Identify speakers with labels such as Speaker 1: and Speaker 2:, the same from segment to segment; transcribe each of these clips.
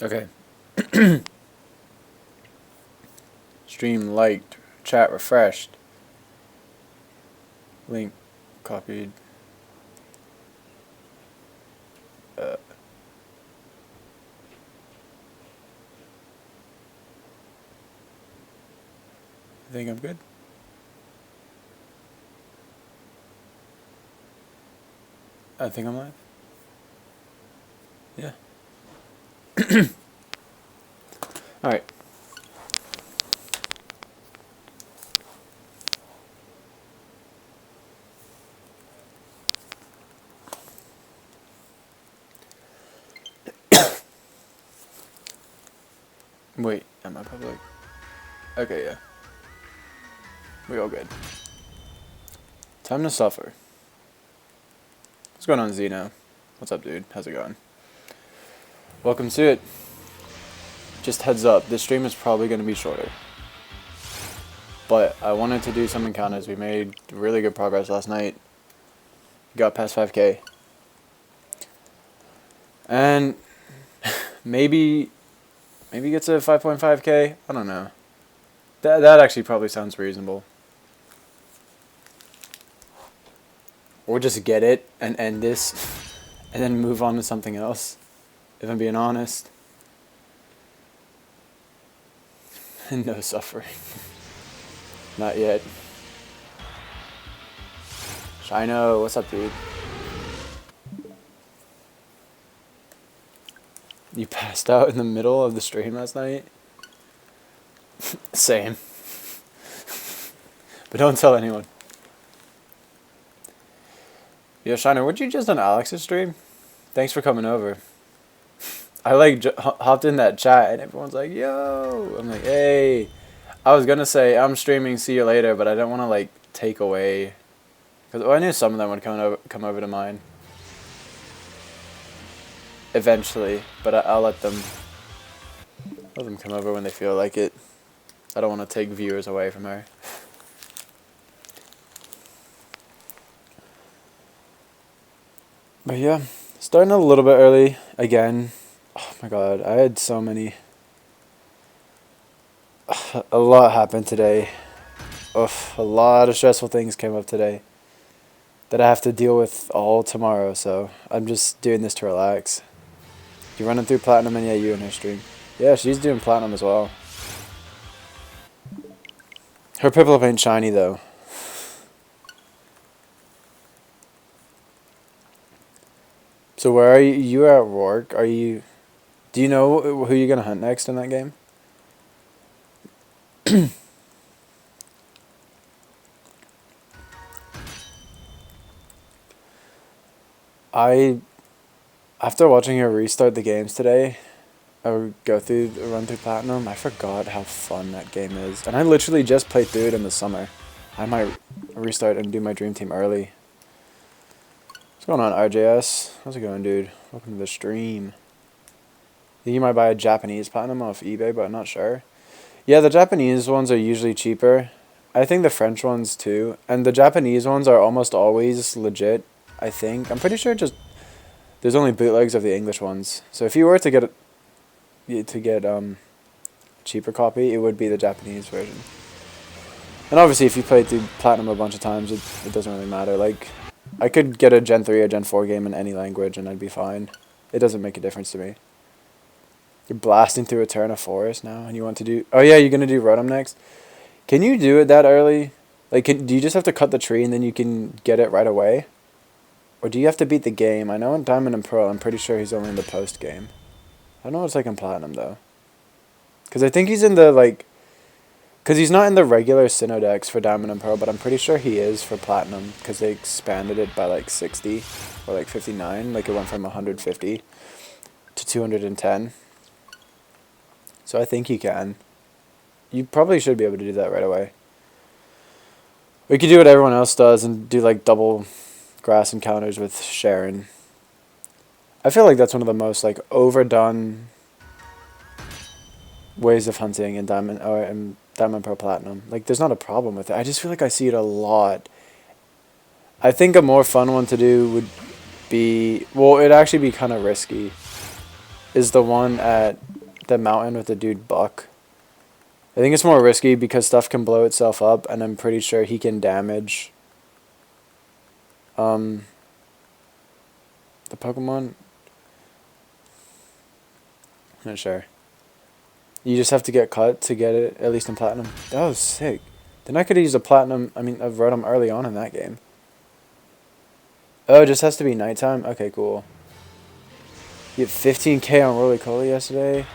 Speaker 1: Okay. Stream liked. Chat refreshed. Link copied. I think I'm good. I think I'm live. Yeah. Alright. Wait, am I public? Okay, yeah. We all good. Time to suffer. What's going on, Zeno? What's up, dude? How's it going? Welcome to it. Just heads up, this stream is probably going to be shorter. But I wanted to do some encounters. We made really good progress last night. Got past 5k. And maybe get to 5.5k. I don't know. That actually probably sounds reasonable. Or just get it and end this and then move on to something else, if I'm being honest. No suffering. Not yet. Shino, what's up, dude? You passed out in the middle of the stream last night? Same. But don't tell anyone. Yo, Shiner, what'd you just on Alex's stream? Thanks for coming over. I hopped in that chat and everyone's like, yo. I'm like, hey. I was gonna say I'm streaming, see you later, but I didn't want to like take away. Cause I knew some of them would come over to mine. Eventually, but I'll let them come over when they feel like it. I don't want to take viewers away from her. But yeah, starting a little bit early again. Oh my god, I had so many. A lot happened today. A lot of stressful things came up today that I have to deal with all tomorrow, so I'm just doing this to relax. You running through platinum, and yeah, you in her stream. Yeah, she's doing platinum as well. Her purple ain't shiny though. So where are you? You are at work. Are you? Do you know who you're gonna hunt next in that game? After watching her restart the games today, or run through platinum, I forgot how fun that game is. And I literally just played through it in the summer. I might restart and do my dream team early. What's going on, RJS? How's it going, dude? Welcome to the stream. You might buy a Japanese platinum off eBay, but I'm not sure. Yeah, the Japanese ones are usually cheaper. I think the French ones too. And the Japanese ones are almost always legit, I think. I'm pretty sure there's only bootlegs of the English ones. So if you were to get a cheaper copy, it would be the Japanese version. And obviously if you played through platinum a bunch of times, it doesn't really matter. Like, I could get a Gen 3 or Gen 4 game in any language and I'd be fine. It doesn't make a difference to me. You're blasting through Eterna Forest now, and you want to do... Oh yeah, you're going to do Rotom next? Can you do it that early? Like, do you just have to cut the tree and then you can get it right away? Or do you have to beat the game? I know in Diamond and Pearl, I'm pretty sure he's only in the post game. I don't know what it's like in Platinum, though. Because I think he's in the, like... Because he's not in the regular Sinnoh decks for Diamond and Pearl, but I'm pretty sure he is for Platinum, because they expanded it by, like, 60, or, like, 59. Like, it went from 150 to 210. So I think you can. You probably should be able to do that right away. We could do what everyone else does and do like double grass encounters with Sharon. I feel like that's one of the most like overdone ways of hunting in Diamond Pearl Platinum. Like there's not a problem with it. I just feel like I see it a lot. I think a more fun one to do would be, well, it'd actually be kind of risky, is the one at the mountain with the dude Buck. I think it's more risky because stuff can blow itself up, and I'm pretty sure he can damage the Pokemon. Not sure. You just have to get cut to get it, at least in Platinum. That was sick. Then I could have used a Platinum, I mean, a Rotom early on in that game. Oh, it just has to be nighttime? Okay, cool. You had 15k on Roly Poly yesterday?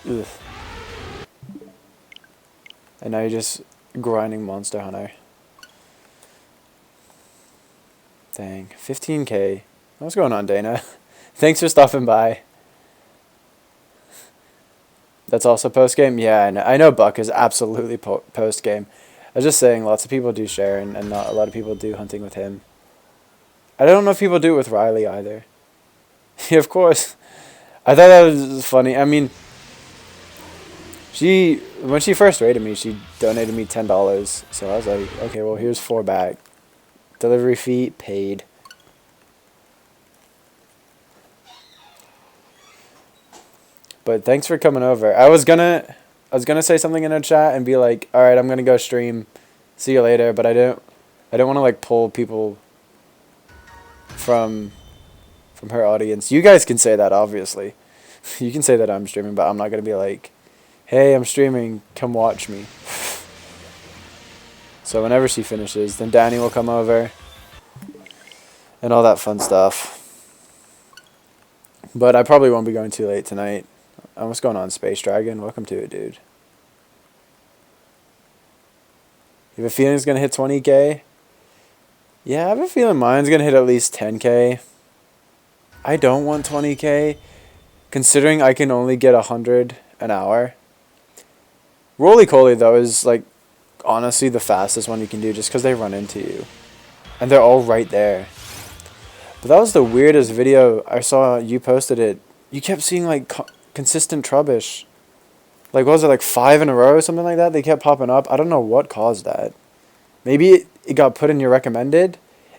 Speaker 1: Ugh. And now you're just grinding Monster Hunter. Dang, 15k. What's going on, Dana? Thanks for stopping by. That's also post-game? Yeah, I know Buck is absolutely post-game. I was just saying, lots of people do share, and not a lot of people do hunting with him. I don't know if people do it with Riley either. Yeah, of course. I thought that was funny. I mean, when she first rated me, she donated me $10. So I was like, okay, well, here's 4 back. Delivery fee paid. But thanks for coming over. I was gonna say something in the chat and be like, all right, I'm gonna go stream. See you later. But I don't want to like pull people from her audience. You guys can say that, obviously. You can say that I'm streaming, but I'm not gonna be like, hey, I'm streaming. Come watch me. So whenever she finishes, then Danny will come over and all that fun stuff. But I probably won't be going too late tonight. What's going on, Space Dragon? Welcome to it, dude. You have a feeling it's going to hit 20k? Yeah, I have a feeling mine's going to hit at least 10k. I don't want 20k, considering I can only get 100 an hour. Roly Poly, though, is, like, honestly the fastest one you can do just because they run into you. And they're all right there. But that was the weirdest video I saw. You posted it. You kept seeing, like, consistent Trubbish. Like, what was it, like 5 in a row or something like that? They kept popping up. I don't know what caused that. Maybe it got put in your recommended.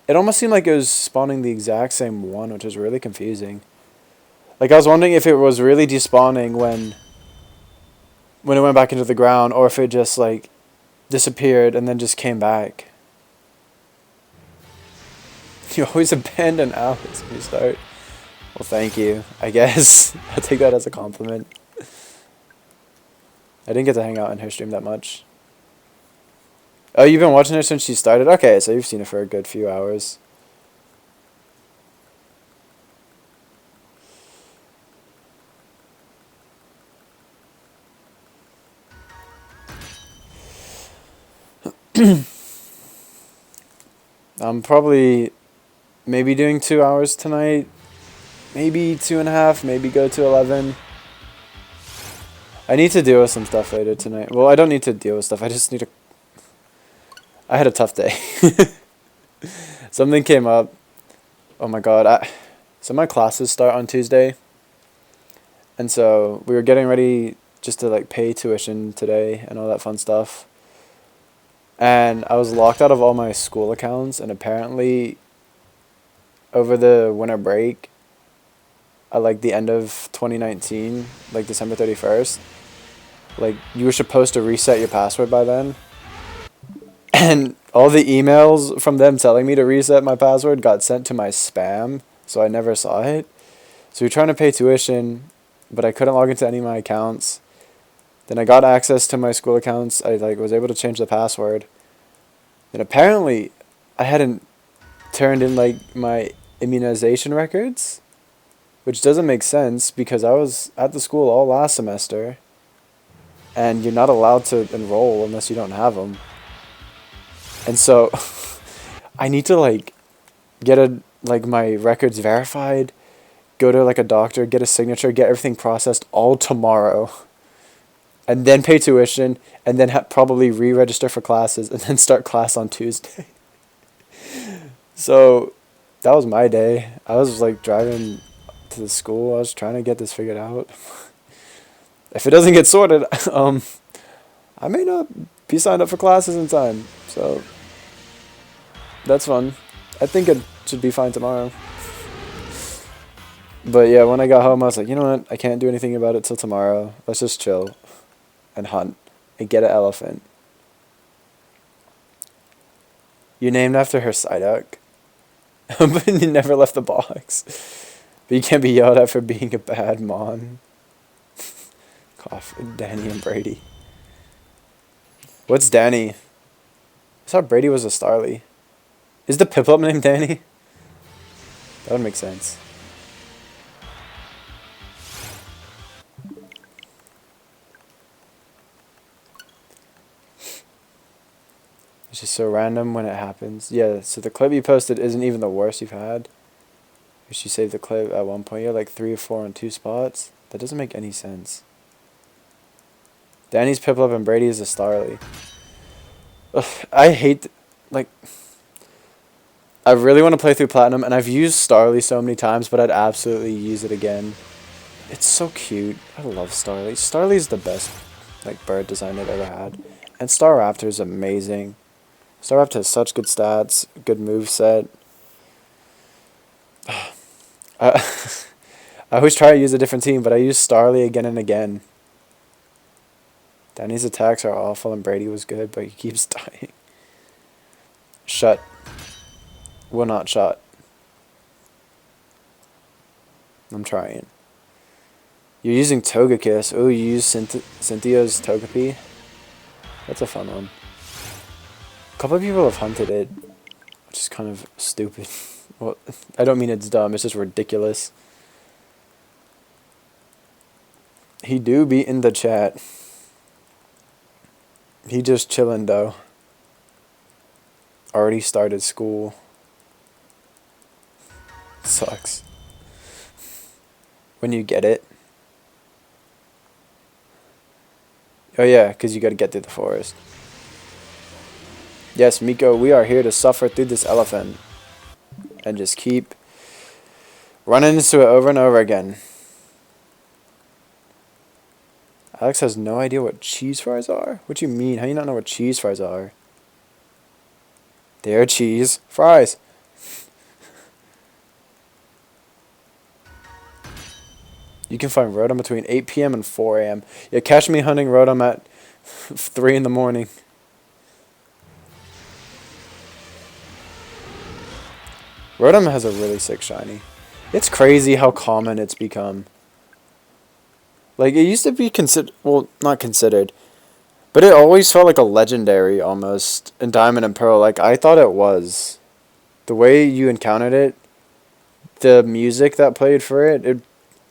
Speaker 1: It almost seemed like it was spawning the exact same one, which is really confusing. Like, I was wondering if it was really despawning when it went back into the ground, or if it just, like, disappeared and then just came back. You always abandon Alex when you start. Well, thank you, I guess. I'll take that as a compliment. I didn't get to hang out in her stream that much. Oh, you've been watching her since she started? Okay, so you've seen her for a good few hours. I'm probably maybe doing 2 hours tonight. Maybe 2.5, maybe go to 11. I need to deal with some stuff later tonight. Well, I don't need to deal with stuff. I just need to... I had a tough day. Something came up. Oh my god. So my classes start on Tuesday. And so we were getting ready just to like pay tuition today and all that fun stuff. And I was locked out of all my school accounts. And apparently over the winter break, at like the end of 2019, like December 31st, like you were supposed to reset your password by then. And all the emails from them telling me to reset my password got sent to my spam, so I never saw it. So we were trying to pay tuition, but I couldn't log into any of my accounts. Then I got access to my school accounts. I like was able to change the password. And apparently I hadn't turned in like my immunization records, which doesn't make sense because I was at the school all last semester, and you're not allowed to enroll unless you don't have them. And so I need to like get my records verified, go to like a doctor, get a signature, get everything processed all tomorrow, and then pay tuition, and then probably re-register for classes, and then start class on Tuesday. So that was my day. I was like driving to the school. I was trying to get this figured out. If it doesn't get sorted, I may not be signed up for classes in time. So that's fun. I think it should be fine tomorrow. But yeah, when I got home, I was like, you know what? I can't do anything about it till tomorrow. Let's just chill and hunt and get an elephant. You named after her Psyduck, but you never left the box. But you can't be yelled at for being a bad mom. Cough, Danny and Brady. What's Danny? I thought Brady was a Starly. Is the Piplup named Danny? That would make sense. It's just so random when it happens. Yeah, so the clip you posted isn't even the worst you've had. Because you saved the clip at one point. You're like 3 or 4 on 2 spots. That doesn't make any sense. Danny's Piplup and Brady is a Starly. Ugh, I hate... Like... I really want to play through Platinum, and I've used Starly so many times, but I'd absolutely use it again. It's so cute. I love Starly. Starly's the best like bird design I've ever had. And Staraptor is amazing. Staraptor has such good stats, good moveset. I always try to use a different team, but I use Starly again and again. Danny's attacks are awful, and Brady was good, but he keeps dying. Shut. Will not shot. I'm trying. You're using Togekiss. Oh, you use Cynthia's Togepi? That's a fun one. A couple of people have hunted it, which is kind of stupid. Well, I don't mean it's dumb, it's just ridiculous. He do be in the chat. He just chillin' though. Already started school. Sucks. When you get it. Oh yeah, because you gotta get through the forest. Yes, Miko, we are here to suffer through this elephant. And just keep running into it over and over again. Alex has no idea what cheese fries are? What do you mean? How do you not know what cheese fries are? They're cheese fries. You can find Rotom between 8 p.m. and 4 a.m. Yeah, catch me hunting Rotom at 3 in the morning. Rotom has a really sick shiny. It's crazy how common it's become. Like, it used to be considered, well, not considered, but it always felt like a legendary almost in Diamond and Pearl. Like, I thought it was. The way you encountered it, the music that played for it,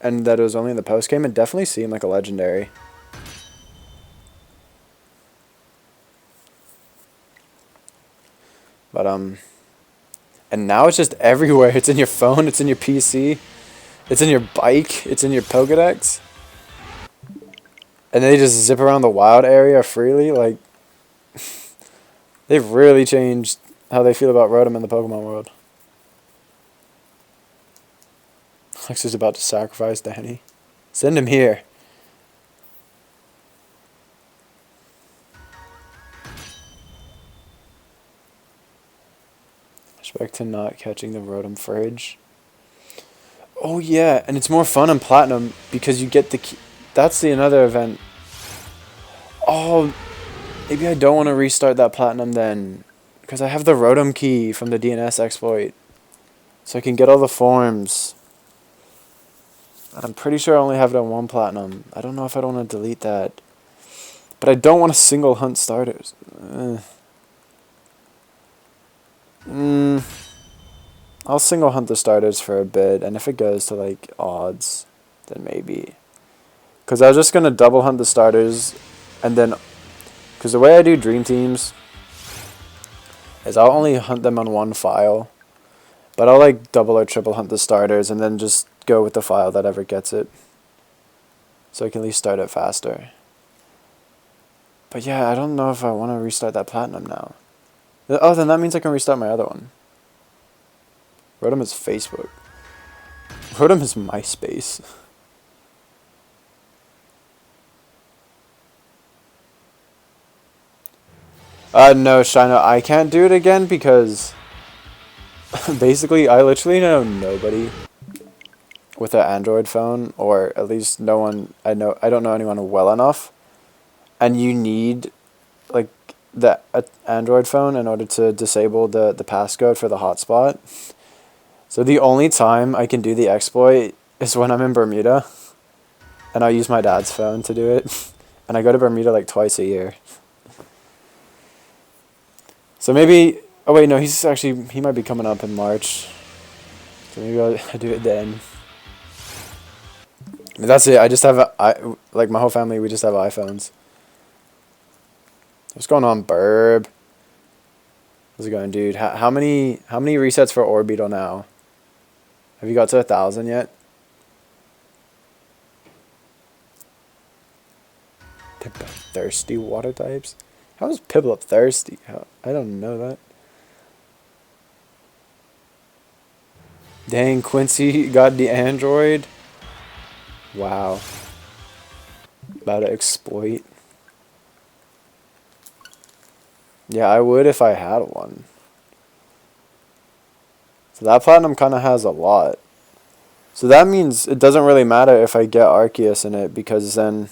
Speaker 1: and that it was only in the post game, it definitely seemed like a legendary. But, and now it's just everywhere. It's in your phone, it's in your PC, it's in your bike, it's in your Pokedex. And they just zip around the wild area freely. Like, they've really changed how they feel about Rotom in the Pokemon world. Alex is about to sacrifice Danny. Send him here. Respect to not catching the Rotom fridge. Oh yeah, and it's more fun in Platinum because you get the key. That's the another event. Oh, maybe I don't want to restart that Platinum then. Because I have the Rotom key from the DNS exploit. So I can get all the forms. And I'm pretty sure I only have it on 1 Platinum. I don't know if I don't want to delete that. But I don't want to single hunt starters. I'll single hunt the starters for a bit. And if it goes to like odds, then maybe. Because I was just going to double hunt the starters. And then, because the way I do Dream Teams is I'll only hunt them on 1 file. But I'll like double or triple hunt the starters and then just go with the file that ever gets it. So I can at least start it faster. But yeah, I don't know if I want to restart that Platinum now. Oh, then that means I can restart my other one. Rotom is Facebook. Rotom is MySpace. No, Shino, I can't do it again because basically I literally know nobody. with an Android phone, or at least no one I don't know anyone well enough, and you need like the Android phone in order to disable the passcode for the hotspot. So the only time I can do the exploit is when I'm in Bermuda, and I use my dad's phone to do it, and I go to Bermuda like twice a year. So maybe, oh wait, no, he might be coming up in March. So maybe I'll do it then. But that's it. I just have like my whole family. We just have iPhones. What's going on, Burb? How's it going, dude? How many resets for Orbital now? Have you got to 1,000 yet? Piplup thirsty water types. How is Piplup thirsty? I don't know that. Dang, Quincy got the Android. Wow. About to exploit. Yeah, I would if I had one. So that platinum kind of has a lot. So that means it doesn't really matter if I get Arceus in it, because then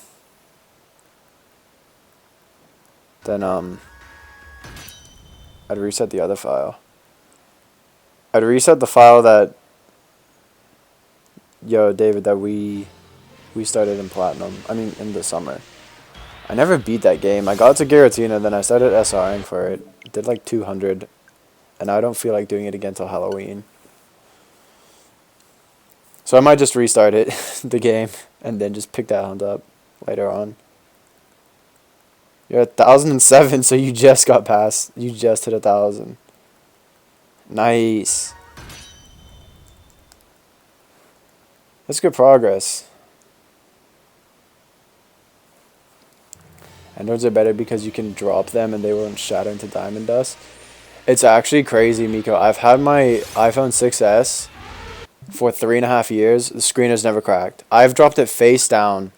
Speaker 1: I'd reset the other file. I'd reset the file that David, that we started in platinum. I mean, in the summer. I never beat that game. I got to Giratina, then I started SRing for it. Did like 200, and I don't feel like doing it again till Halloween. So I might just restart it, the game, and then just pick that hunt up later on. You're at 1,007, so you just got past. You just hit 1,000. Nice. That's good progress. Androids are better because you can drop them and they won't shatter into diamond dust. It's actually crazy, Miko. I've had my iPhone 6S for 3.5 years. The screen has never cracked. I've dropped it face down.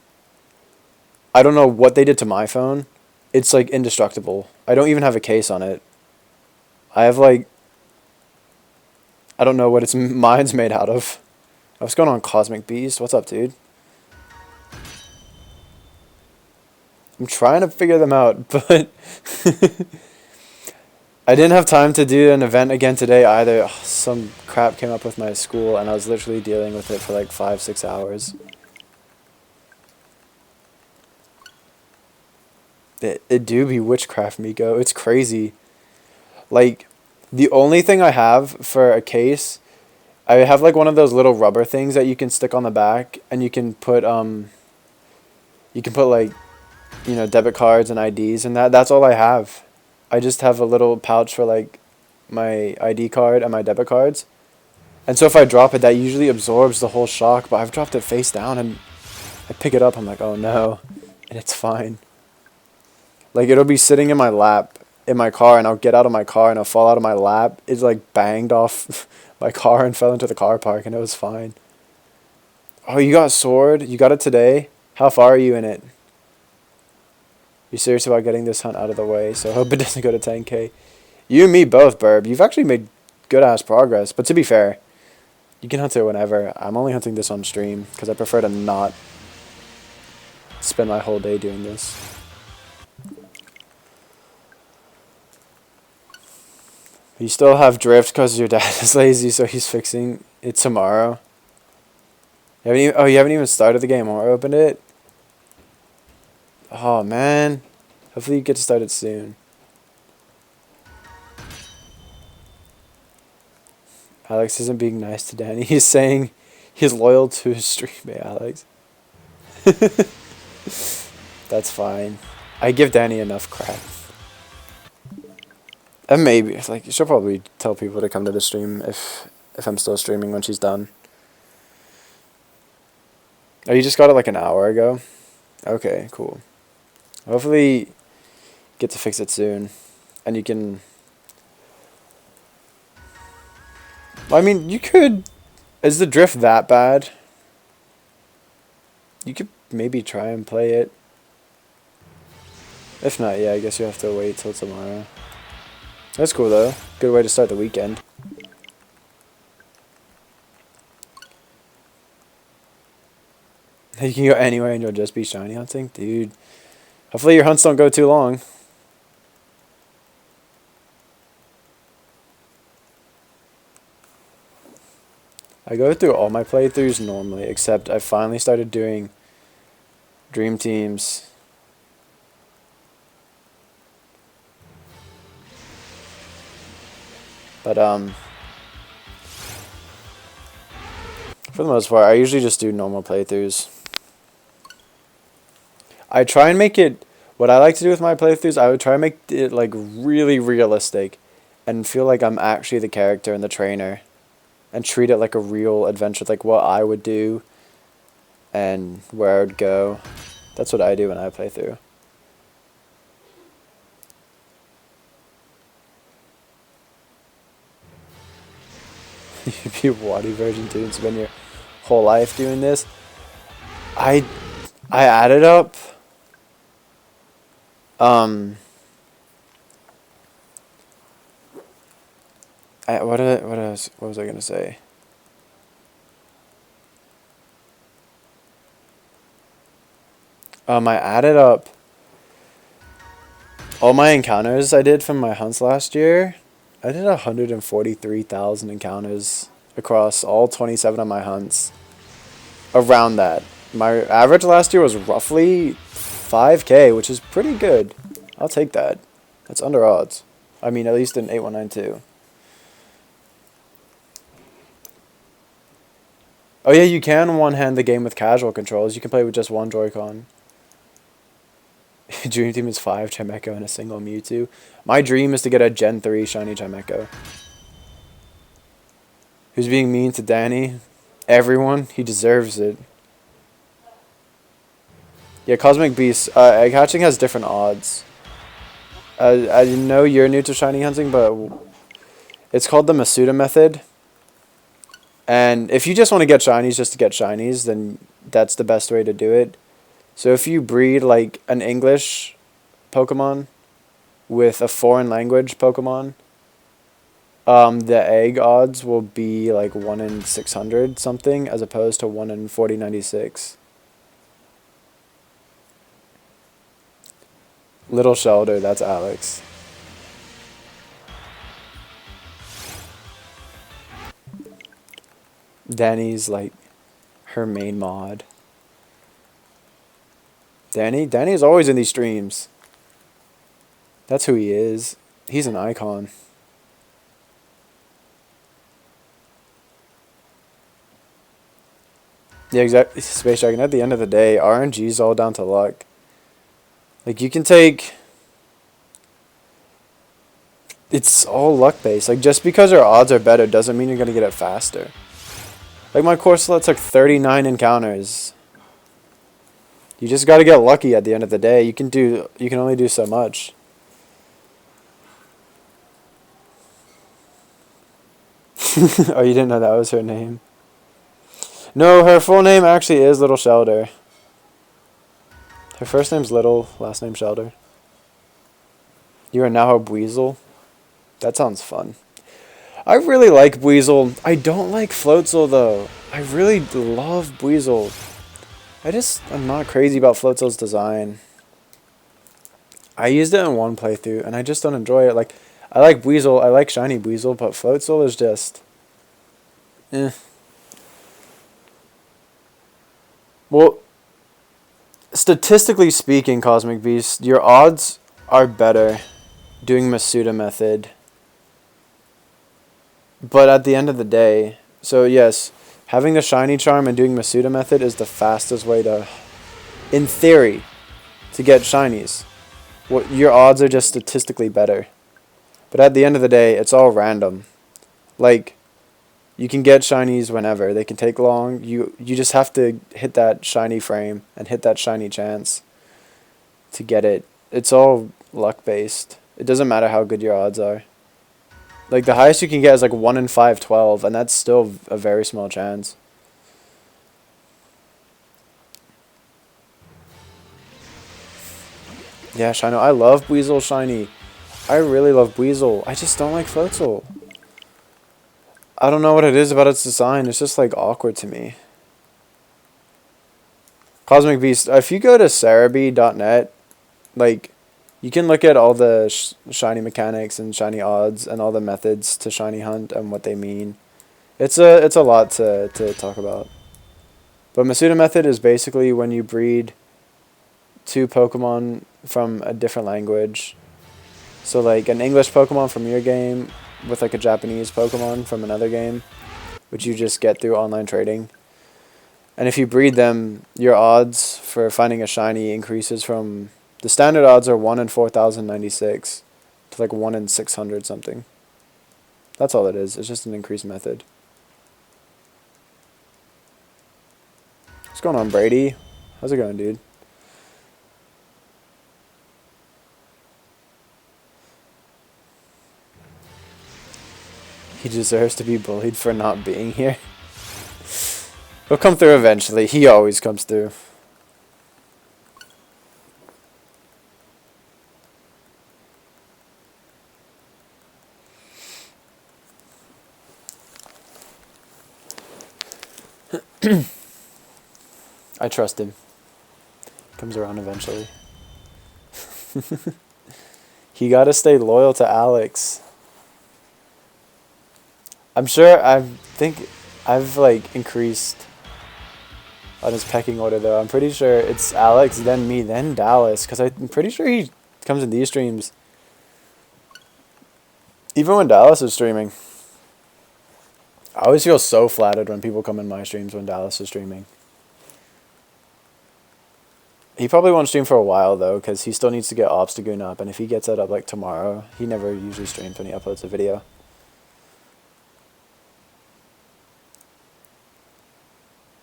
Speaker 1: I don't know what they did to my phone. It's like indestructible. I don't even have a case on it. I have like, I don't know what mine's made out of. What's going on, Cosmic Beast? What's up, dude? I'm trying to figure them out, but I didn't have time to do an event again today either. Ugh, some crap came up with my school, and I was literally dealing with it for like 5-6 hours. It do be witchcraft, Miko. It's crazy. Like, the only thing I have for a case, I have like one of those little rubber things that you can stick on the back, and you can put like, you know, debit cards and IDs, and that's all I have. I just have a little pouch for like my ID card and my debit cards. And so if I drop it, that usually absorbs the whole shock, but I've dropped it face down and I pick it up, I'm like, oh no, and it's fine. Like, it'll be sitting in my lap in my car, and I'll get out of my car and I'll fall out of my lap. It's like banged off my car and fell into the car park, and it was fine. Oh, you got Sword? You got it today? How far are you in it? You serious about getting this hunt out of the way, so I hope it doesn't go to 10k. You and me both, Burb. You've actually made good-ass progress, but to be fair, you can hunt it whenever. I'm only hunting this on stream, because I prefer to not spend my whole day doing this. You still have drift because your dad is lazy, so he's fixing it tomorrow. You haven't even started the game or opened it? Oh, man. Hopefully you get to start it soon. Alex isn't being nice to Danny. He's saying he's loyal to his stream. Hey, Alex. That's fine. I give Danny enough crap. And maybe, like, she'll probably tell people to come to the stream if I'm still streaming when she's done. Oh, you just got it like an hour ago? Okay, cool. Hopefully get to fix it soon, and you can... I mean, you could... Is the drift that bad? You could maybe try and play it. If not, yeah, I guess you have to wait till tomorrow. That's cool, though. Good way to start the weekend. You can go anywhere and you'll just be shiny hunting? Dude. Hopefully your hunts don't go too long. I go through all my playthroughs normally, except I finally started doing Dream Teams. But, for the most part, I usually just do normal playthroughs. I try and make it, what I like to do with my playthroughs, I would try and make it, like, really realistic and feel like I'm actually the character and the trainer and treat it like a real adventure, like what I would do and where I would go. That's what I do when I play through. You'd be Wadi version 2 and spend your whole life doing this. I added up what was I gonna say? I added up all my encounters I did from my hunts last year. I did 143,000 encounters across all 27 of my hunts. Around that. My average last year was roughly 5K, which is pretty good. I'll take that. That's under odds. I mean, at least in 8192. Oh yeah, you can one-hand the game with casual controls. You can play with just one Joy-Con. Dream Team is 5 Chimecho and a single Mewtwo. My dream is to get a Gen 3 Shiny Chimecho. Who's being mean to Danny? Everyone. He deserves it. Yeah, Cosmic Beast. Egg hatching has different odds. I know you're new to shiny hunting, but it's called the Masuda method. And if you just want to get shinies just to get shinies, then that's the best way to do it. So if you breed like an English Pokemon with a foreign language Pokemon, the egg odds will be like 1 in 600 something as opposed to 1 in 4096. Little Shelter, that's Alex. Danny's like her main mod. Danny's always in these streams. That's who he is. He's an icon. Yeah, exactly. Space Dragon, at the end of the day, RNG is all down to luck. Like, you can take... It's all luck-based. Like, just because your odds are better doesn't mean you're going to get it faster. Like, my Corsola took 39 encounters. You just got to get lucky at the end of the day. You can only do so much. Oh, you didn't know that was her name? No, her full name actually is Little Shelter. Her first name's Little, last name Shelter. You are now a Buizel? That sounds fun. I really like Buizel. I don't like Floatzel though. I really love Buizel. I'm not crazy about Floatzel's design. I used it in one playthrough and I just don't enjoy it. Like, I like Buizel, I like shiny Buizel, but Floatzel is just... Well, statistically speaking, Cosmic Beast, your odds are better doing Masuda method. But at the end of the day, so yes, having the shiny charm and doing Masuda method is the fastest way to, in theory, to get shinies. Your odds are just statistically better. But at the end of the day, it's all random. Like, you can get shinies whenever. They can take long. You just have to hit that shiny frame and hit that shiny chance to get it. It's all luck based. It doesn't matter how good your odds are. Like, the highest you can get is like 1 in 512, and that's still a very small chance. Yeah, Shino. I love Buizel shiny. I really love Buizel. I just don't like Floatzel. I don't know what it is about its design. It's just like awkward to me. Cosmic Beast. If you go to cerebi.net, like, you can look at all the shiny mechanics and shiny odds and all the methods to shiny hunt and what they mean. It's a lot to talk about. But Masuda method is basically when you breed two Pokemon from a different language. So like an English Pokemon from your game with like a Japanese Pokemon from another game, which you just get through online trading. And if you breed them, your odds for finding a shiny increases from the standard odds are 1 in 4,096 to like 1 in 600 something. That's all it is. It's just an increased method. What's going on, Brady? How's it going, dude? He deserves to be bullied for not being here. He'll come through eventually. He always comes through. I trust him. Comes around eventually. He gotta stay loyal to Alex. I'm sure I've like increased on his pecking order though. I'm pretty sure it's Alex, then me, then Dallas, because I'm pretty sure he comes in these streams. Even when Dallas is streaming. I always feel so flattered when people come in my streams when Dallas is streaming. He probably won't stream for a while though, because he still needs to get Obstagoon up, and if he gets that up like tomorrow, he never usually streams when he uploads a video.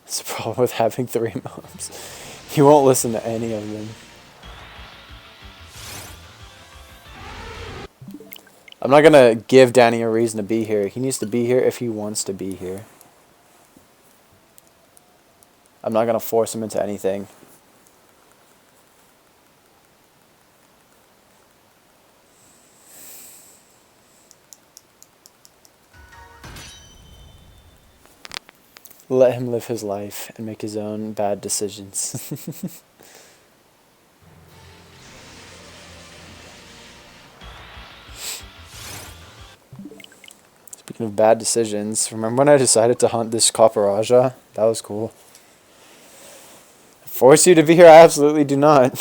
Speaker 1: It's the problem with having 3 moms. He won't listen to any of them. I'm not gonna give Danny a reason to be here. He needs to be here if he wants to be here. I'm not gonna force him into anything. Let him live his life and make his own bad decisions. Speaking of bad decisions, remember when I decided to hunt this Copperajah? That was cool. Force you to be here? I absolutely do not.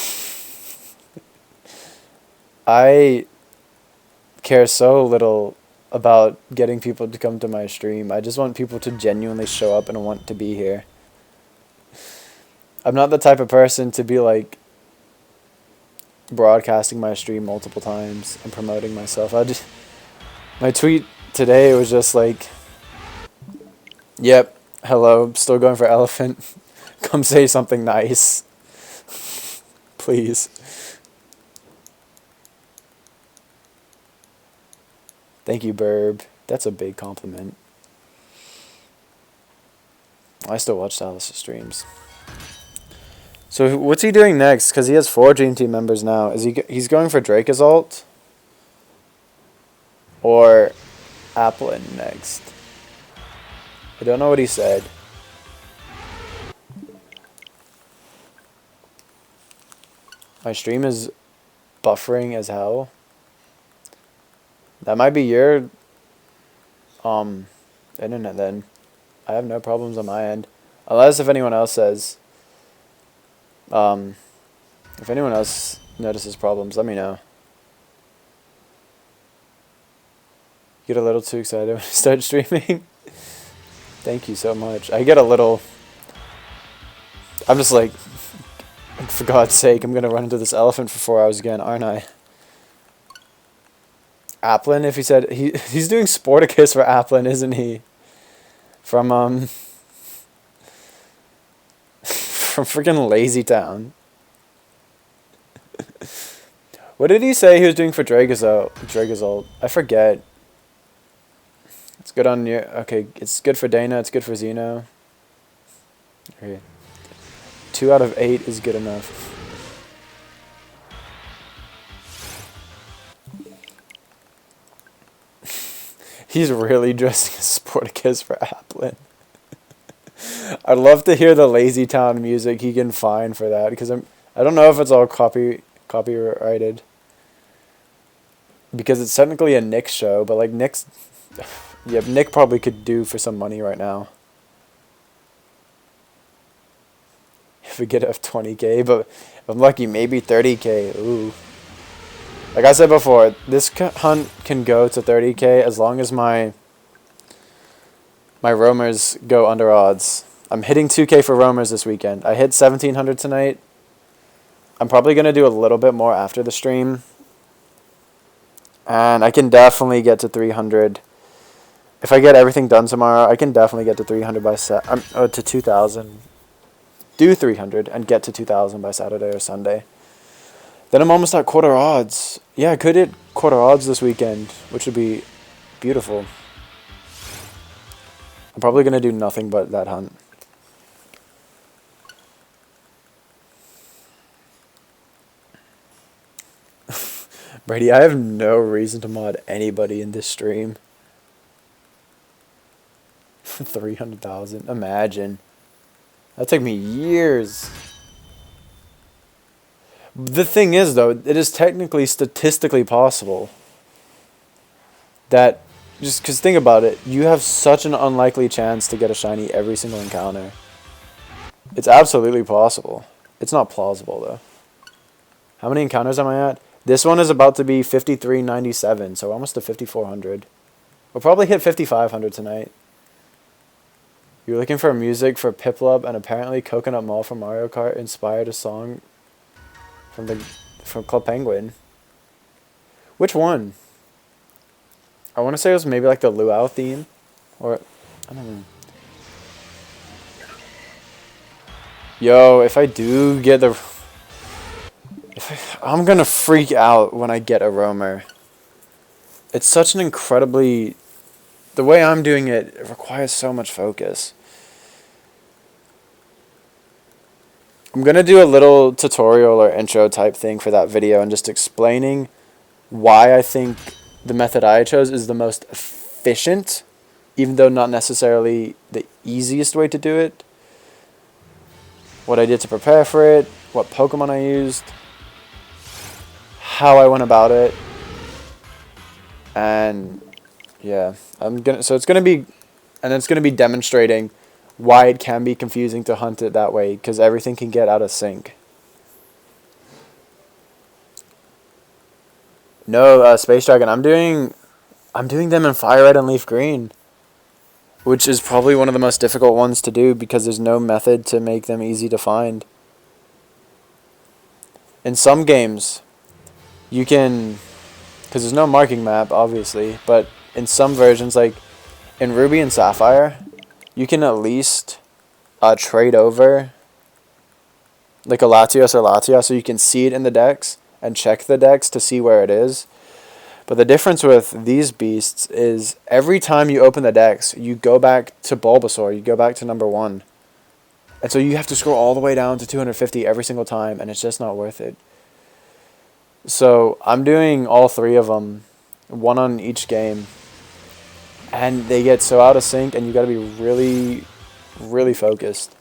Speaker 1: I care so little about getting people to come to my stream. I just want people to genuinely show up and want to be here. I'm not the type of person to be like broadcasting my stream multiple times and promoting myself. My tweet today was just like, yep, hello, still going for elephant. Come say something nice. Please. Thank you, Burb. That's a big compliment. I still watch Alice's streams. So what's he doing next? Because he has 4 Dream Team members now. He's going for Dracozolt or Applin next? I don't know what he said. My stream is buffering as hell. That might be your internet then. I have no problems on my end. Unless if anyone else says. If anyone else notices problems, let me know. Get a little too excited when I start streaming. Thank you so much. I get a little. I'm just like, for God's sake, I'm gonna run into this elephant for 4 hours again, aren't I? Applin, if he said he's doing Sporticus for Applin, isn't he? From from freaking Lazy Town. What did he say he was doing for Dracozolt? I forget. It's good on your. Okay, it's good for Dana. It's good for Xeno. Okay. 2 out of 8 is good enough. He's really dressing as Sporticus for Applin. I'd love to hear the Lazy Town music he can find for that, because I don't know if it's all copyrighted. Because it's technically a Nick show, but like Nick's, yeah, Nick probably could do for some money right now. If we get a 20K, but if I'm lucky, maybe 30K. Ooh. Like I said before, this hunt can go to 30K as long as my roamers go under odds. I'm hitting 2K for roamers this weekend. I hit 1700 tonight. I'm probably going to do a little bit more after the stream. And I can definitely get to 300. If I get everything done tomorrow, I can definitely get to 300 by to 2000. Do 300 and get to 2000 by Saturday or Sunday. Then I'm almost at quarter odds. Yeah, I could hit quarter odds this weekend, which would be beautiful. I'm probably going to do nothing but that hunt. Brady, I have no reason to mod anybody in this stream. 300,000. Imagine. That'd take me years. The thing is, though, it is technically statistically possible that, just because think about it, you have such an unlikely chance to get a shiny every single encounter. It's absolutely possible. It's not plausible, though. How many encounters am I at? This one is about to be 5397, so almost to 5400. We'll probably hit 5500 tonight. You're looking for music for Piplup, and apparently Coconut Mall from Mario Kart inspired a song from Club Penguin. Which one? I want to say it was maybe like the Luau theme, or I don't know. Yo, if I do get the, I'm gonna freak out when I get a roamer. It's such an incredibly, the way I'm doing it, it requires so much focus. I'm going to do a little tutorial or intro type thing for that video and just explaining why I think the method I chose is the most efficient, even though not necessarily the easiest way to do it. What I did to prepare for it, what Pokemon I used, how I went about it, and yeah, so it's going to be, and it's going to be demonstrating why it can be confusing to hunt it that way, because everything can get out of sync. No, Space Dragon, I'm doing them in Fire Red and Leaf Green, which is probably one of the most difficult ones to do because there's no method to make them easy to find. In some games, you can, because there's no marking map, obviously, but in some versions, like in Ruby and Sapphire, you can at least trade over like a Latios or Latias, so you can see it in the decks and check the decks to see where it is. But the difference with these beasts is every time you open the decks, you go back to Bulbasaur, you go back to number 1. And so you have to scroll all the way down to 250 every single time, and it's just not worth it. So I'm doing all 3 of them, one on each game. And they get so out of sync, and you got to be really, really focused.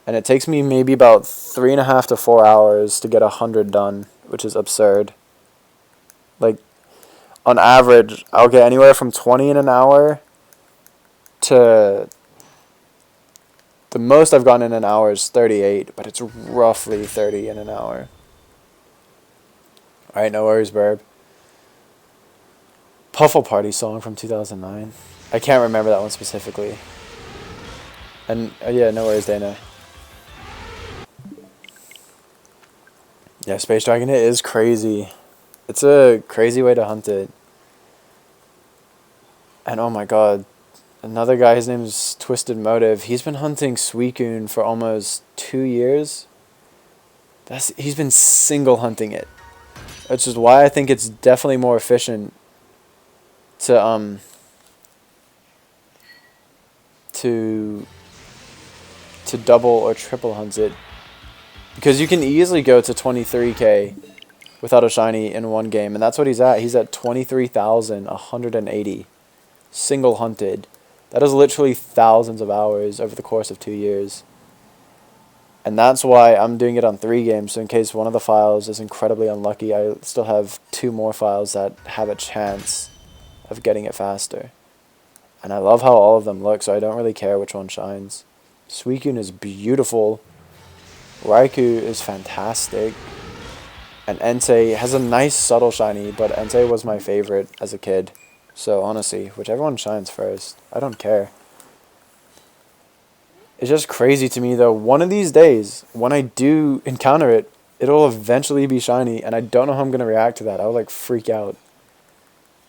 Speaker 1: And it takes me maybe about 3.5 to 4 hours to get 100 done, which is absurd. Like, on average, I'll get anywhere from 20 in an hour to the most I've gotten in an hour is 38, but it's roughly 30 in an hour. Alright, no worries, Burb. Puffle Party song from 2009. I can't remember that one specifically. And yeah, no worries, Dana. Yeah, Space Dragon Hit is crazy. It's a crazy way to hunt it. And oh my god, another guy, his name is Twisted Motive. He's been hunting Suicune for almost 2 years. He's been single hunting it. Which is why I think it's definitely more efficient to double or triple hunt it, because you can easily go to 23k without a shiny in one game, and that's what he's at. He's at 23,180 single hunted That is literally thousands of hours over the course of 2 years. And that's why I'm doing it on 3 games, so in case one of the files is incredibly unlucky, I still have 2 more files that have a chance of getting it faster. And I love how all of them look, so I don't really care which one shines. Suicune is beautiful. Raikou is fantastic. And Entei has a nice subtle shiny, but Entei was my favorite as a kid. So honestly, whichever one shines first, I don't care. It's just crazy to me though, one of these days, when I do encounter it, it'll eventually be shiny, and I don't know how I'm going to react to that. I would like freak out.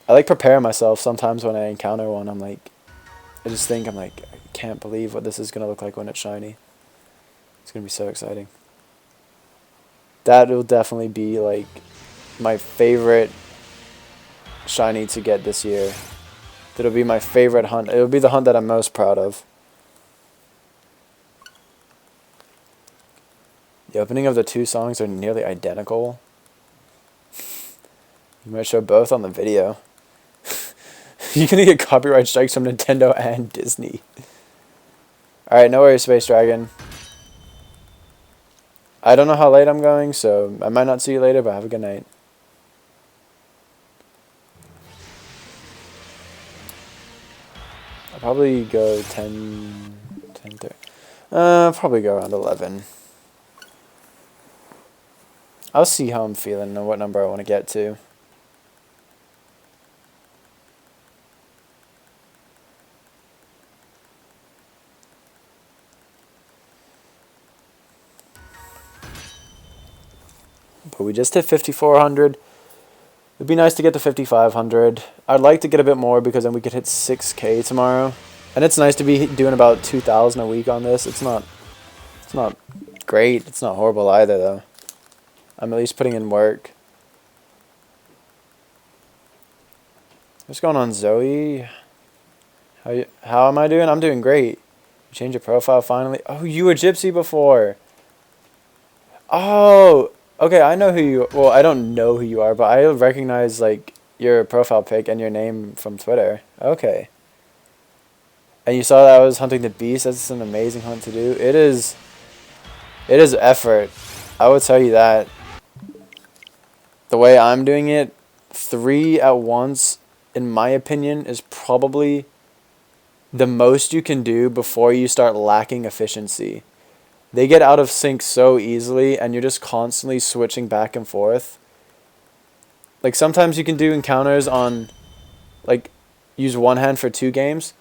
Speaker 1: I like prepare myself sometimes when I encounter one. I'm like, I just think, I'm like, I can't believe what this is going to look like when it's shiny. It's going to be so exciting. That will definitely be like my favorite shiny to get this year. That'll be my favorite hunt. It'll be the hunt that I'm most proud of. The opening of the 2 songs are nearly identical. You might show both on the video. You're gonna get copyright strikes from Nintendo and Disney. Alright, no worries, Space Dragon. I don't know how late I'm going, so I might not see you later, but have a good night. I'll probably go 10:30. Probably go around 11. I'll see how I'm feeling and what number I want to get to. But we just hit 5,400. It'd be nice to get to 5,500. I'd like to get a bit more because then we could hit 6K tomorrow. And it's nice to be doing about 2,000 a week on this. It's not great. It's not horrible either though. I'm at least putting in work. What's going on, Zoe? How am I doing? I'm doing great. You changed your profile finally. Oh, you were Gypsy before. Oh, okay. I know who you. Well, I don't know who you are, but I recognize like your profile pic and your name from Twitter. Okay. And you saw that I was hunting the beast. That's an amazing hunt to do. It is. It is effort. I would tell you that. The way I'm doing it, 3 at once, in my opinion, is probably the most you can do before you start lacking efficiency. They get out of sync so easily, and you're just constantly switching back and forth. Like, sometimes you can do encounters on, like, use one hand for 2 games,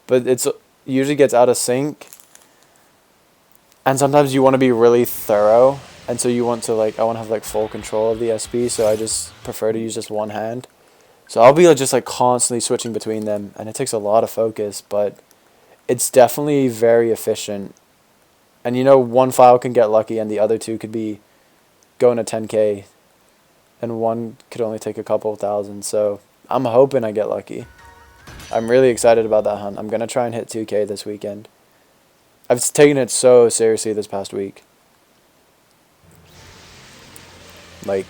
Speaker 1: but it's usually gets out of sync. And sometimes you want to be really thorough, and so you want to, like, I want to have, like, full control of the SP, so I just prefer to use just one hand. So I'll be just, like, constantly switching between them, and it takes a lot of focus, but it's definitely very efficient. And you know, one file can get lucky, and the other 2 could be going to 10K, and one could only take a couple of thousand, so I'm hoping I get lucky. I'm really excited about that hunt. I'm going to try and hit 2K this weekend. I've taken it so seriously this past week. Like,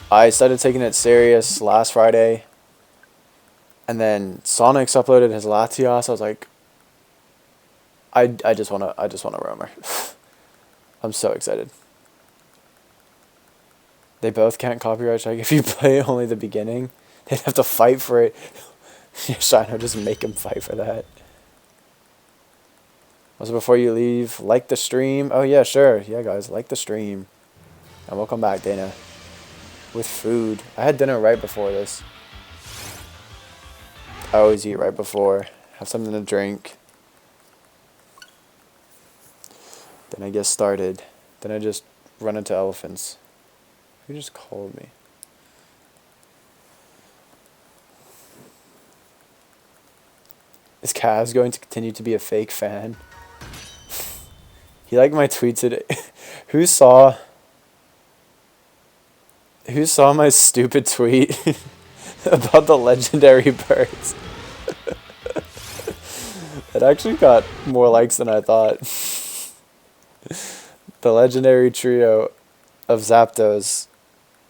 Speaker 1: I started taking it serious last Friday, and then Sonic's uploaded his Latias. I was like, I just want a roamer. I'm so excited. They both can't copyright strike if you play only the beginning. They'd have to fight for it. Your Shino, just make him fight for that. Also, before you leave, like the stream. Oh, yeah, sure. Yeah, guys, like the stream. And welcome back, Dana. With food. I had dinner right before this. I always eat right before. Have something to drink. Then I get started. Then I just run into elephants. Who just called me? Is Kaz going to continue to be a fake fan? He liked my tweet today. Who saw my stupid tweet about the legendary birds? It actually got more likes than I thought. The legendary trio of Zapdos,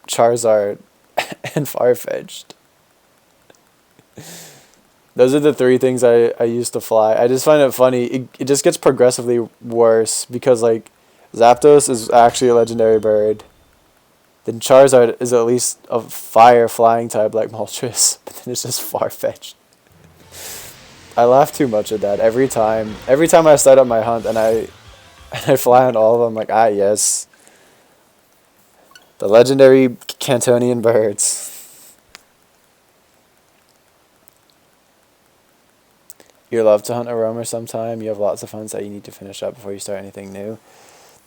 Speaker 1: Charizard, and Farfetch'd. Those are the three things I used to fly. I just find it funny. It just gets progressively worse because like Zapdos is actually a legendary bird. Then Charizard is at least a fire flying type like Moltres, but then it's just far-fetched. I laugh too much at that every time. Every time I start up my hunt and I fly on all of them, like, ah, yes. The legendary Cantonian birds. You love to hunt a roamer sometime. You have lots of hunts that you need to finish up before you start anything new.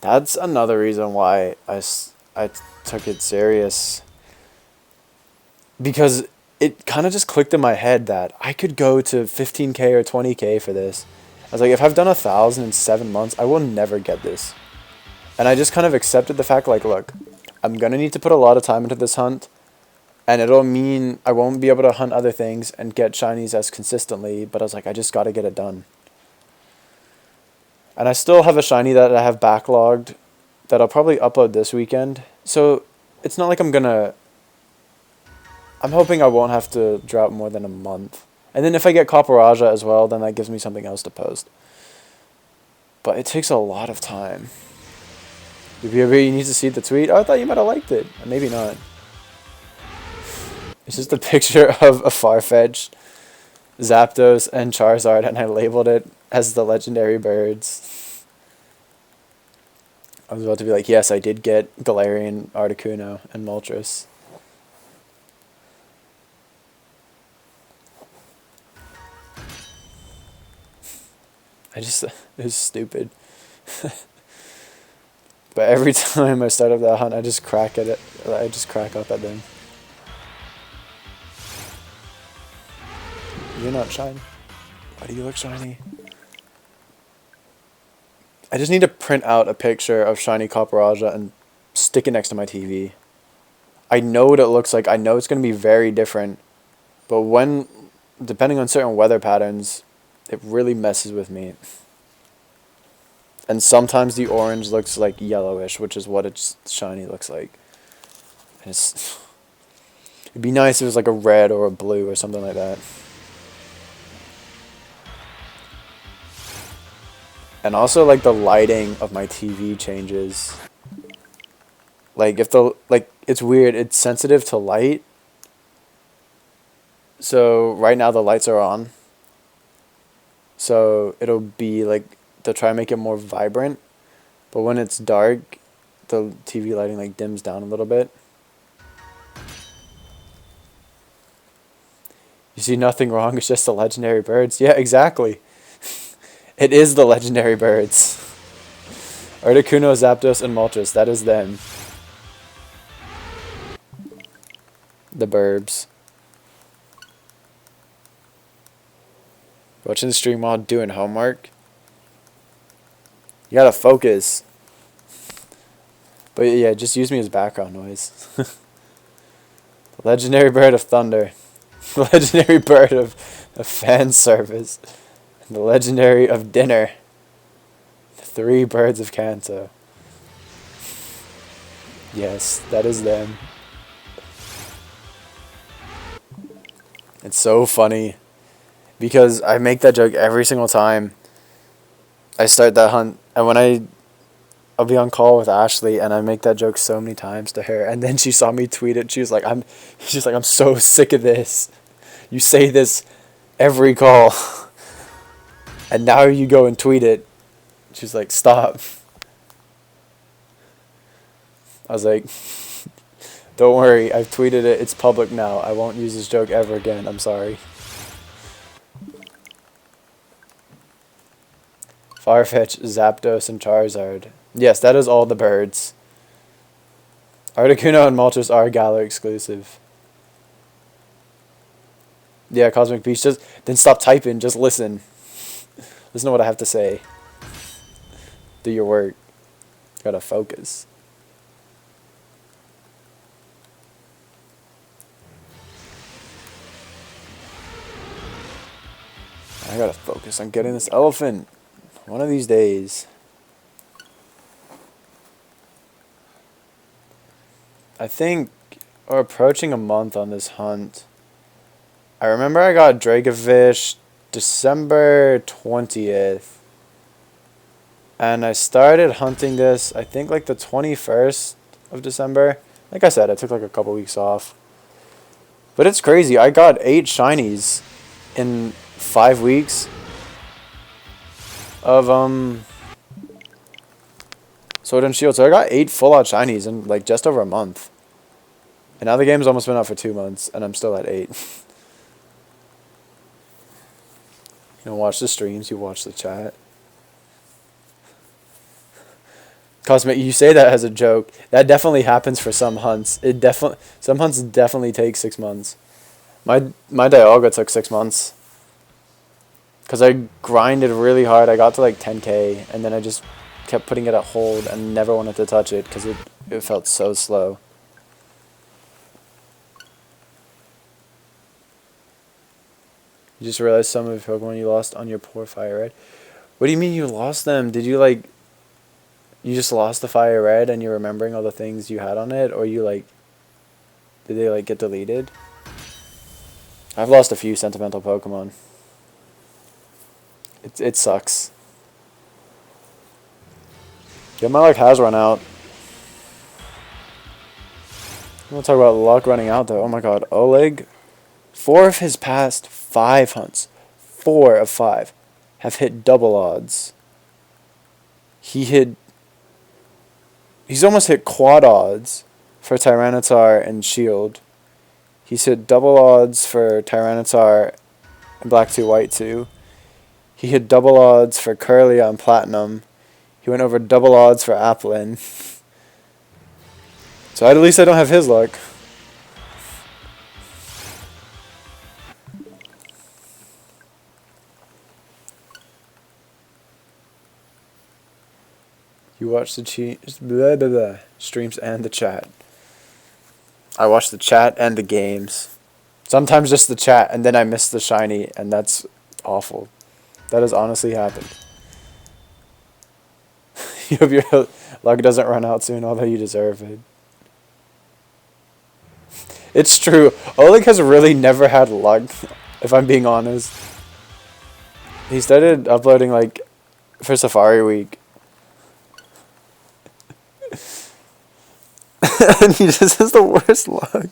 Speaker 1: That's another reason why I took it serious. Because it kind of just clicked in my head that I could go to 15K or 20K for this. I was like, if I've done 1,000 in 7 months, I will never get this. And I just kind of accepted the fact, like, look, I'm going to need to put a lot of time into this hunt. And it'll mean I won't be able to hunt other things and get shinies as consistently. But I was like, I just got to get it done. And I still have a shiny that I have backlogged that I'll probably upload this weekend. So it's not like I'm going to... I'm hoping I won't have to drop more than a month. And then if I get Copperajah as well, then that gives me something else to post. But it takes a lot of time. You need to see the tweet? Oh, I thought you might have liked it. Maybe not. It's just a picture of a Farfetch'd, Zapdos, and Charizard, and I labeled it as the legendary birds. I was about to be like, yes, I did get Galarian, Articuno, and Moltres. It was stupid. But every time I start up that hunt, I just crack at it. I just crack up at them. You're not shiny. Why do you look shiny? I just need to print out a picture of shiny Copperajah and stick it next to my TV. I know what it looks like. I know it's going to be very different. But when, depending on certain weather patterns, it really messes with me. And sometimes the orange looks like yellowish, which is what its shiny looks like. And it'd be nice if it was like a red or a blue or something like that. And also, like, the lighting of my TV changes. Like, it's weird. It's sensitive to light. So, right now the lights are on. So, it'll be, like, they'll try to make it more vibrant. But when it's dark, the TV lighting, like, dims down a little bit. You see nothing wrong, it's just the legendary birds. Yeah, exactly. It is the legendary birds. Articuno, Zapdos, and Moltres. That is them. The burbs. Watching the stream while doing homework. You gotta focus. But yeah, just use me as background noise. The legendary bird of thunder. The legendary bird of fan service. The legendary of dinner. The 3 birds of Kanto. Yes, that is them. It's so funny. Because I make that joke every single time I start that hunt. And when I'll be on call with Ashley and I make that joke so many times to her. And then she saw me tweet it. She was like, I'm so sick of this. You say this every call. And now you go and tweet it. She's like, stop. I was like, don't worry, I've tweeted it. It's public now. I won't use this joke ever again. I'm sorry. Farfetch, Zapdos, and Charizard. Yes, that is all the birds. Articuno and Moltres are Galar exclusive. Yeah, Cosmic Beach. Then stop typing. Just listen. Listen to what I have to say. Do your work. Gotta focus. I gotta focus on getting this elephant. One of these days. I think we're approaching a month on this hunt. I remember I got Dragofish December 20th. And I started hunting this, I think, like the 21st of December. Like I said, I took like a couple weeks off. But it's crazy. I got 8 shinies in 5 weeks of Sword and Shield. So I got 8 full-out shinies in like just over a month. And now the game's almost been out for 2 months, and I'm still at 8. You know, watch the streams, you watch the chat. Cosmic, you say that as a joke. That definitely happens for some hunts. Some hunts definitely take 6 months. My Dialga took 6 months. Because I grinded really hard. I got to like 10k, and then I just kept putting it at hold and never wanted to touch it because it felt so slow. You just realized some of your Pokemon you lost on your poor Fire Red. What do you mean you lost them? Did you like... You just lost the Fire Red and you're remembering all the things you had on it? Or you like... Did they like get deleted? I've lost a few sentimental Pokemon. It sucks. Yeah, my luck has run out. I'm gonna talk about luck running out though. Oh my god, Oleg. 4 of his past 5 hunts. 4 of 5 have hit double odds. He's almost hit quad odds for Tyranitar and Shield. He's hit double odds for Tyranitar and Black 2, White 2. He hit double odds for Curly on Platinum. He went over double odds for Applin. So at least I don't have his luck. You watch the streams and the chat. I watch the chat and the games. Sometimes just the chat, and then I miss the shiny, and that's awful. That has honestly happened. You hope your luck doesn't run out soon, although you deserve it. It's true. Oleg has really never had luck, if I'm being honest. He started uploading, like, for Safari Week. And he just has the worst luck.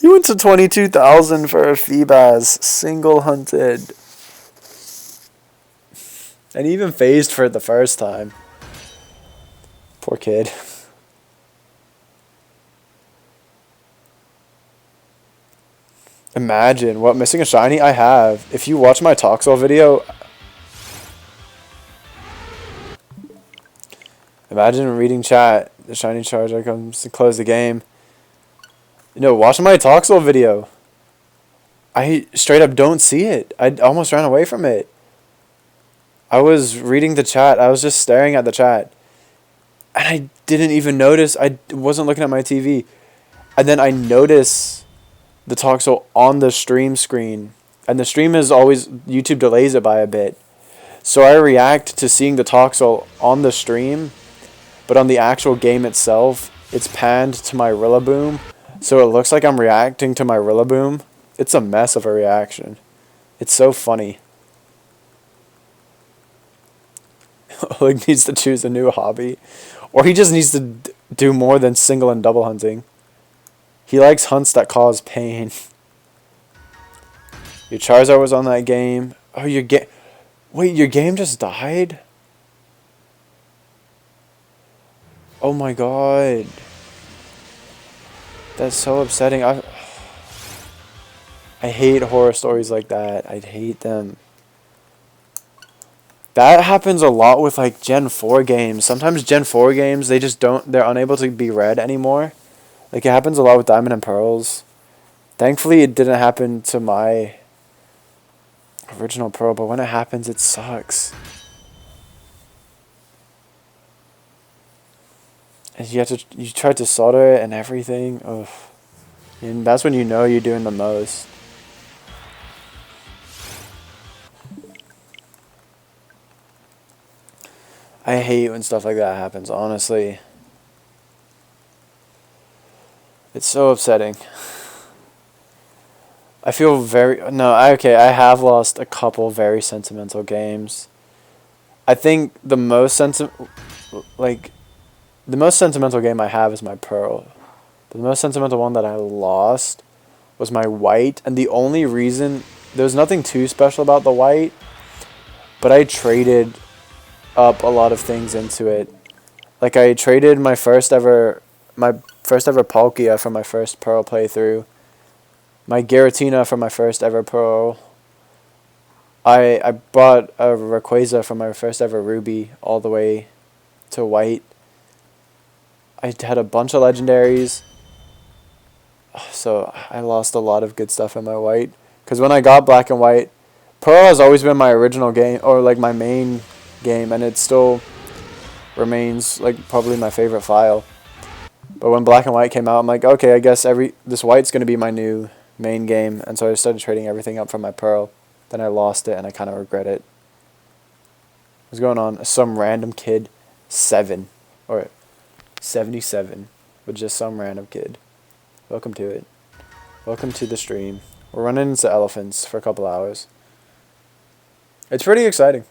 Speaker 1: He went to 22,000 for a Feebas, single hunted. And he even phased for it the first time. Poor kid. Imagine what missing a shiny I have. If you watch my Toxel video, imagine reading chat. The shiny Charizard comes to close the game. You know, watch my Toxel video. I straight up don't see it. I almost ran away from it. I was reading the chat. I was just staring at the chat. And I didn't even notice. I wasn't looking at my TV. And then I notice the Toxel on the stream screen. And the stream is always... YouTube delays it by a bit. So I react to seeing the Toxel on the stream. But on the actual game itself, it's panned to my Rillaboom. So it looks like I'm reacting to my Rillaboom. It's a mess of a reaction. It's so funny. Oleg needs to choose a new hobby. Or he just needs to do more than single and double hunting. He likes hunts that cause pain. Your Charizard was on that game. Oh, your game... Wait, your game just died? Oh my god. That's so upsetting. I hate horror stories like that. I hate them. That happens a lot with like Gen 4 games. Sometimes Gen 4 games, they're unable to be read anymore. Like it happens a lot with Diamond and Pearls. Thankfully it didn't happen to my original Pearl, but when it happens it sucks. And you try to solder it and everything. Ugh. And that's when you know you're doing the most. I hate when stuff like that happens, honestly. It's so upsetting. I feel very no. Okay, I have lost a couple very sentimental games. I think like the most sentimental game I have is my Pearl. The most sentimental one that I lost was my White, and the only reason there's nothing too special about the White, but I traded up a lot of things into it. Like I traded my first ever Palkia from my first Pearl playthrough, my Giratina from my first ever Pearl. I bought a Rayquaza from my first ever Ruby all the way to White. I had a bunch of legendaries, so I lost a lot of good stuff in my White. Because when I got Black and White, Pearl has always been my original game, or like my main game, and it still remains like probably my favorite file. But when Black and White came out, I'm like, okay, I guess this White's gonna be my new main game, and so I started trading everything up from my Pearl. Then I lost it, and I kind of regret it. What's going on? Some random kid, 77, with just some random kid. Welcome to it. Welcome to the stream. We're running into elephants for a couple hours. It's pretty exciting.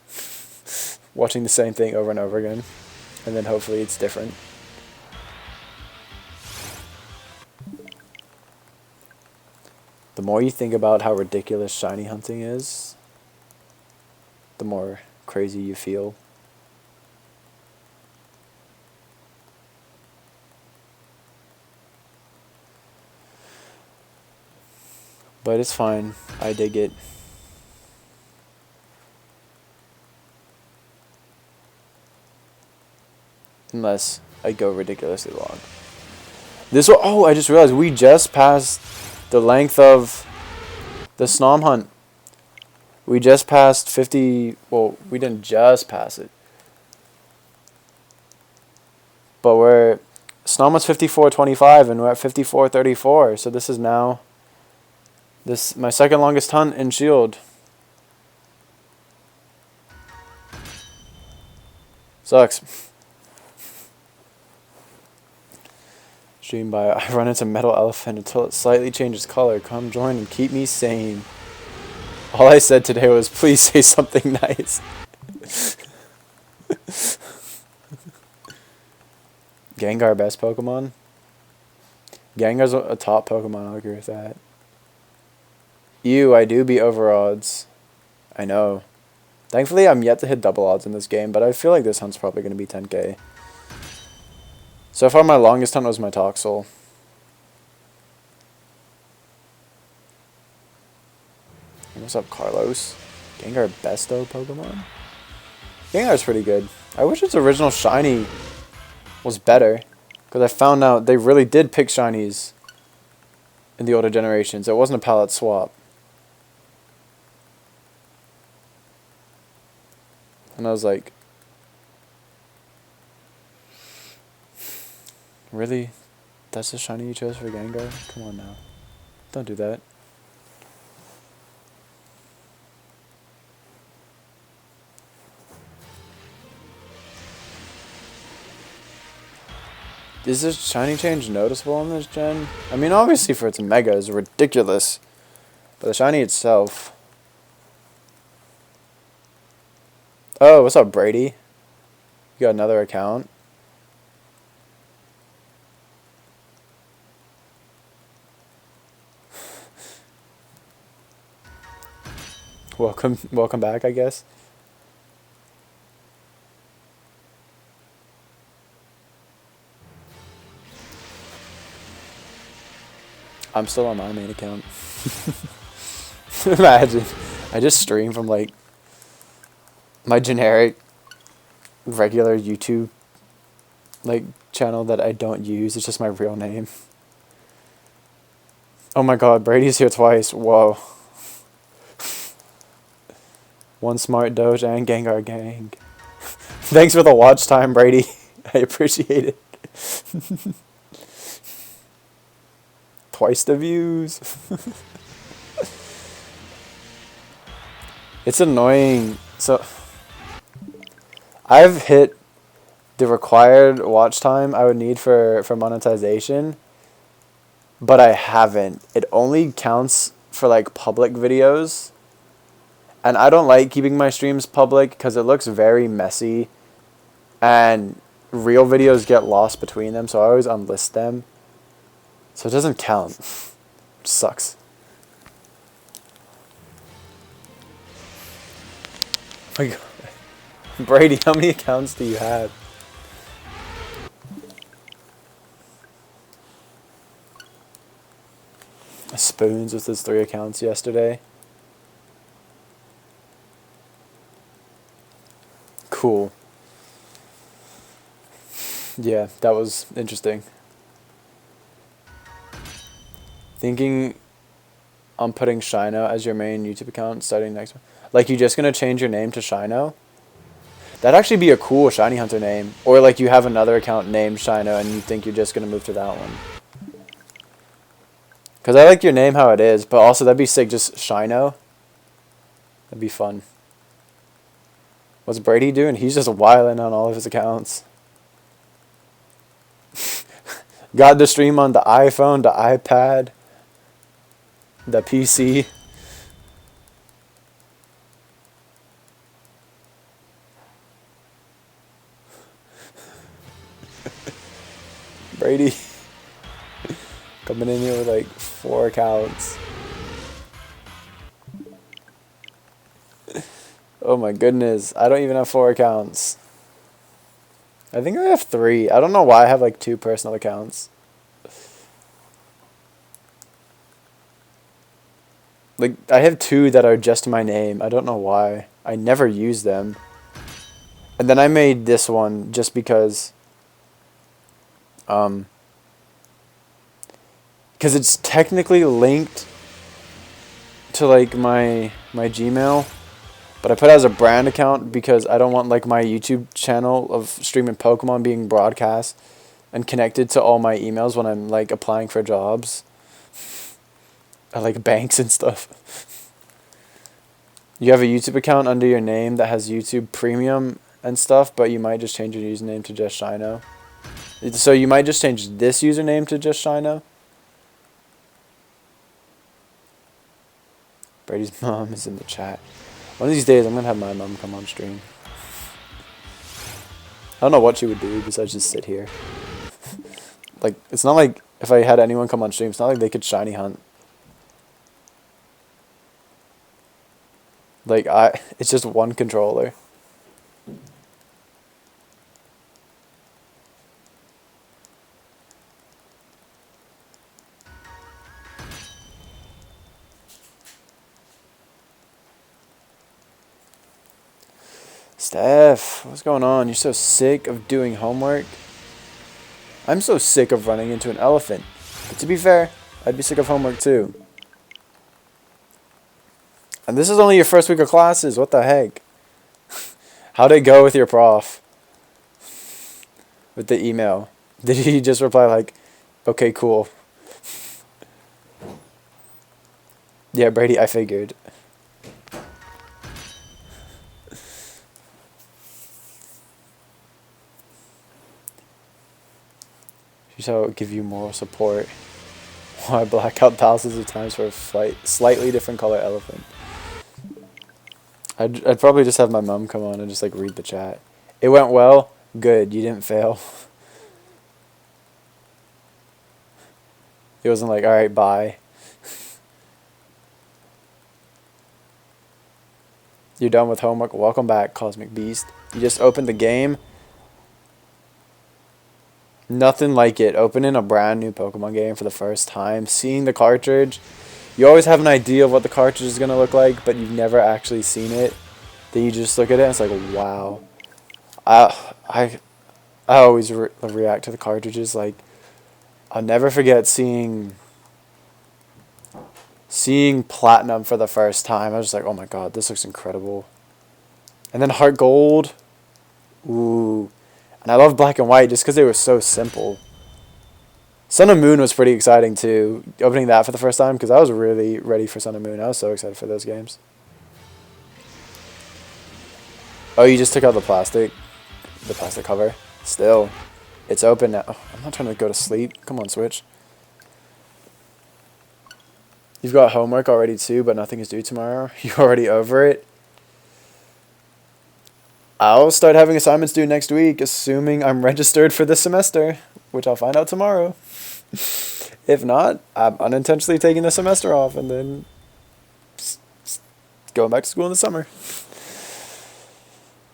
Speaker 1: Watching the same thing over and over again. And then hopefully it's different. The more you think about how ridiculous shiny hunting is, the more crazy you feel. But it's fine. I dig it. Unless I go ridiculously long. Oh, I just realized we just passed the length of the Snom hunt. We just passed 50, well, we didn't just pass it. But Snom was 54.25 and we're at 54.34. So this is now my second longest hunt in Shield. Sucks. Stream by I run into metal elephant until it slightly changes color. Come join and keep me sane. All I said today was please say something nice. Gengar best Pokemon? Gengar's a top Pokemon, I'll agree with that. I do beat over odds. I know. Thankfully I'm yet to hit double odds in this game, but I feel like this hunt's probably going to be 10k. So far, my longest hunt was my Toxel. What's up, Carlos? Gengar besto Pokemon? Gengar's pretty good. I wish its original shiny was better, because I found out they really did pick shinies in the older generations. It wasn't a palette swap. And I was like, really? That's the shiny you chose for Gengar? Come on now. Don't do that. Is this shiny change noticeable in this gen? I mean, obviously for its mega is ridiculous. But the shiny itself... Oh, what's up, Brady? You got another account? Welcome back, I guess. I'm still on my main account. Imagine, I just stream from like my generic, regular YouTube like channel that I don't use. It's just my real name. Oh my God, Brady's here twice. Whoa. One smart Doge and Gengar gang. Thanks for the watch time, Brady. I appreciate it. Twice the views. It's annoying. So I've hit the required watch time I would need for monetization, but I haven't. It only counts for like public videos. And I don't like keeping my streams public because it looks very messy. And real videos get lost between them, so I always unlist them. So it doesn't count. Sucks. Oh my God. Brady, how many accounts do you have? Spoons with his 3 accounts yesterday. Cool. Yeah, that was interesting. Thinking on putting Shino as your main YouTube account starting next month. Like, you just gonna change your name to Shino? That'd actually be a cool Shiny Hunter name. Or like you have another account named Shino and you think you're just gonna move to that one. Because I like your name how it is, but also that'd be sick, just Shino. That'd be fun. What's Brady doing? He's just wilding on all of his accounts. Got the stream on the iPhone, the iPad, the PC. Brady coming in here with like 4 accounts. Oh my goodness, I don't even have 4 accounts. I think I have 3. I don't know why I have like 2 personal accounts. Like, I have 2 that are just my name. I don't know why. I never use them. And then I made this one just because it's technically linked to like my Gmail, but I put it as a brand account because I don't want like my YouTube channel of streaming Pokemon being broadcast and connected to all my emails when I'm like applying for jobs at like banks and stuff. You have a YouTube account under your name that has YouTube Premium and stuff, but you might just change your username to just Shino. So you might just change this username to just Shino. Brady's mom is in the chat. One of these days I'm going to have my mom come on stream. I don't know what she would do besides just sit here. Like, it's not like if I had anyone come on stream, it's not like they could shiny hunt. Like, it's just one controller. Steph, what's going on? You're so sick of doing homework? I'm so sick of running into an elephant. But to be fair, I'd be sick of homework too. And this is only your first week of classes. What the heck? How'd it go with your prof? With the email? Did he just reply like, okay, cool? Yeah, Brady, I figured. So it'll give you moral support. Why black out thousands of times for a slightly different color elephant? I'd probably just have my mom come on and just like read the chat. It went well. Good. You didn't fail. It wasn't like, all right, bye. You're done with homework. Welcome back, Cosmic Beast. You just opened the game. Nothing like it. Opening a brand new Pokemon game for the first time. Seeing the cartridge. You always have an idea of what the cartridge is going to look like, but you've never actually seen it. Then you just look at it and it's like, wow. I always react to the cartridges. Like, I'll never forget seeing Platinum for the first time. I was just like, oh my god, this looks incredible. And then Heart Gold. Ooh. And I love Black and White just because they were so simple. Sun and Moon was pretty exciting too. Opening that for the first time because I was really ready for Sun and Moon. I was so excited for those games. Oh, you just took out the plastic cover? Still. It's open now. Oh, I'm not trying to go to sleep. Come on, Switch. You've got homework already too, but nothing is due tomorrow. You're already over it. I'll start having assignments due next week, assuming I'm registered for this semester, which I'll find out tomorrow. If not, I'm unintentionally taking the semester off and then going back to school in the summer.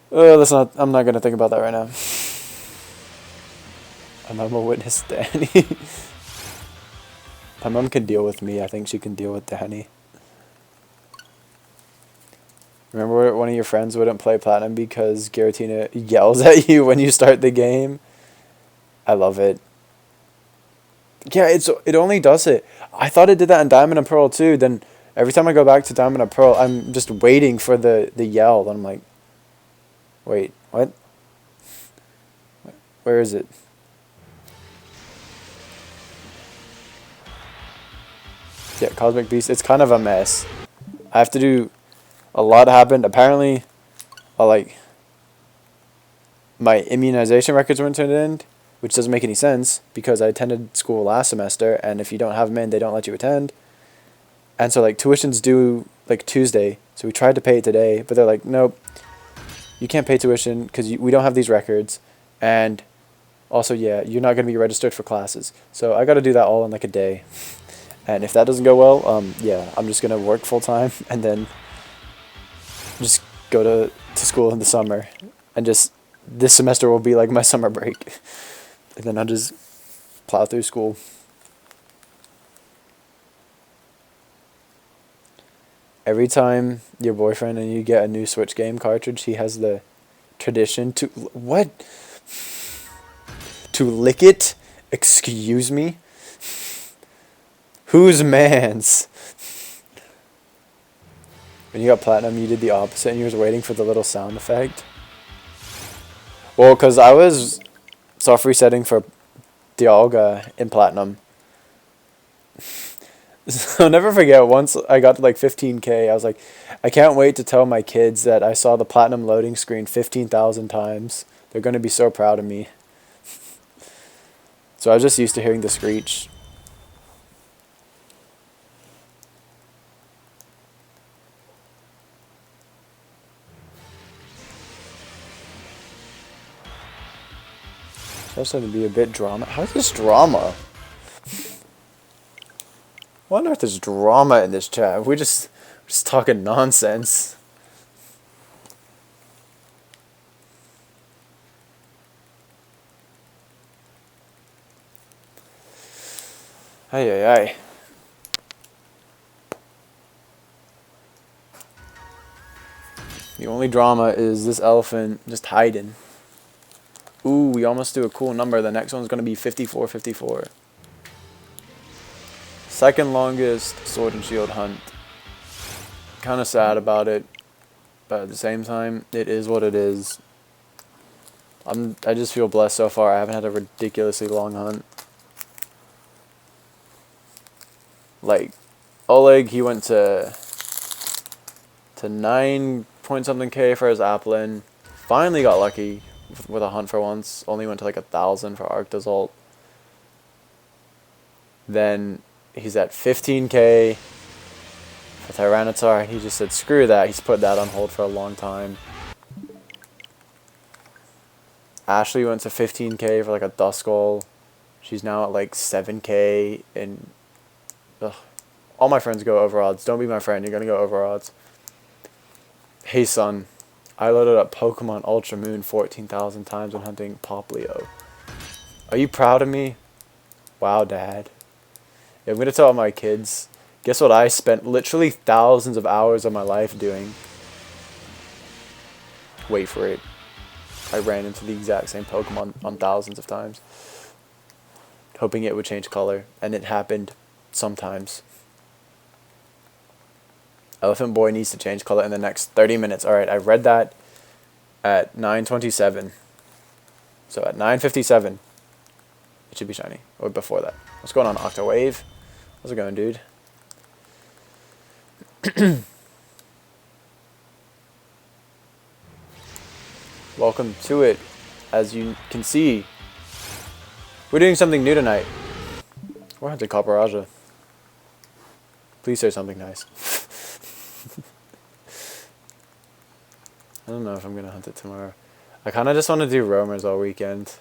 Speaker 1: I'm not going to think about that right now. My mom will witness Danny. My mom can deal with me. I think she can deal with Danny. Remember one of your friends wouldn't play Platinum because Giratina yells at you when you start the game? I love it. Yeah, it only does it. I thought it did that in Diamond and Pearl too. Then every time I go back to Diamond and Pearl, I'm just waiting for the yell. And I'm like, wait, what? Where is it? Yeah, Cosmic Beast. It's kind of a mess. I have to do... A lot happened. Apparently, my immunization records weren't turned in, which doesn't make any sense because I attended school last semester, and if you don't have them in, they don't let you attend. And so, tuition's due, Tuesday, so we tried to pay it today, but they're like, nope, you can't pay tuition because we don't have these records, and also, yeah, you're not going to be registered for classes. So I got to do that all in, a day. And if that doesn't go well, yeah, I'm just going to work full-time and then just go to school in the summer, and just this semester will be my summer break, and then I'll just plow through school. Every time your boyfriend and you get a new Switch game cartridge, he has the tradition to lick it. Excuse me. Whose man's? When you got Platinum, you did the opposite, and you was waiting for the little sound effect. Well, because I was soft resetting for Dialga in Platinum. So I'll never forget, once I got to 15k, I was like, I can't wait to tell my kids that I saw the Platinum loading screen 15,000 times. They're going to be so proud of me. So I was just used to hearing the screech. That's going to be a bit drama. How's this drama? What on earth is drama in this chat? We're just talking nonsense. Ay, ay, ay. The only drama is this elephant just hiding. Ooh, we almost do a cool number. The next one's going to be 5454. Second longest Sword and Shield hunt. Kind of sad about it, but at the same time, it is what it is. I just feel blessed so far. I haven't had a ridiculously long hunt. Oleg, he went to 9 point something K for his Applin. Finally got lucky with a hunt for once. Only went to 1,000 for Arctozalt. Then he's at 15k for Tyranitar. He just said screw that. He's put that on hold for a long time. Ashley went to 15k for a Duskull. She's now at 7k, and all my friends go over odds. Don't be my friend. You're gonna go over odds. Hey son, I loaded up Pokemon Ultra Moon 14,000 times when hunting Poplio. Are you proud of me? Wow, Dad. Yeah, I'm gonna tell all my kids. Guess what I spent literally thousands of hours of my life doing? Wait for it. I ran into the exact same Pokemon on thousands of times, hoping it would change color, and it happened sometimes. Elephant Boy needs to change color in the next 30 minutes. Alright, I read that at 9:27. So at 9:57, it should be shiny. Or before that. What's going on, Octawave? How's it going, dude? Welcome to it. As you can see, we're doing something new tonight. We're hunting Copperajah. Please say something nice. I don't know if I'm gonna hunt it tomorrow. I kind of just want to do roamers all weekend.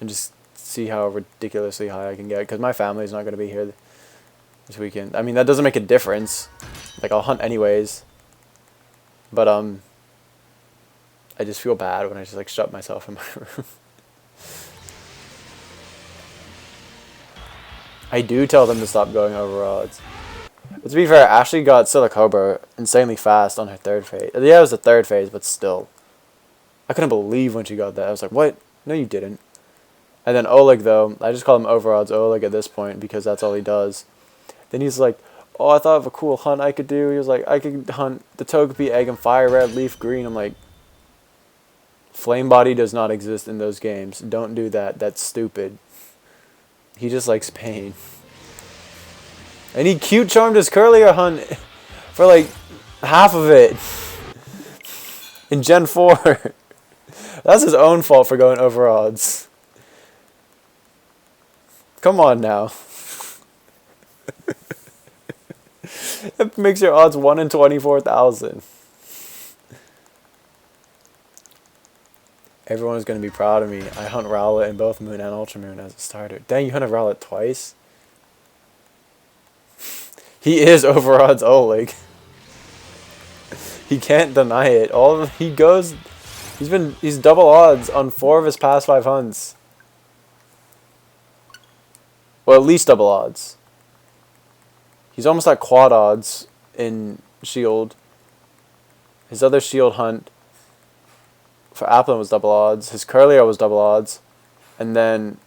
Speaker 1: And just see how ridiculously high I can get. Because my family's not gonna be here this weekend. I mean, that doesn't make a difference. Like, I'll hunt anyways. But, I just feel bad when I just, like, shut myself in my room. I do tell them to stop going over odds. But to be fair, Ashley got Silicobra insanely fast on her third phase. Yeah, it was the third phase, but still. I couldn't believe when she got that. I was like, what? No, you didn't. And then Oleg, though, I just call him over odds Oleg at this point because that's all he does. Then he's like, oh, I thought of a cool hunt I could do. He was like, I could hunt the Togepi, Egg, and Fire Red, Leaf Green. I'm like, Flame Body does not exist in those games. Don't do that. That's stupid. He just likes pain. And he cute charmed his Curlier hunt for like half of it in Gen 4. That's his own fault for going over odds. Come on now. It makes your odds 1 in 24,000. Everyone's going to be proud of me. I hunt Rowlet in both Moon and Ultra Moon as a starter. Dang, you hunted Rowlet twice? He is over odds Oleg. He can't deny it. He's double odds on 4 of his past 5 hunts. Well, at least double odds. He's almost at quad odds in Shield. His other Shield hunt for Applin was double odds. His Curlier was double odds. And then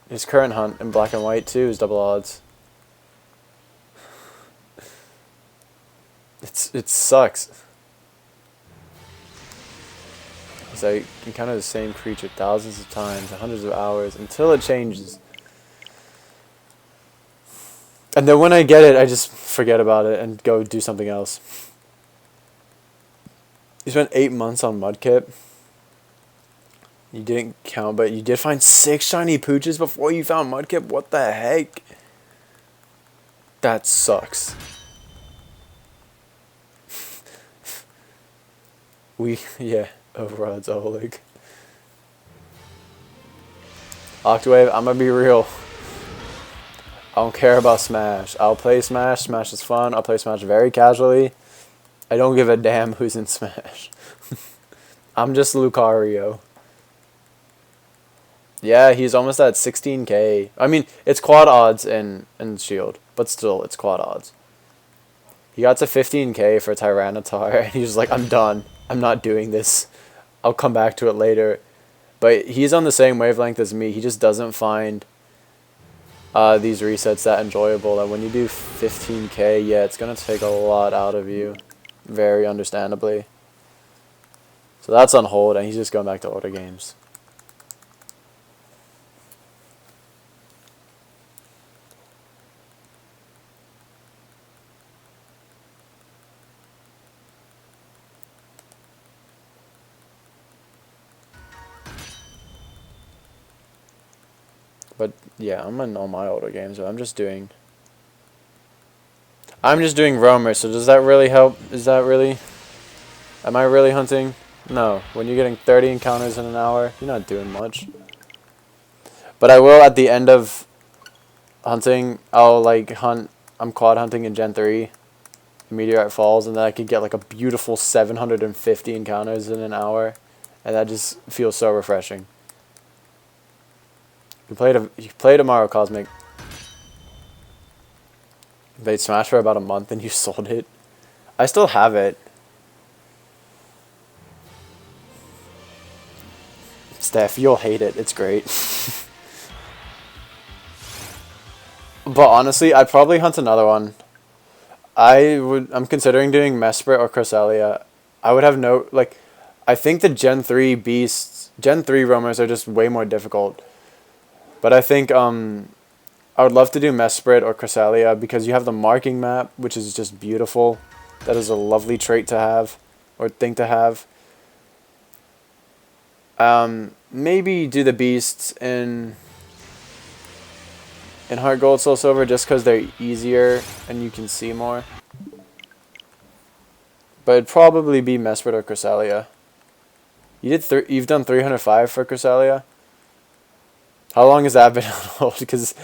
Speaker 1: his current hunt in Black and White too is double odds. It sucks. It's like you encounter the same creature thousands of times, hundreds of hours, until it changes. And then when I get it, I just forget about it and go do something else. You spent 8 months on Mudkip. You didn't count, but you did find 6 shiny Pooches before you found Mudkip? What the heck? That sucks. Overodds Oleg. Octawave, I'm gonna be real. I don't care about Smash. I'll play Smash. Smash is fun. I'll play Smash very casually. I don't give a damn who's in Smash. I'm just Lucario. Yeah, he's almost at 16k. I mean, it's quad odds in Shield, but still, it's quad odds. He got to 15k for Tyranitar, and he's like, I'm done. I'm not doing this. I'll come back to it later. But he's on the same wavelength as me. He just doesn't find these resets that enjoyable. And when you do 15k, yeah, it's going to take a lot out of you. Very understandably. So that's on hold, and he's just going back to older games. But yeah, I'm in all my older games. But I'm just doing roamer. So does that really help? Am I really hunting? No. When you're getting 30 encounters in an hour, you're not doing much. But I will at the end of hunting. I'll like hunt. I'm quad hunting in Gen 3, Meteorite Falls, and then I could get like a beautiful 750 encounters in an hour, and that just feels so refreshing. You play tomorrow, Cosmic. You played Smash for about a month and you sold it. I still have it. Steph, you'll hate it. It's great. But honestly, I'd probably hunt another one. I'm considering doing Mesprit or Cresselia. I would have I think the Gen 3 beasts, Gen 3 roamers are just way more difficult. But I think I would love to do Mesprit or Cresselia because you have the marking map, which is just beautiful. That is a lovely trait to have, or thing to have. Maybe do the beasts in in Heart Gold, Soul Silver, just because they're easier and you can see more. But it'd probably be Mesprit or Cresselia. You've done 305 for Cresselia? How long has that been on hold? Because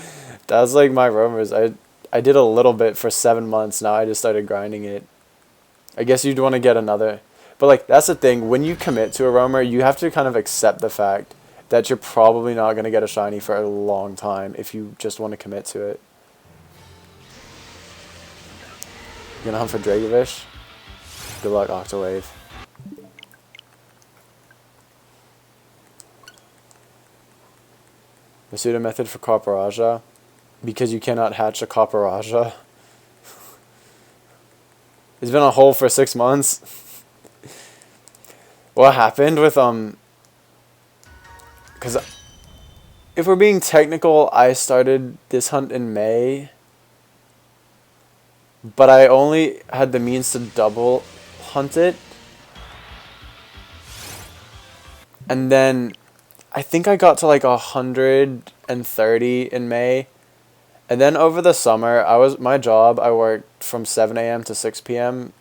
Speaker 1: that's like my roamers. I did a little bit for 7 months. Now I just started grinding it. I guess you'd want to get another. But like that's the thing. When you commit to a roamer, you have to kind of accept the fact that you're probably not going to get a shiny for a long time if you just want to commit to it. You gonna hunt for Dragovish? Good luck, Octawave. The pseudo method for Copperajah, because you cannot hatch a Copperajah. It's been on hold for 6 months. What happened with because if we're being technical, I started this hunt in May, but I only had the means to double hunt it, and then I think I got to like 130 in May. And then over the summer, my job, I worked from 7 a.m. to 6 p.m.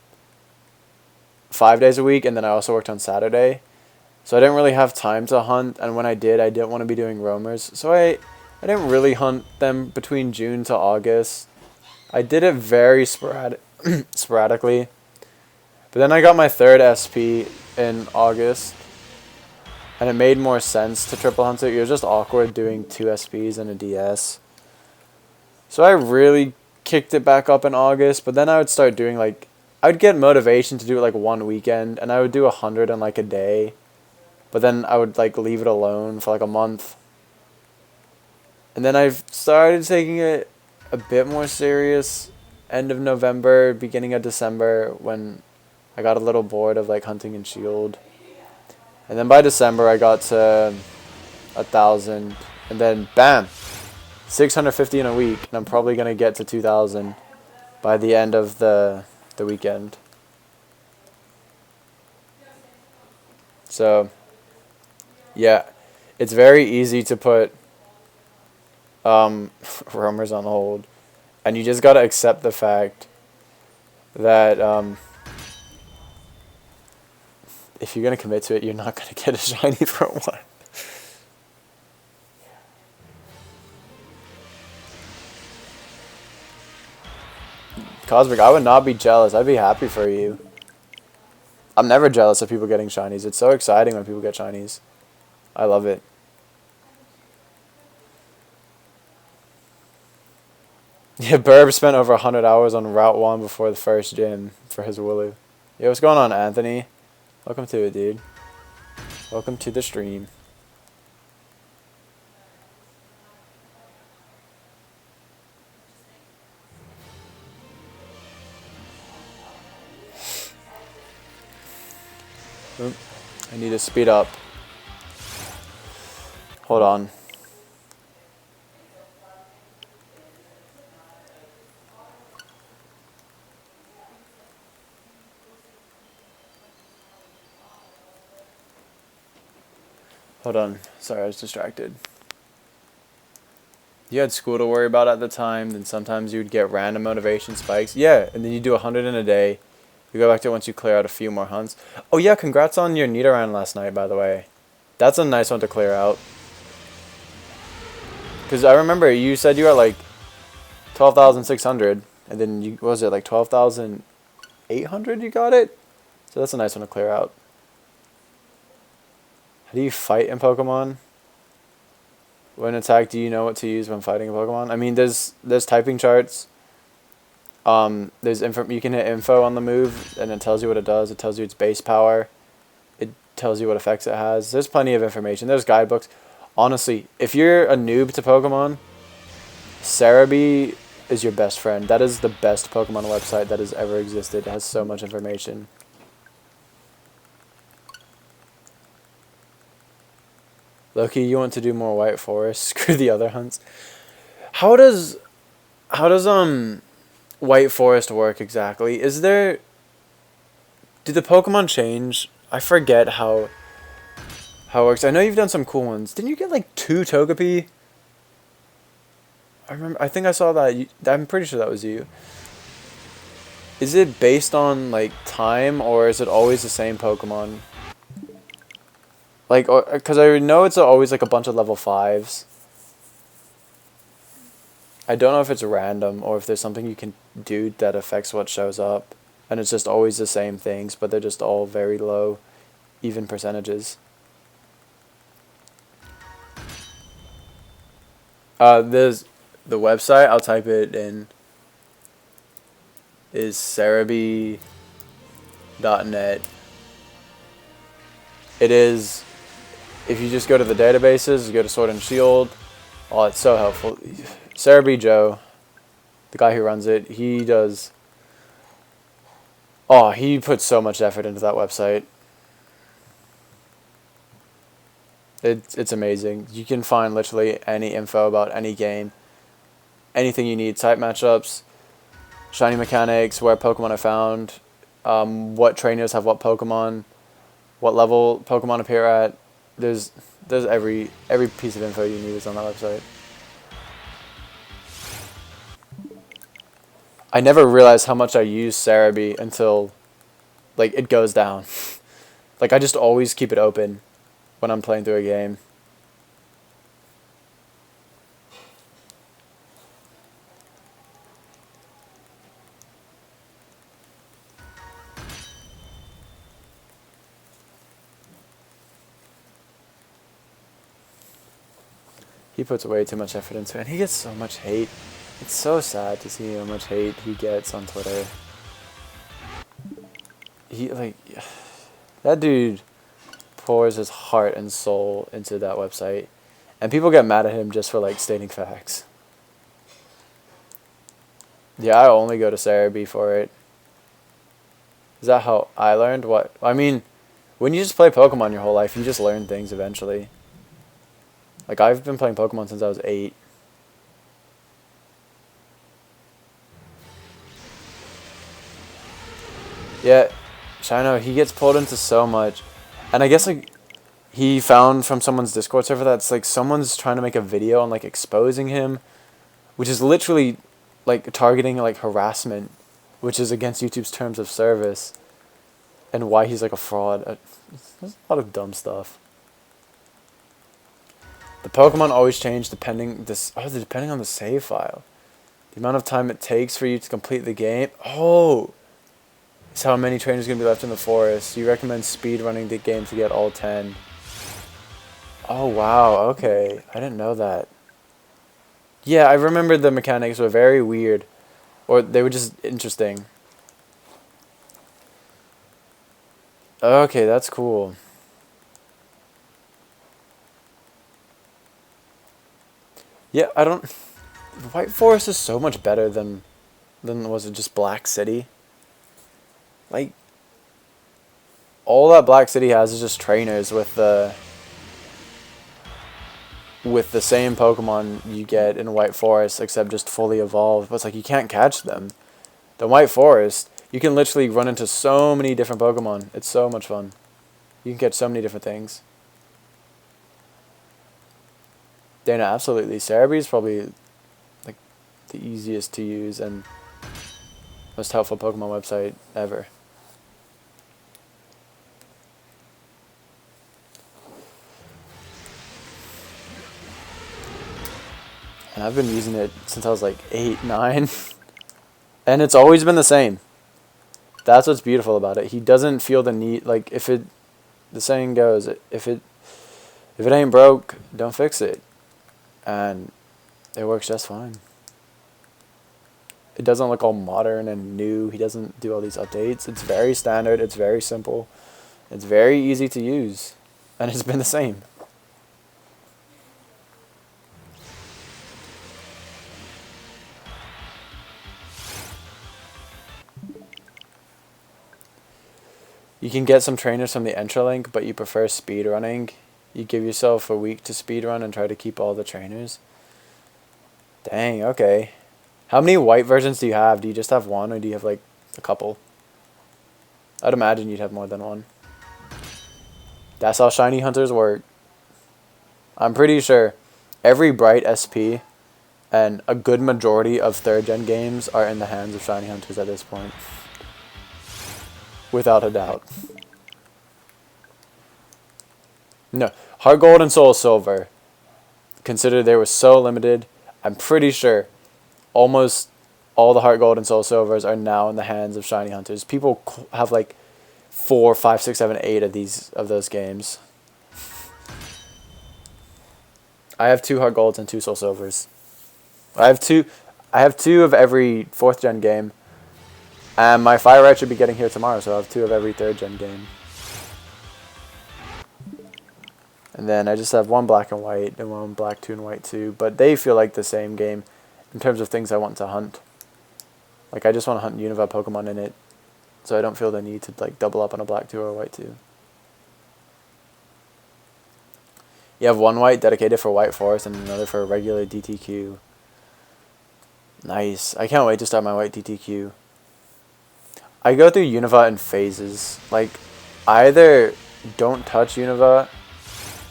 Speaker 1: 5 days a week, and then I also worked on Saturday. So I didn't really have time to hunt, and when I did, I didn't want to be doing roamers. So I didn't really hunt them between June to August. I did it very sporadically. But then I got my third SP in August, and it made more sense to triple hunt it. It was just awkward doing 2 SPs and a DS. So I really kicked it back up in August, but then I would start doing like, I would get motivation to do it like one weekend, and I would do 100 in like a day, but then I would like leave it alone for like a month. And then I've started taking it a bit more serious end of November, beginning of December, when I got a little bored of like hunting in Shield. And then by December I got to 1,000, and then bam! 650 in a week, and I'm probably going to get to 2,000 by the end of the weekend. So, yeah, it's very easy to put roamers on hold, and you just got to accept the fact that if you're going to commit to it, you're not going to get a shiny for a while. Cosmic, I would not be jealous. I'd be happy for you. I'm never jealous of people getting shinies. It's so exciting when people get shinies. I love it. Yeah, Burb spent over 100 hours on Route 1 before the first gym for his Wooloo. Yo, what's going on, Anthony? Welcome to it, dude. Welcome to the stream. Oop, I need to speed up. Hold on. Hold on. Sorry, I was distracted. You had school to worry about at the time, then sometimes you would get random motivation spikes. Yeah, and then you do 100 in a day. You go back to it once you clear out a few more hunts. Oh yeah, congrats on your Nidoran last night, by the way. That's a nice one to clear out. Because I remember you said you were like 12,600, and then you, what was it, like 12,800 you got it? So that's a nice one to clear out. How do you fight in Pokemon? When attacked, do you know what to use when fighting a Pokemon? I mean, there's typing charts. There's you can hit info on the move, and it tells you what it does. It tells you its base power. It tells you what effects it has. There's plenty of information. There's guidebooks. Honestly, if you're a noob to Pokemon, Cerebi is your best friend. That is the best Pokemon website that has ever existed. It has so much information. Loki, you want to do more White Forest? Screw the other hunts. How does White Forest work exactly? Is there... Do the Pokemon change? I forget how it works. I know you've done some cool ones. Didn't you get like 2 Togepi? I remember. I think I saw that. I'm pretty sure that was you. Is it based on like time, or is it always the same Pokemon? Like, because I know it's always like a bunch of level 5s. I don't know if it's random or if there's something you can do that affects what shows up, and it's just always the same things, but they're just all very low, even percentages. There's the website. I'll type it in. Is Cerebi.net. It is. If you just go to the databases, you go to Sword and Shield. Oh, it's so helpful. Cerebi Joe, the guy who runs it, he does. Oh, he puts so much effort into that website. It's amazing. You can find literally any info about any game, anything you need, type matchups, shiny mechanics, where Pokemon are found, what trainers have what Pokemon, what level Pokemon appear at. There's every piece of info you need is on that website. I never realized how much I use Cerebi until like it goes down. Like I just always keep it open when I'm playing through a game. He puts way too much effort into it, and he gets so much hate. It's so sad to see how much hate he gets on Twitter. He like that dude pours his heart and soul into that website, and people get mad at him just for like stating facts. Yeah, I only go to Cerebi for it. Is that how I learned? What I mean, when you just play Pokemon your whole life, you just learn things eventually. Like I've been playing Pokemon since I was 8. Yeah, Shino, he gets pulled into so much. And I guess like he found from someone's Discord server that's like someone's trying to make a video on like exposing him, which is literally like targeting like harassment, which is against YouTube's terms of service, and why he's like a fraud. There's a lot of dumb stuff. The Pokemon always change depending on the save file. The amount of time it takes for you to complete the game. Oh, it's how many trainers are going to be left in the forest. You recommend speedrunning the game to get all 10. Oh, wow. Okay. I didn't know that. Yeah, I remember the mechanics were very weird. Or they were just interesting. Okay, that's cool. Yeah, I don't... White Forest is so much better than was it just Black City? Like, all that Black City has is just trainers with the same Pokemon you get in White Forest, except just fully evolved. But it's like you can't catch them. The White Forest, you can literally run into so many different Pokemon. It's so much fun. You can catch so many different things. Dana, absolutely. Cerebi is probably like the easiest to use and most helpful Pokemon website ever. And I've been using it since I was like 8, 9. And it's always been the same. That's what's beautiful about it. He doesn't feel the need, like the saying goes, if it ain't broke, don't fix it. And it works just fine. It doesn't look all modern and new. He doesn't do all these updates. It's very standard. It's very simple. It's very easy to use. And it's been the same. You can get some trainers from the Entralink, but you prefer speedrunning. You give yourself a week to speedrun and try to keep all the trainers. Dang, okay. How many white versions do you have? Do you just have one, or do you have like a couple? I'd imagine you'd have more than one. That's how shiny hunters work. I'm pretty sure every bright SP And a good majority of 3rd gen games are in the hands of shiny hunters at this point. Without a doubt. No, Heart Gold and Soul Silver, consider they were so limited, I'm pretty sure almost all the Heart Gold and Soul Silvers are now in the hands of shiny hunters. People have like 4, 5, 6, 7, 8 of those games. I have 2 Heart Golds and 2 Soul Silvers. I have two of every 4th gen game. And my Fire Red should be getting here tomorrow, so I have 2 of every 3rd gen game. And then I just have 1 black and white and 1 black 2 and white 2. But they feel like the same game in terms of things I want to hunt. Like I just want to hunt Unova Pokemon in it. So I don't feel the need to like double up on a black 2 or a white 2. You have 1 white dedicated for White Forest and another for regular DTQ. Nice. I can't wait to start my white DTQ. I go through Unova in phases. Like, I either don't touch Unova,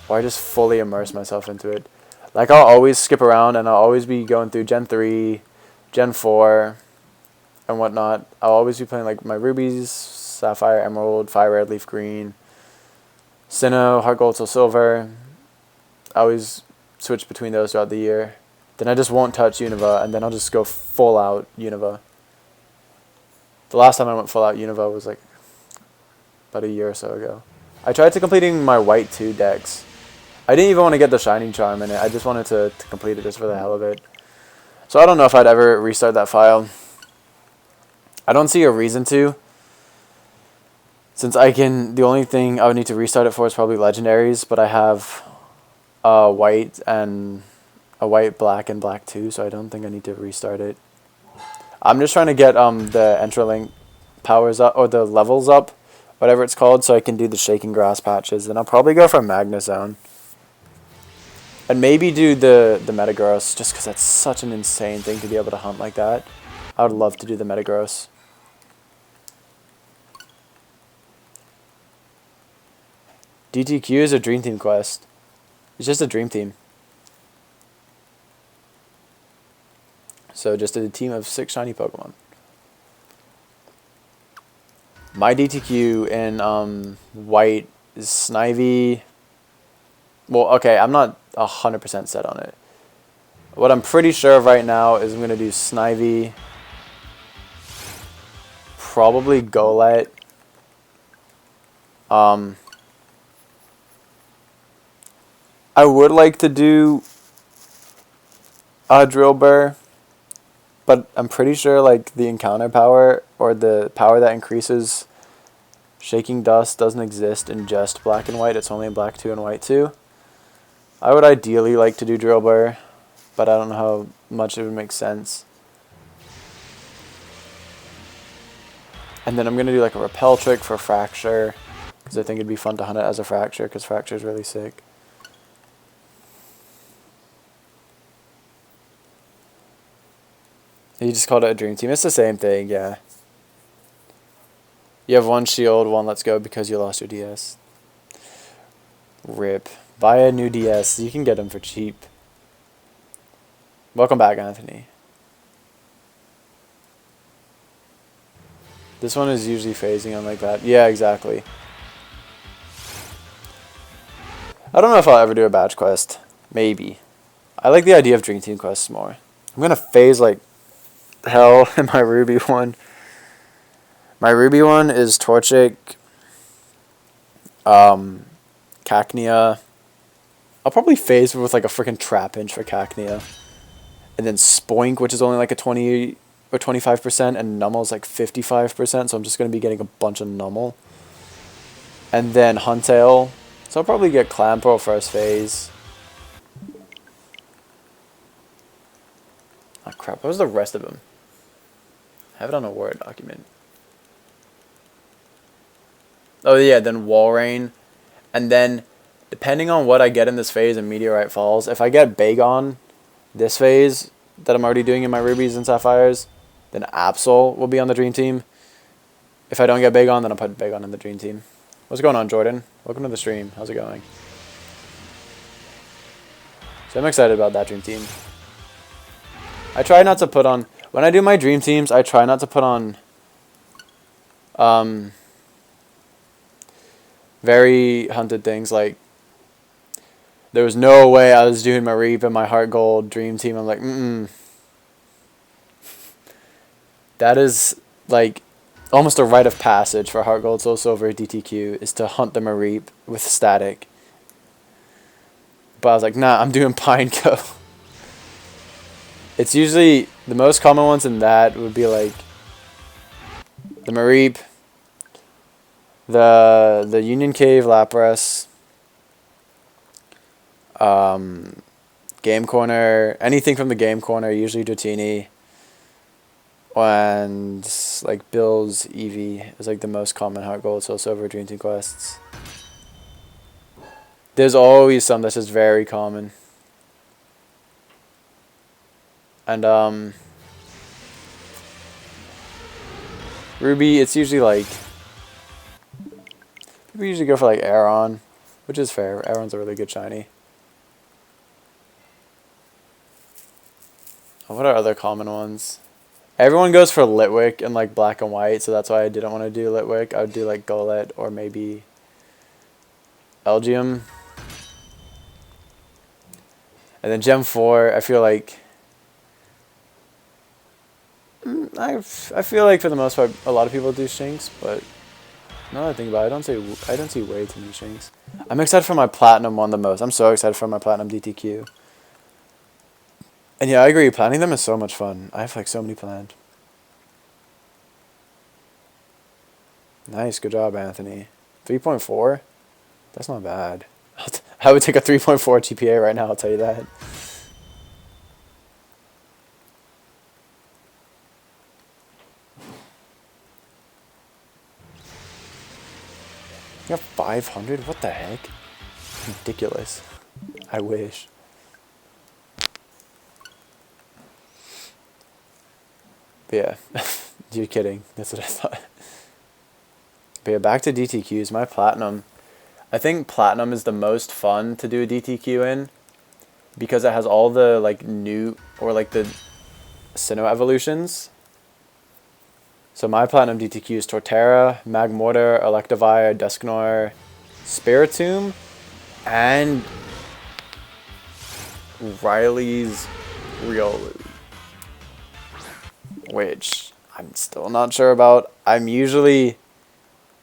Speaker 1: or I just fully immerse myself into it. Like, I'll always skip around, and I'll always be going through Gen 3, Gen 4, and whatnot. I'll always be playing, like, my Rubies, Sapphire, Emerald, Fire Red, Leaf Green, Sinnoh, Heart Gold, Soul Silver. I always switch between those throughout the year. Then I just won't touch Unova, and then I'll just go full out Unova. The last time I went full out Unova was like about a year or so ago. I tried to completing my white 2 decks. I didn't even want to get the Shining Charm in it. I just wanted to complete it just for the hell of it. So I don't know if I'd ever restart that file. I don't see a reason to. Since the only thing I would need to restart it for is probably legendaries, but I have a white, black, and black 2, so I don't think I need to restart it. I'm just trying to get the Entralink powers up, or the levels up, whatever it's called, so I can do the Shaking Grass patches. Then I'll probably go for Magnezone. And maybe do the Metagross, just because that's such an insane thing to be able to hunt like that. I would love to do the Metagross. DTQ is a Dream Team quest. It's just a Dream Team. So just a team of 6 shiny Pokemon. My DTQ in white is Snivy. Well, okay, I'm not 100% set on it. What I'm pretty sure of right now is I'm going to do Snivy, probably Golett, I would like to do Drillbur, but I'm pretty sure like the encounter power or the power that increases Shaking Dust doesn't exist in just black and white. It's only in black 2 and white 2. I would ideally like to do Drillbur, but I don't know how much it would make sense. And then I'm going to do like a Repel trick for Fracture, because I think it'd be fun to hunt it as a Fracture, because Fracture is really sick. You just called it a Dream Team. It's the same thing, yeah. You have 1 shield, 1 let's go because you lost your DS. RIP. Buy a new DS. You can get them for cheap. Welcome back, Anthony. This one is usually phasing on like that. Yeah, exactly. I don't know if I'll ever do a badge quest. Maybe. I like the idea of Dream Team quests more. I'm going to phase like hell in my Ruby one. My Ruby one is Torchic, Cacnea. I'll probably phase with like a freaking Trapinch for Cacnea. And then Spoink, which is only like a 20 or 25%, and Nummel's like 55%, so I'm just going to be getting a bunch of Nummel. And then Huntail. So I'll probably get Clamperl first phase. Oh crap, what was the rest of them? I have it on a Word document. Oh yeah, then Walrein. And then, depending on what I get in this phase in Meteorite Falls, if I get Bagon this phase that I'm already doing in my Rubies and Sapphires, then Absol will be on the Dream Team. If I don't get Bagon, then I'll put Bagon in the Dream Team. What's going on, Jordan? Welcome to the stream. How's it going? So I'm excited about that Dream Team. I try not to put on, when I do my dream teams, I try not to put on very hunted things. Like, there was no way I was doing my Reap and my Heart Gold dream team. I'm like, that is like almost a rite of passage for Heart Gold, Soul Silver, DTQ, is to hunt the Mareep with static. But I was like, nah, I'm doing Pineco. It's usually, the most common ones in that would be like the Mareep, the Union Cave Lapras, Game Corner, anything from the Game Corner, usually Dratini, and like Bill's Eevee is like the most common Heart Gold, Soul Silver, Dream Team quests. There's always some that's just very common. And Ruby, it's usually like, people usually go for like Aeron, which is fair. Aeron's a really good shiny. What are other common ones? Everyone goes for Litwick and like black and white, so that's why I didn't want to do Litwick. I would do like Golett or maybe Elgium. And then Gem 4, I feel like I feel like for the most part a lot of people do Shinx, but now that I think about it, I don't see way too many Shinx. I'm excited for my Platinum one the most. I'm so excited for my Platinum DTQ. And yeah, I agree. Planning them is so much fun. I have like so many planned. Nice, good job, Anthony. 3.4? That's not bad. I would take a 3.4 GPA right now, I'll tell you that. You have 500? What the heck? Ridiculous. I wish. But yeah, you're kidding. That's what I thought. But yeah, back to DTQs. My Platinum. I think Platinum is the most fun to do a DTQ in because it has all the like new or like the Sinnoh evolutions. So my Platinum DTQ is Torterra, Magmortar, Electivire, Dusknoir, Spiritomb, and Riley's Riolu, which I'm still not sure about. I'm usually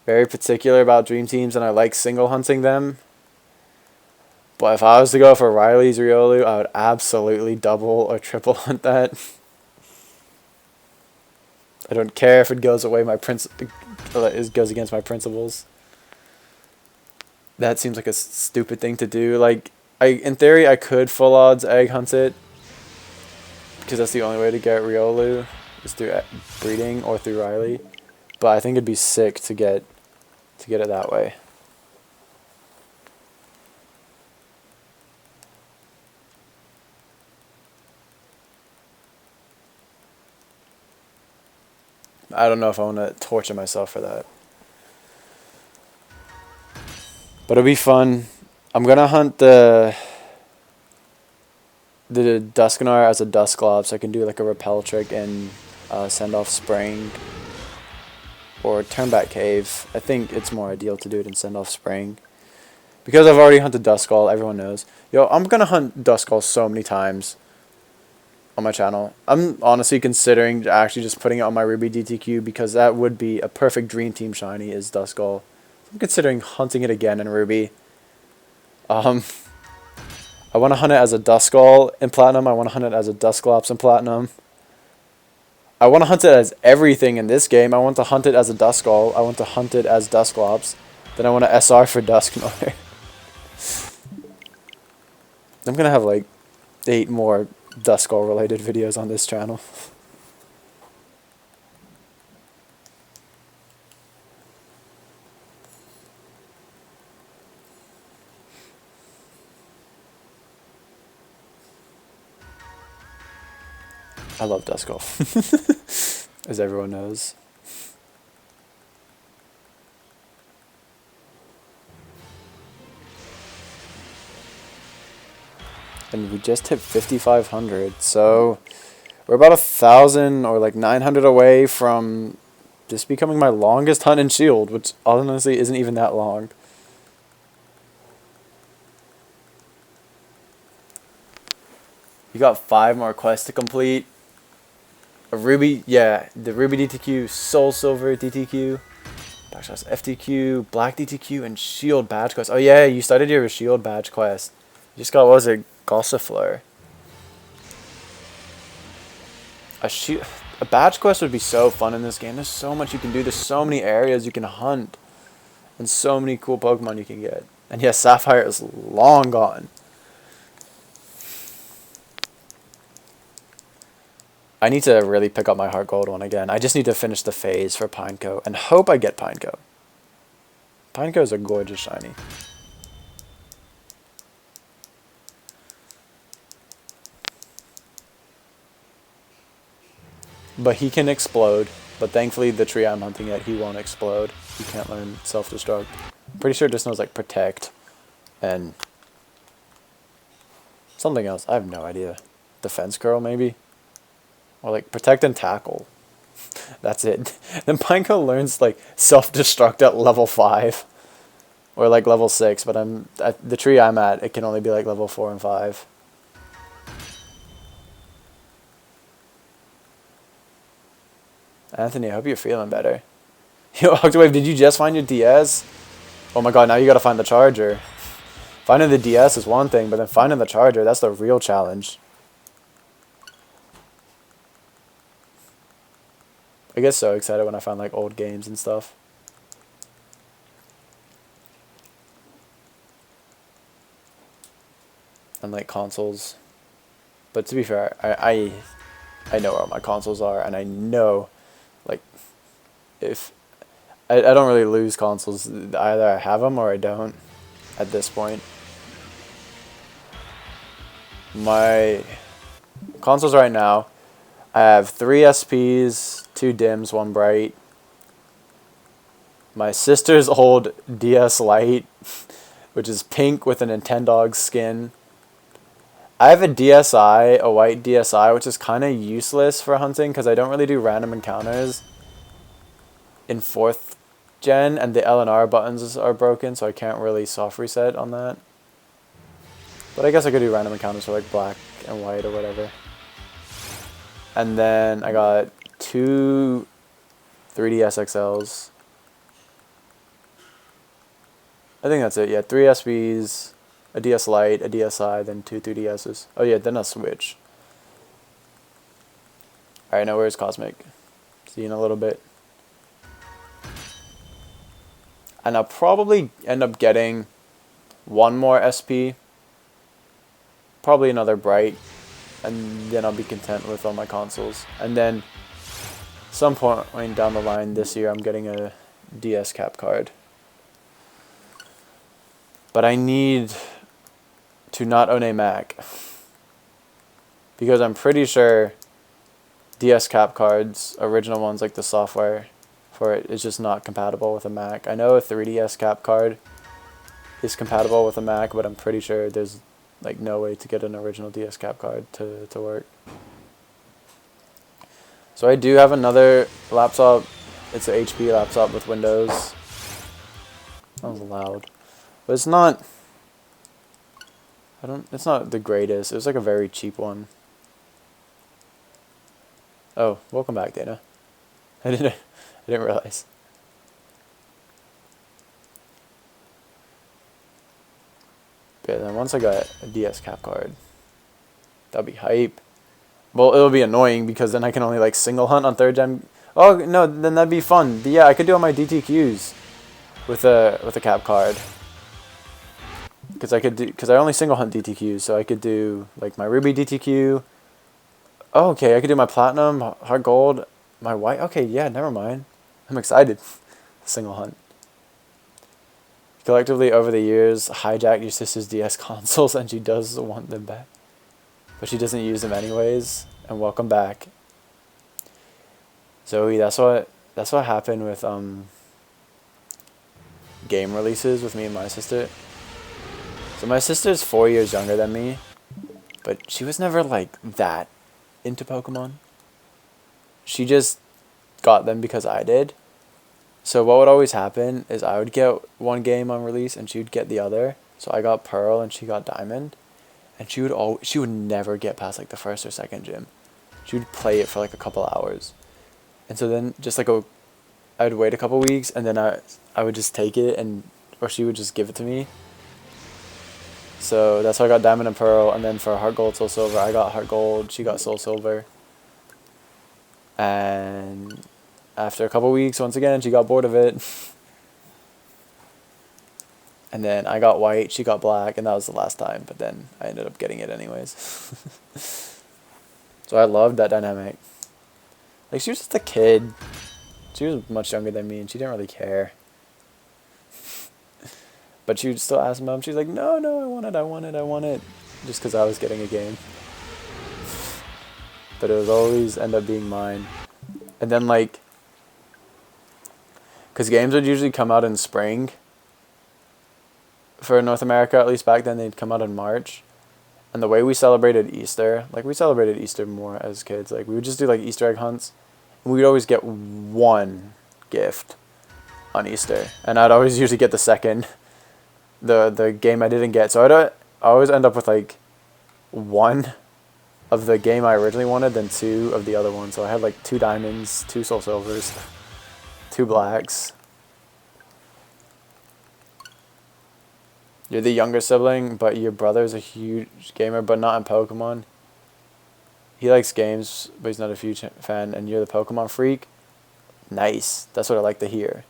Speaker 1: very particular about dream teams and I like single hunting them. But if I was to go for Riley's Riolu, I would absolutely double or triple hunt that. I don't care if it goes away it goes against my principles. That seems like a stupid thing to do. Like, in theory, I could full odds egg hunt it because that's the only way to get Riolu is through breeding or through Riley. But I think it'd be sick to get it that way. I don't know if I want to torture myself for that. But it'll be fun. I'm going to hunt the Dusknoir as a Dusclops, so I can do like a repel trick and send off Spring. Or turn back Cave. I think it's more ideal to do it in send off Spring. Because I've already hunted Duskull, everyone knows. Yo, I'm going to hunt Duskull so many times on my channel. I'm honestly considering actually just putting it on my Ruby DTQ because that would be a perfect dream team shiny is Duskull. I'm considering hunting it again in Ruby. I want to hunt it as a Duskull in Platinum. I want to hunt it as a Dusclops in Platinum. I want to hunt it as everything in this game. I want to hunt it as a Duskull. I want to hunt it as Dusclops. Then I want to SR for Dusknoir. I'm going to have like 8 more Duskull related videos on this channel. I love Duskull, as everyone knows. And we just hit 5,500, so We're about 1,000 or like 900 away from this becoming my longest hunt in Shield, which honestly isn't even that long. You got 5 more quests to complete. A Ruby, yeah, the Ruby DTQ, Soul Silver DTQ, Backshots FTQ, Black DTQ, and Shield badge quest. Oh yeah, you started your Shield badge quest. You just got, what was it, Gossifleur. A badge quest would be so fun in this game. There's so much you can do. There's so many areas you can hunt. And so many cool Pokemon you can get. And yes, Sapphire is long gone. I need to really pick up my Heart Gold one again. I just need to finish the phase for Pineco. And hope I get Pineco. Pineco is a gorgeous shiny. But he can explode. But thankfully, the tree I'm hunting at, he won't explode. He can't learn self-destruct. I'm pretty sure it just knows, like, Protect. And something else. I have no idea. Defense Curl, maybe? Or, like, Protect and Tackle. That's it. Then Pineco learns, like, self-destruct at level 5. Or, like, level 6. But the tree I'm at, it can only be, like, level 4 and 5. Anthony, I hope you're feeling better. Yo, Octawave, did you just find your DS? Oh my god, now you gotta find the charger. Finding the DS is one thing, but then finding the charger, that's the real challenge. I get so excited when I find like old games and stuff. And like consoles. But to be fair, I know where all my consoles are, and I know, like, if I don't really lose consoles. Either I have them or I don't at this point. My consoles right now, I have 3 SPs, 2 DIMMs, 1 Bright. My sister's old DS Lite, which is pink with a Nintendog skin. I have a DSi, a white DSi, which is kind of useless for hunting because I don't really do random encounters in 4th gen, and the L and R buttons are broken, so I can't really soft reset on that. But I guess I could do random encounters for like black and white or whatever. And then I got 2 3DS XLs. I think that's it, yeah. 3 SBs, a DS Lite, a DSi, then 2 3DSs. Oh yeah, then a Switch. Alright, now where's Cosmic? See you in a little bit. And I'll probably end up getting 1 more SP. Probably another Bright. And then I'll be content with all my consoles. And then, some point down the line this year, I'm getting a DS cap card. But I need to not own a Mac. Because I'm pretty sure DS cap cards, original ones like the software for it, is just not compatible with a Mac. I know a 3DS cap card is compatible with a Mac, but I'm pretty sure there's like no way to get an original DS cap card to work. So I do have another laptop. It's an HP laptop with Windows. That was loud. But it's not, it's not the greatest. It was like a very cheap one. Oh, welcome back, Dana. I didn't realize. But then once I got a DS cap card, that'll be hype. Well, it'll be annoying because then I can only like single hunt on 3rd gen. Oh no, then that'd be fun. But yeah, I could do all my DTQs with a cap card. Because I only single hunt DTQs, so I could do like my Ruby DTQ. Oh, okay, I could do my Platinum, Heart Gold, my White. Okay, yeah, never mind. I'm excited. Single hunt. Collectively, over the years, hijacked your sister's DS consoles, and she does want them back, but she doesn't use them anyways. And welcome back, Zoe. That's what happened with game releases with me and my sister. So my sister's 4 years younger than me, but she was never like that into Pokemon. She just got them because I did. So what would always happen is I would get one game on release and she would get the other. So I got Pearl and she got Diamond, and she would never get past like the first or second gym. She would play it for like a couple hours, and so then just like I would wait a couple weeks and then I would just take it, and or she would just give it to me. So that's how I got Diamond and Pearl, and then for Heart Gold, Soul Silver, I got Heart Gold, she got Soul Silver. And after a couple weeks, once again, she got bored of it. And then I got White, she got Black, and that was the last time, but then I ended up getting it anyways. So I loved that dynamic. Like, she was just a kid. She was much younger than me, and she didn't really care. But she would still ask Mom, she's like, no, I want it. Just because I was getting a game. But it would always end up being mine. And then, like, because games would usually come out in spring. For North America, at least back then, they'd come out in March. And the way we celebrated Easter, like, we celebrated Easter more as kids. Like, we would just do, like, Easter egg hunts. And we'd always get one gift on Easter. And I'd always usually get the second. The game I didn't get. So I always end up with, like, one of the game I originally wanted, then two of the other one. So I had, like, 2 diamonds, 2 soul silvers, 2 blacks. You're the younger sibling, but your brother's a huge gamer, but not in Pokemon. He likes games, but he's not a huge fan, and you're the Pokemon freak? Nice. That's what I like to hear.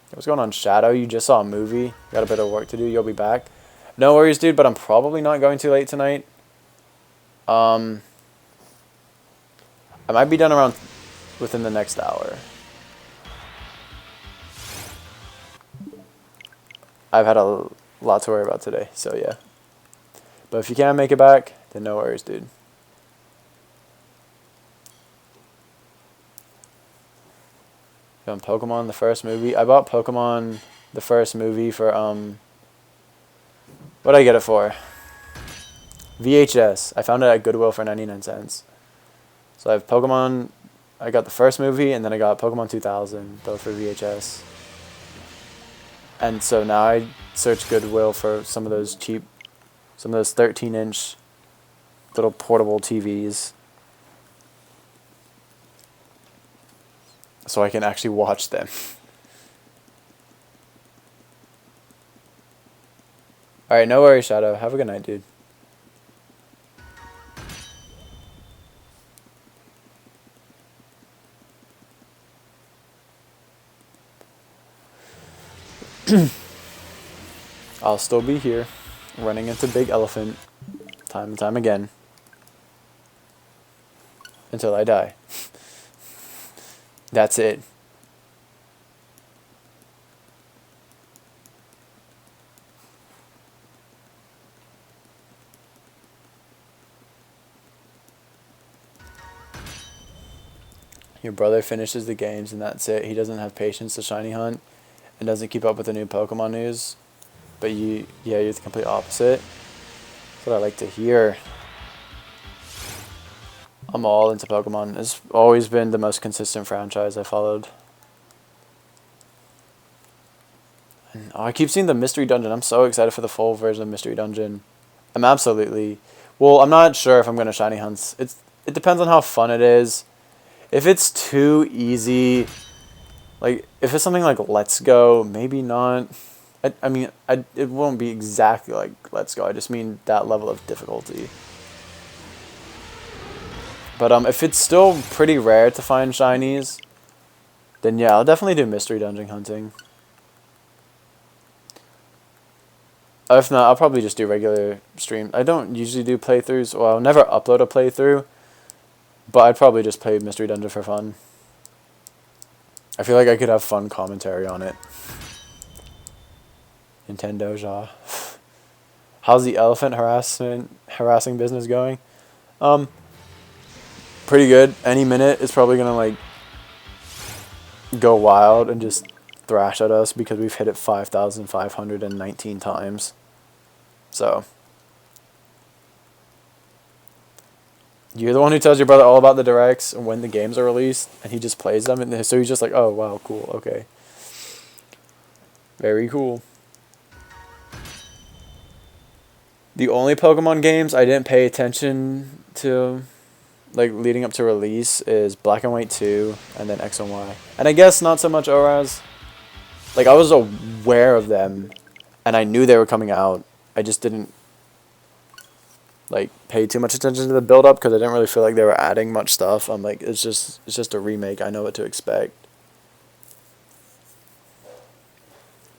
Speaker 1: What's going on, Shadow? You just saw a movie. Got a bit of work to do. You'll be back. No worries, dude, but I'm probably not going too late tonight. I might be done around within the next hour. I've had a lot to worry about today, so yeah. But if you can't make it back, then no worries, dude. On Pokemon, the first movie. I bought Pokemon, the first movie for, what'd I get it for? VHS. I found it at Goodwill for 99 cents. So I have Pokemon, I got the first movie, and then I got Pokemon 2000, both for VHS. And so now I search Goodwill for some of those 13-inch little portable TVs. So I can actually watch them. Alright, no worries, Shadow. Have a good night, dude. I'll still be here, running into Big Elephant, time and time again, until I die. That's it. Your brother finishes the games and that's it. He doesn't have patience to shiny hunt and doesn't keep up with the new Pokemon news. But you're the complete opposite. That's what I like to hear. I'm all into Pokemon. It's always been the most consistent franchise I followed. And, I keep seeing the Mystery Dungeon. I'm so excited for the full version of Mystery Dungeon. I'm not sure if I'm going to shiny hunt. It depends on how fun it is. If it's too easy, like, if it's something like Let's Go, maybe not. It won't be exactly like Let's Go. I just mean that level of difficulty. But if it's still pretty rare to find shinies, then yeah, I'll definitely do Mystery Dungeon hunting. If not, I'll probably just do regular stream. I don't usually do playthroughs. Well, I'll never upload a playthrough, but I'd probably just play Mystery Dungeon for fun. I feel like I could have fun commentary on it. Nintendo. How's the elephant harassing business going? Pretty good. Any minute it's probably gonna like go wild and just thrash at us because we've hit it 5,519 times. So You're the one who tells your brother all about the directs and when the games are released, and he just plays them, and so he's just like, oh wow, cool, okay, very cool. The only Pokemon games I didn't pay attention to, like leading up to release, is Black and White 2 and then X and Y. And I guess not so much ORAS. Like I was aware of them and I knew they were coming out. I just didn't like pay too much attention to the build up because I didn't really feel like they were adding much stuff. I'm like it's just a remake. I know what to expect.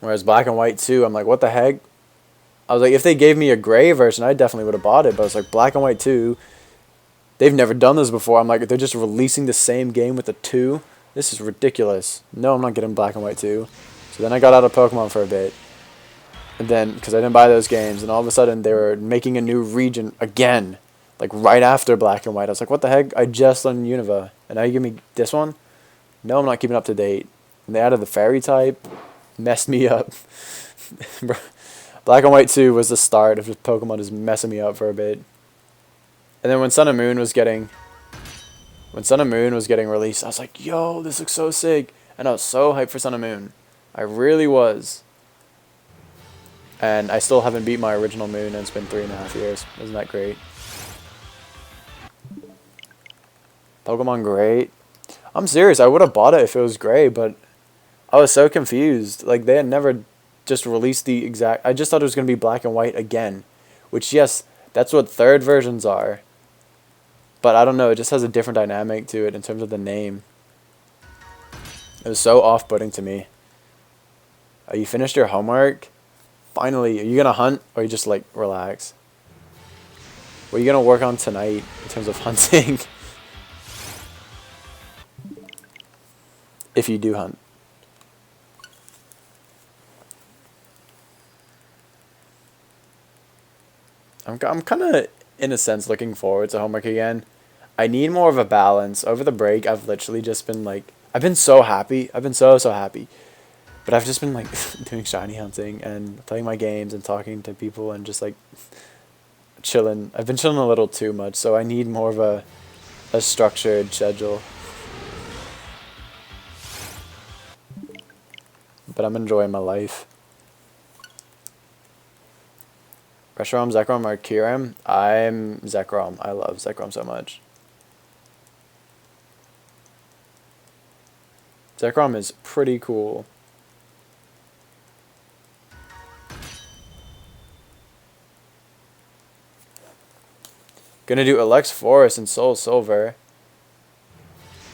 Speaker 1: Whereas Black and White 2, I'm like what the heck? I was like if they gave me a gray version, I definitely would have bought it, but it's like Black and White 2. They've never done this before. I'm like, they're just releasing the same game with a 2? This is ridiculous. No, I'm not getting Black and White 2. So then I got out of Pokemon for a bit. And then, because I didn't buy those games, and all of a sudden they were making a new region again. Like right after Black and White. I was like, what the heck? I just learned Unova. And now you give me this one? No, I'm not keeping up to date. And they added the fairy type. Messed me up. Black and White 2 was the start of just Pokemon just messing me up for a bit. And then when Sun and Moon was getting released, I was like, yo, this looks so sick. And I was so hyped for Sun and Moon. I really was. And I still haven't beat my original Moon, and it's been 3.5 years. Isn't that great? Pokemon Great. I'm serious, I would have bought it if it was gray, but I was so confused. Like, they had never just released the exact... I just thought it was going to be Black and White again. Which, yes, that's what third versions are. But I don't know, it just has a different dynamic to it in terms of the name. It was so off-putting to me. Are you finished your homework? Finally, are you going to hunt or you just like relax? What are you going to work on tonight in terms of hunting? If you do hunt. I'm kind of, in a sense, looking forward to homework again. I need more of a balance. Over the break, I've literally just been like... I've been so happy. I've been so happy. But I've just been like doing shiny hunting and playing my games and talking to people and just like chilling. I've been chilling a little too much, so I need more of a structured schedule. But I'm enjoying my life. Reshiram, Zekrom, or Kyurem? I'm Zekrom. I love Zekrom so much. Zekrom is pretty cool. Gonna do Alex Forest and Soul Silver.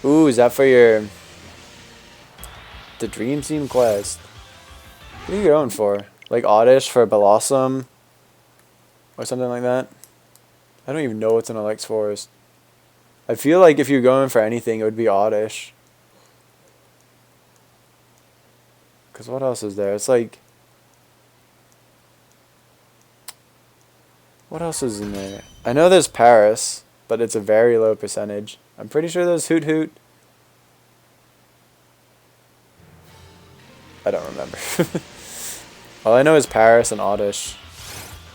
Speaker 1: Ooh, is that for your... the Dream Team quest? What are you going for? Like Oddish for Blossom? Or something like that? I don't even know what's in Alex Forest. I feel like if you're going for anything, it would be Oddish. Because what else is there? It's like... what else is in there? I know there's Paris, but it's a very low percentage. I'm pretty sure there's Hoot Hoot. I don't remember. All I know is Paris and Oddish.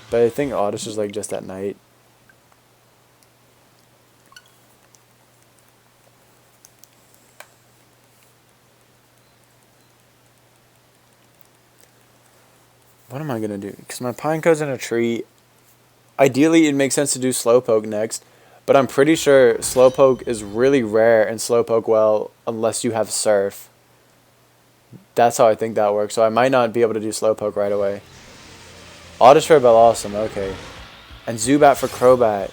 Speaker 1: But I think Oddish is like just at night. What am I going to do? Because my Pineco's in a tree. Ideally, it makes sense to do Slowpoke next. But I'm pretty sure Slowpoke is really rare in Slowpoke well unless you have Surf. That's how I think that works. So I might not be able to do Slowpoke right away. Oddish for Bellossom, okay. And Zubat for Crobat.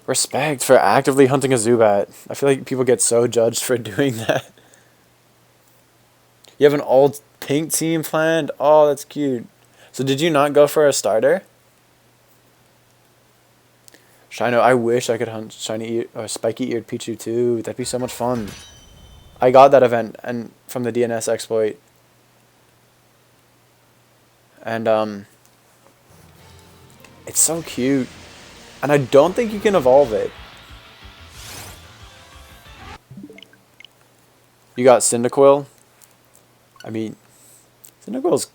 Speaker 1: Respect for actively hunting a Zubat. I feel like people get so judged for doing that. You have an old pink team planned? Oh, that's cute. So did you not go for a starter? Shino, I wish I could hunt shiny or spiky-eared Pichu too. That'd be so much fun. I got that event and from the DNS exploit. And it's so cute. And I don't think you can evolve it. You got Cyndaquil. I mean, Cyndaquil's...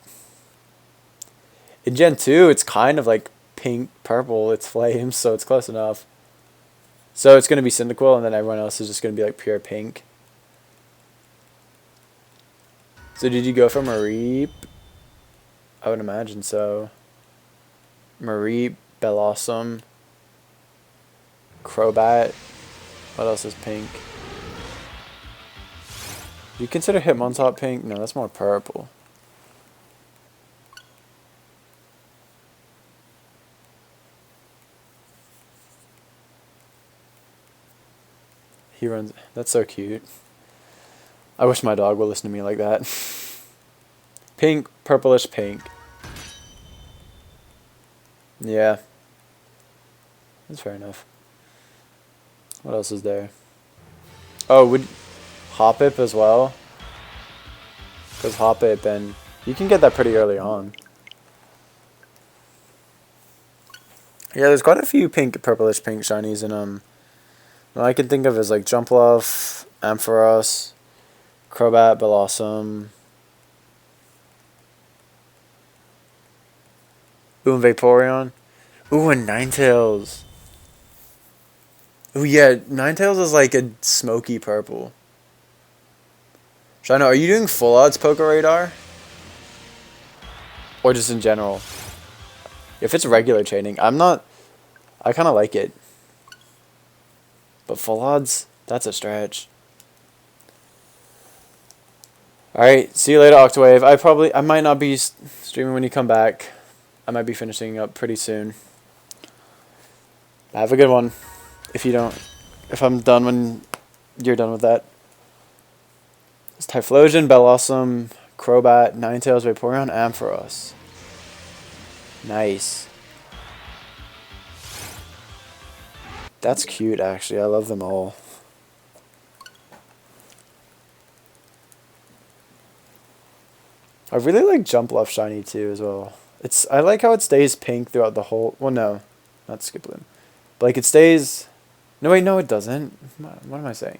Speaker 1: in Gen 2, it's kind of like pink, purple. It's flames, so it's close enough. So it's going to be Cyndaquil, and then everyone else is just going to be like pure pink. So did you go for Mareep? I would imagine so. Mareep, Bellossom, Crobat. What else is pink? Do you consider Hitmontop pink? No, that's more purple. He runs. That's so cute. I wish my dog would listen to me like that. Pink, purplish pink. Yeah. That's fair enough. What else is there? Oh, would Hoppip as well? Because Hoppip, and you can get that pretty early on. Yeah, there's quite a few pink, purplish pink shinies, and what I can think of is like Jumpluff, Ampharos, Crobat, Bellossom, ooh, and Vaporeon. Ooh, and Ninetales. Ooh, yeah, Ninetales is like a smoky purple. Shino, are you doing full odds Poké Radar? Or just in general? If it's regular training, I'm not. I kind of like it. But full odds, that's a stretch. Alright, see you later, Octawave. I might not be streaming when you come back. I might be finishing up pretty soon. Have a good one. If I'm done when you're done with that. It's Typhlosion, Bellossom, Crobat, Ninetales, Vaporeon, Ampharos. Nice. That's cute, actually. I love them all. I really like Jumpluff shiny too as well. I like how it stays pink throughout the whole. Well, no, not Skiploom. But like it stays. No wait, no it doesn't. What am I saying?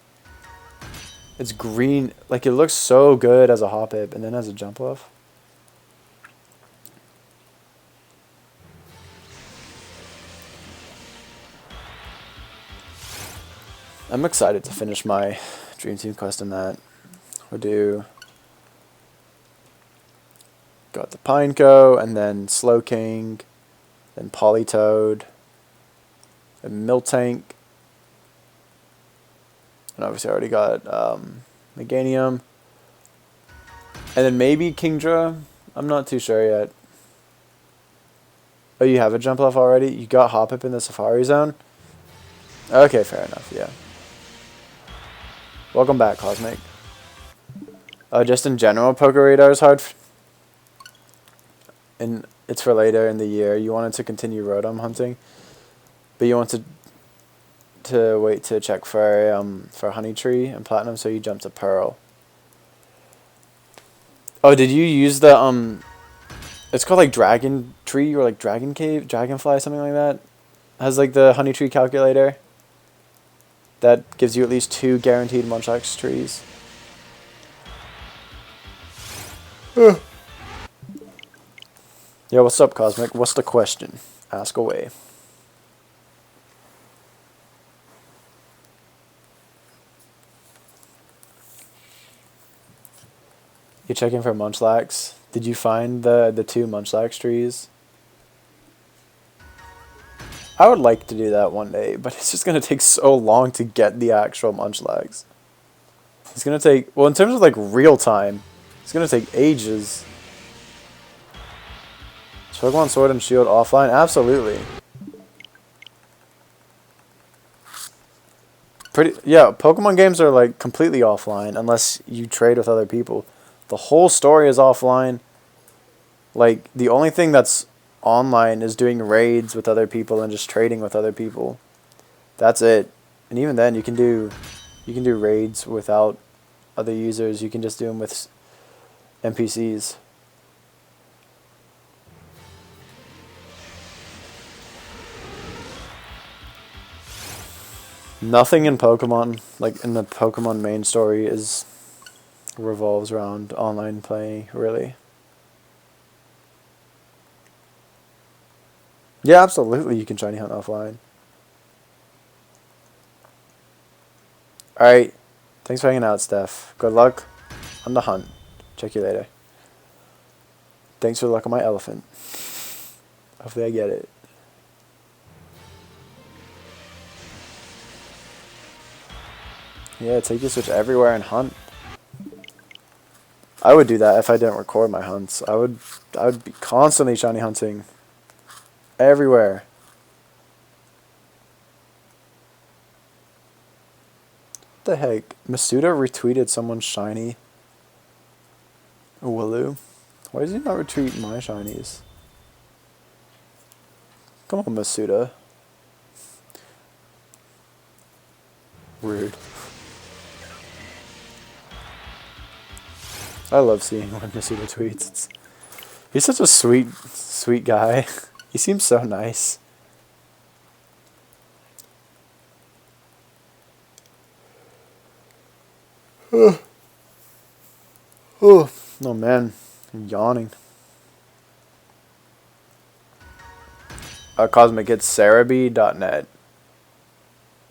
Speaker 1: It's green. Like it looks so good as a Hoppip and then as a Jumpluff. I'm excited to finish my Dream Team quest in that. We'll got the Pineco, and then Slowking, then Politoed, and Miltank, and obviously I already got Meganium, and then maybe Kingdra. I'm not too sure yet. Oh, you have a Jumpluff already? You got Hoppip in the Safari Zone? Okay, fair enough, yeah. Welcome back, Cosmic. Just in general, Poké Radar is hard. And it's for later in the year. You wanted to continue Rotom hunting, but you want to wait to check for Honeytree and Platinum, so you jump to Pearl. Oh, did you use the it's called like Dragon Tree or like Dragon Cave, Dragonfly, something like that. It has like the Honeytree calculator. That gives you at least 2 guaranteed Munchlax trees. Yo, what's up, Cosmic? What's the question? Ask away. You checking for Munchlax? Did you find the 2 Munchlax trees? I would like to do that one day, but it's just going to take so long to get the actual Munchlax. It's going to take, well, in terms of like real time, it's going to take ages. Is Pokemon Sword and Shield offline? Absolutely. Yeah, Pokemon games are like completely offline unless you trade with other people. The whole story is offline. Like the only thing that's online is doing raids with other people and just trading with other people. That's it. And even then you can do raids without other users. You can just do them with NPCs. Nothing in Pokemon, like in the Pokemon main story, revolves around online play, really. Yeah, absolutely, you can shiny hunt offline. Alright. Thanks for hanging out, Steph. Good luck on the hunt. Check you later. Thanks for the luck on my elephant. Hopefully I get it. Yeah, take your switch everywhere and hunt. I would do that if I didn't record my hunts. I would be constantly shiny hunting. Everywhere. What the heck? Masuda retweeted someone's shiny. Wooloo. Why does he not retweet my shinies? Come on, Masuda. Rude. I love seeing when Masuda tweets. He's such a sweet guy. He seems so nice. Oh man, I'm yawning. Cosmic, it's cerebi.net.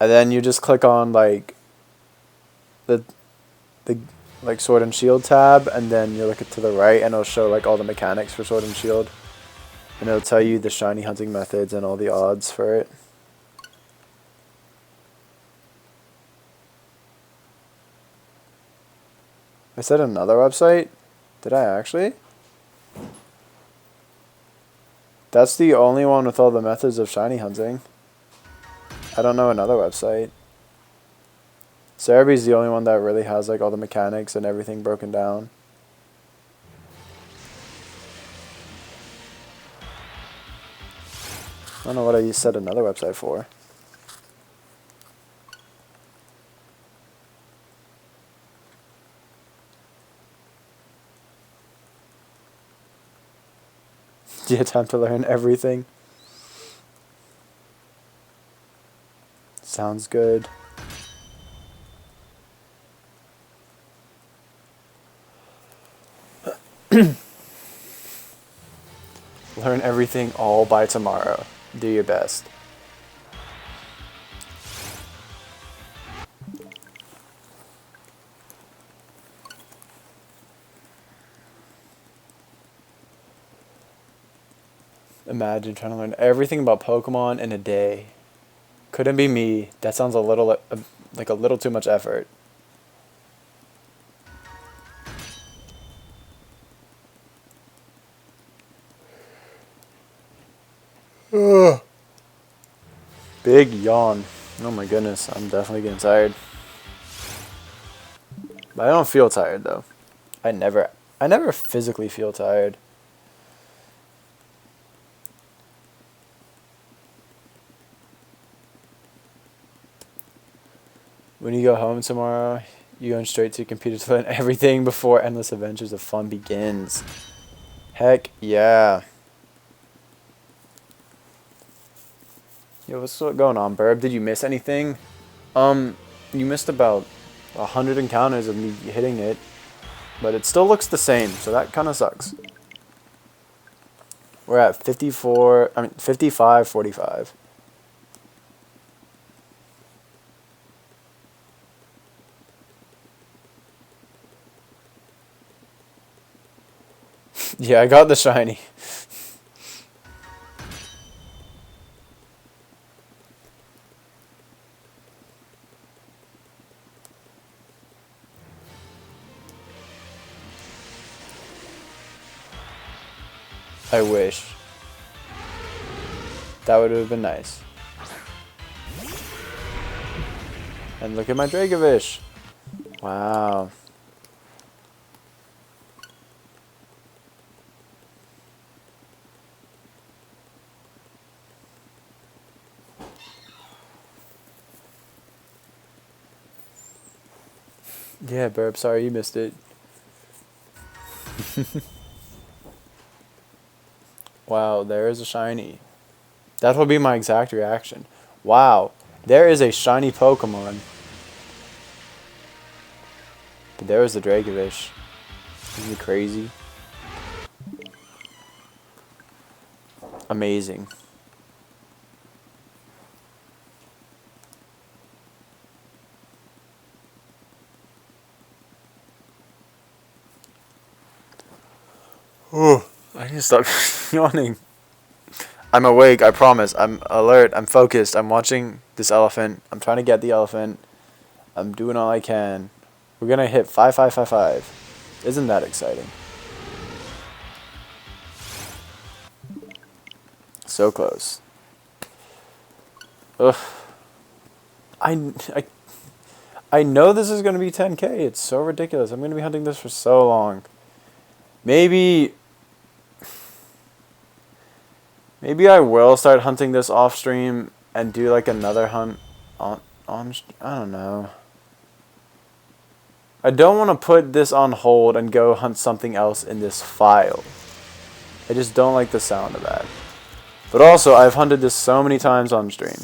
Speaker 1: And then you just click on like the like Sword and Shield tab, and then you look it to the right, and it'll show like all the mechanics for Sword and Shield, and it'll tell you the shiny hunting methods and all the odds for it. I said another website? Did I actually? That's the only one with all the methods of shiny hunting. I don't know another website. Cerebi's the only one that really has like all the mechanics and everything broken down. I don't know what I said another website for. Yeah, time to learn everything. Sounds good. Learn everything all by tomorrow. Do your best. Imagine trying to learn everything about Pokemon in a day. Couldn't be me. That sounds a little like a little too much effort. Big yawn. Oh my goodness, I'm definitely getting tired. But I don't feel tired though. I never physically feel tired. When you go home tomorrow, you going straight to your computer to learn everything before Endless Adventures of Fun begins. Heck yeah. Yo, what's going on, Burb? Did you miss anything? You missed about 100 encounters of me hitting it, but it still looks the same, so that kind of sucks. We're at 55-45. Yeah, I got the shiny. I wish. That would have been nice. And look at my Dragovish. Wow. Yeah, Burb, sorry you missed it. Wow, there is a shiny. That will be my exact reaction. Wow, there is a shiny Pokemon. But there was the Dragovish. Isn't it crazy? Amazing. I need to stop yawning. I'm awake, I promise. I'm alert, I'm focused. I'm watching this elephant. I'm trying to get the elephant. I'm doing all I can. We're gonna hit 5555. Isn't that exciting? So close. Ugh. I I know this is gonna be 10K. It's so ridiculous. I'm gonna be hunting this for so long. Maybe I will start hunting this off stream and do like another hunt on I don't know. I don't want to put this on hold and go hunt something else in this file. I just don't like the sound of that. But also, I've hunted this so many times on stream.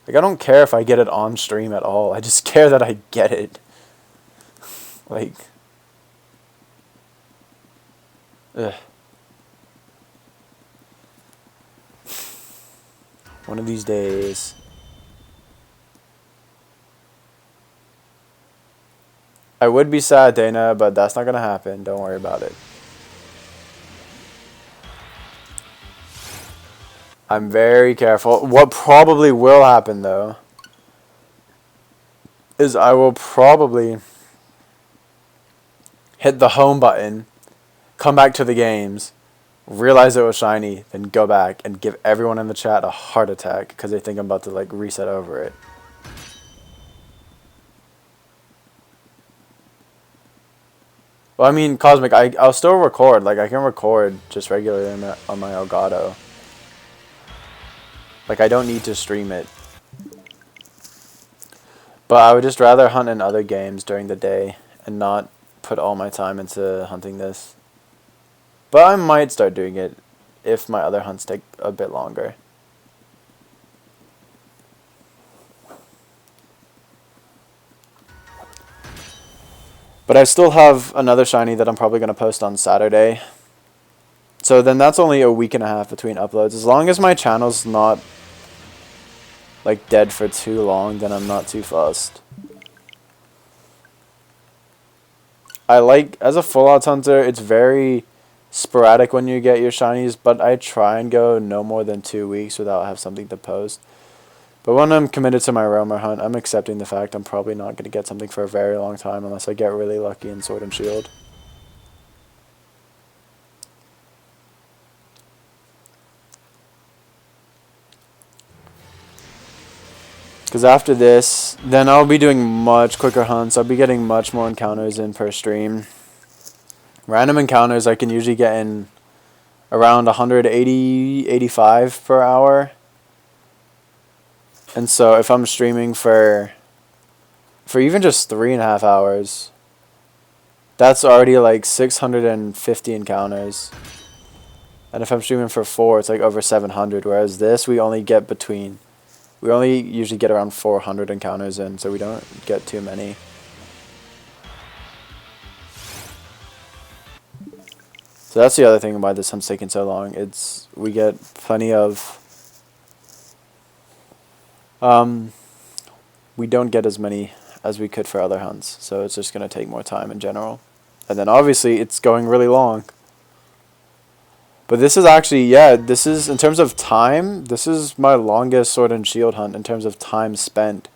Speaker 1: Like, I don't care if I get it on stream at all. I just care that I get it. Like... Ugh. One of these days. I would be sad, Dana, but that's not gonna happen. Don't worry about it. I'm very careful. What probably will happen, though, is I will probably hit the home button, come back to the games, realize it was shiny, then go back and give everyone in the chat a heart attack because they think I'm about to like reset over it. Well, I mean, Cosmic, I'll still record. Like, I can record just regularly on my Elgato. Like, I don't need to stream it. But I would just rather hunt in other games during the day and not put all my time into hunting this. But I might start doing it if my other hunts take a bit longer. But I still have another shiny that I'm probably going to post on Saturday. So then that's only a week and a half between uploads. As long as my channel's not like dead for too long, then I'm not too fussed. I like, as a full odds hunter, it's very sporadic when you get your shinies, but I try and go no more than 2 weeks without have something to post. But when I'm committed to my roamer hunt, I'm accepting the fact I'm probably not going to get something for a very long time unless I get really lucky in Sword and Shield. Because after this, then I'll be doing much quicker hunts. I'll be getting much more encounters in per stream. Random encounters I can usually get in around 180, 85 per hour. And so if I'm streaming for even just 3.5 hours, that's already like 650 encounters. And if I'm streaming for 4, it's like over 700. Whereas this, we only usually get around 400 encounters in, so we don't get too many. So that's the other thing why this hunt's taking so long. We get plenty of... we don't get as many as we could for other hunts, so it's just going to take more time in general. And then obviously it's going really long. But this is actually, yeah, this is, in terms of time, this is my longest Sword and Shield hunt in terms of time spent.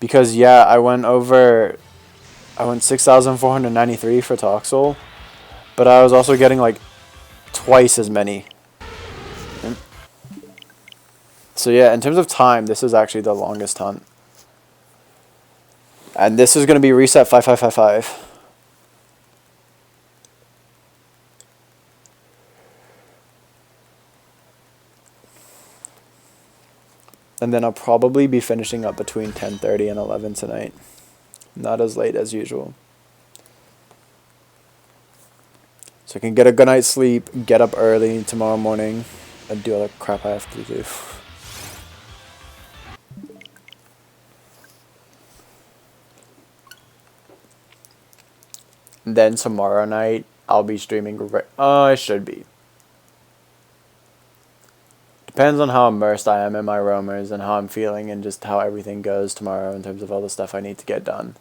Speaker 1: Because, yeah, I went 6,493 for Toxel, but I was also getting like twice as many. So yeah, in terms of time, this is actually the longest hunt. And this is going to be reset 5555. And then I'll probably be finishing up between 10:30 and 11 tonight. Not as late as usual. So I can get a good night's sleep, get up early tomorrow morning, and do all the crap I have to do. And then tomorrow night, I'll be streaming. I should be. Depends on how immersed I am in my roamers and how I'm feeling and just how everything goes tomorrow in terms of all the stuff I need to get done.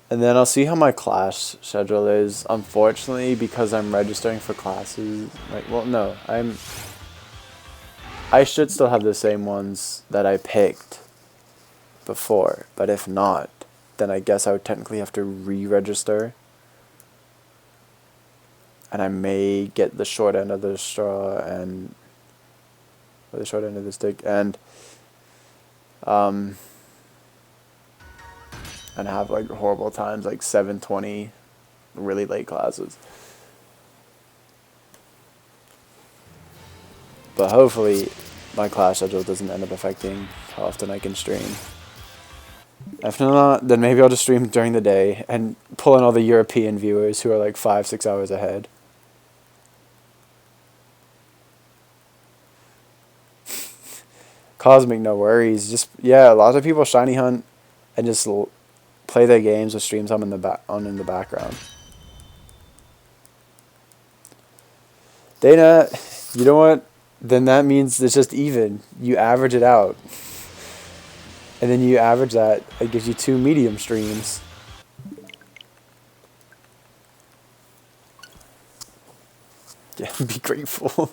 Speaker 1: And then I'll see how my class schedule is. Unfortunately, because I'm registering for classes, like, well, no, I should still have the same ones that I picked before, but if not, then I guess I would technically have to re-register. And I may get the short end of the straw and or the short end of the stick and have like horrible times, like 7:20 really late classes. But hopefully my class schedule doesn't end up affecting how often I can stream. If not, then maybe I'll just stream during the day and pull in all the European viewers who are like 5-6 hours ahead. Cosmic, no worries. Just, yeah, lots of people shiny hunt and just play their games with streams on in the background. Dana, you know what? Then that means it's just even. You average it out. And then you average that, it gives you 2 medium streams. Yeah, be grateful.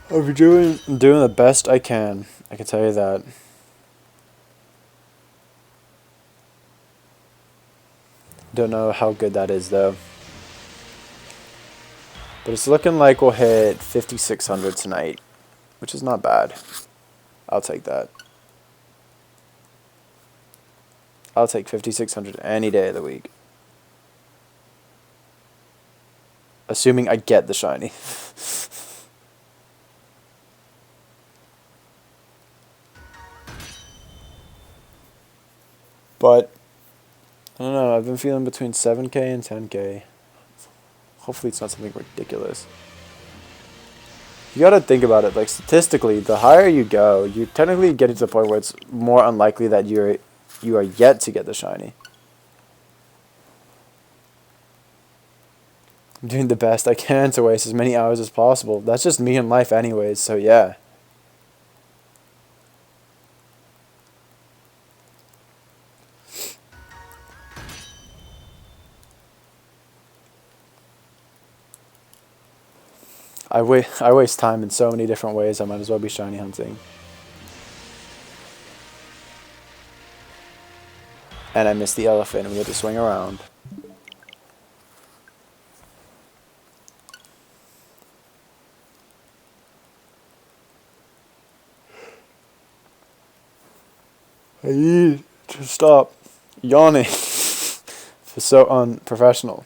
Speaker 1: I'm doing the best I can. I can tell you that. Don't know how good that is though. But it's looking like we'll hit 5,600 tonight, which is not bad. I'll take that. I'll take 5,600 any day of the week. Assuming I get the shiny. But I don't know, I've been feeling between 7K and 10K. Hopefully it's not something ridiculous. You gotta think about it, like statistically, the higher you go, you technically get to the point where it's more unlikely that you are yet to get the shiny. I'm doing the best I can to waste as many hours as possible. That's just me in life anyways, so yeah. I waste time in so many different ways, I might as well be shiny hunting. And I missed the elephant and we had to swing around. I need to stop yawning. It's so unprofessional.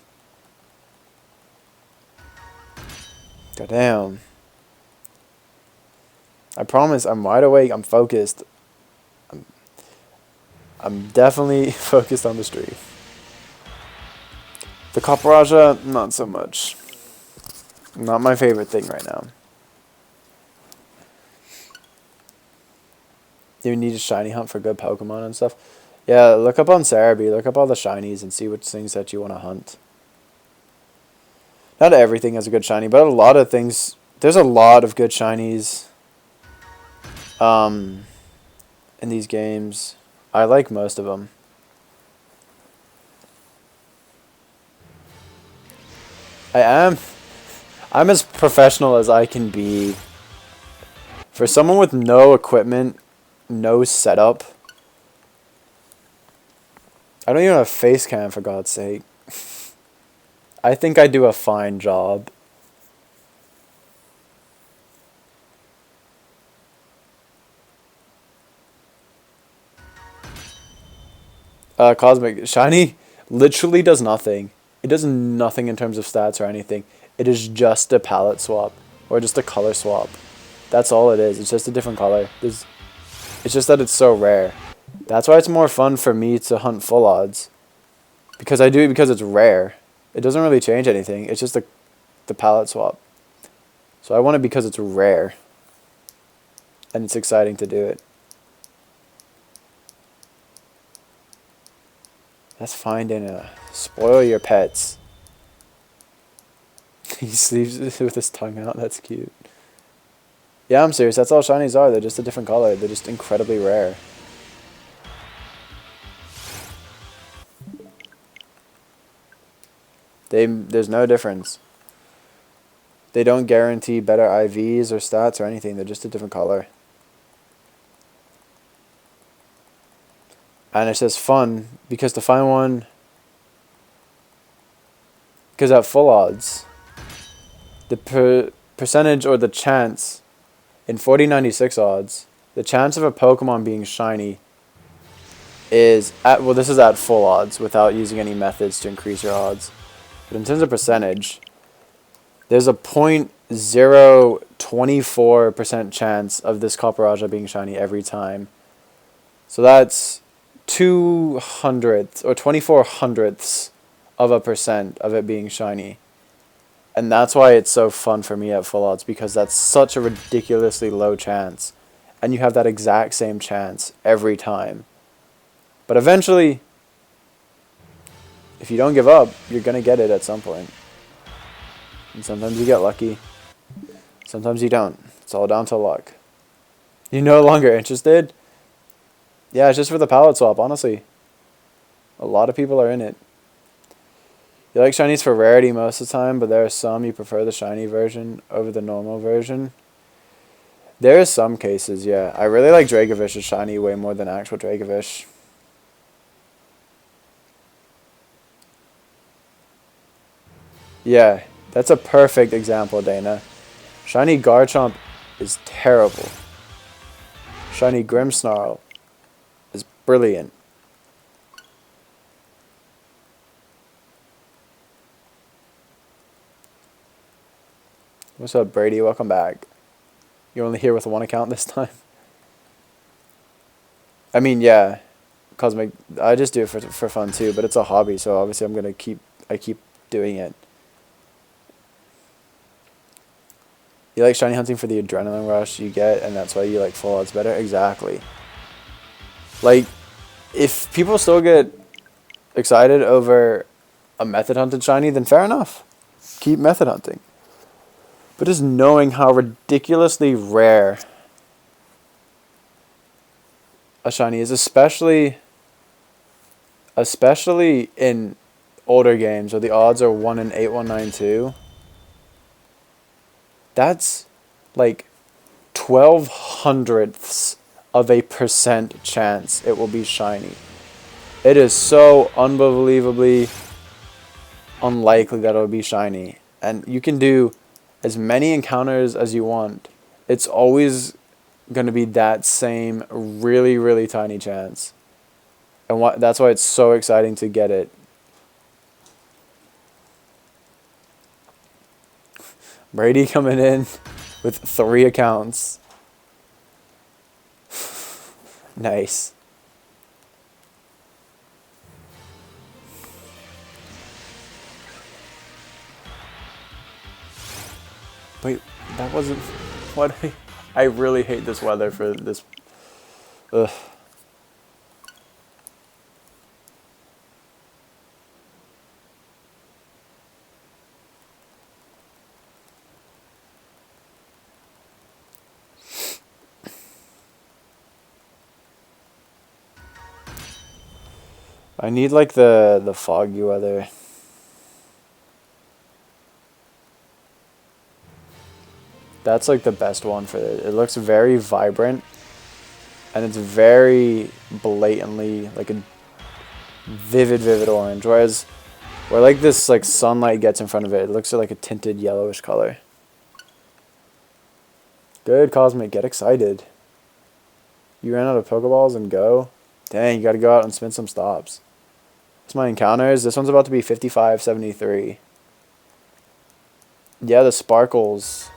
Speaker 1: Goddamn. I promise I'm wide awake, I'm focused. I'm definitely focused on the stream. The Copperajah, not so much. Not my favorite thing right now. You need a shiny hunt for good Pokemon and stuff. Yeah, look up on Cerebi, look up all the shinies and see which things that you want to hunt. Not everything has a good shiny, but a lot of things. There's a lot of good shinies in these games. I like most of them. I'm as professional as I can be. For someone with no equipment, no setup. I don't even have a face cam, for God's sake. I think I do a fine job. Cosmic Shiny literally does nothing. It does nothing in terms of stats or anything. It is just a palette swap or just a color swap. That's all it is. It's just a different color. It's just that it's so rare. That's why it's more fun for me to hunt full odds. Because I do it because it's rare. It doesn't really change anything. It's just the palette swap. So I want it because it's rare. And it's exciting to do it. That's fine, Dana. Spoil your pets. He sleeps with his tongue out. That's cute. Yeah, I'm serious. That's all shinies are. They're just a different color. They're just incredibly rare. There's no difference. They don't guarantee better IVs or stats or anything. They're just a different color. And it's just fun because to find one, because at full odds, the percentage or the chance in 4096 odds, the chance of a Pokemon being shiny is at, well, this is at full odds without using any methods to increase your odds. But in terms of percentage, there's a 0.024% chance of this Copperajah being shiny every time. So that's 200ths or 2400ths of a percent of it being shiny. And that's why it's so fun for me at full odds, because that's such a ridiculously low chance. And you have that exact same chance every time. But eventually, if you don't give up, you're going to get it at some point. And sometimes you get lucky. Sometimes you don't. It's all down to luck. You're no longer interested? Yeah, it's just for the palette swap, honestly. A lot of people are in it. You like shinies for rarity most of the time, but there are some you prefer the shiny version over the normal version. There are some cases, yeah. I really like Dragovish's shiny way more than actual Dragovish. Yeah, that's a perfect example, Dana. Shiny Garchomp is terrible. Shiny Grimmsnarl is brilliant. What's up, Brady? Welcome back. You're only here with one account this time? I mean, yeah. Cosmic, I just do it for fun too, but it's a hobby, so obviously I keep doing it. You like shiny hunting for the adrenaline rush you get, and that's why you like full odds better? Exactly. Like, if people still get excited over a method hunted shiny, then fair enough. Keep method hunting. But just knowing how ridiculously rare a shiny is, especially in older games where the odds are 1 in 8192, that's like 1200ths of a percent chance it will be shiny. It is so unbelievably unlikely that it will be shiny. And you can do as many encounters as you want. It's always going to be that same really, really tiny chance. And that's why it's so exciting to get it. Brady coming in with 3 accounts. Nice. Wait, that wasn't... What? I really hate this weather for this... Ugh. I need like the foggy weather. That's like the best one for it. It looks very vibrant, and it's very blatantly like a vivid orange. Whereas where like this like sunlight gets in front of it, it looks like a tinted yellowish color. Good, Cosmic, get excited. You ran out of Pokeballs and go? Dang, you gotta go out and spin some stops. That's my encounters. This one's about to be 5573. Yeah, the sparkles.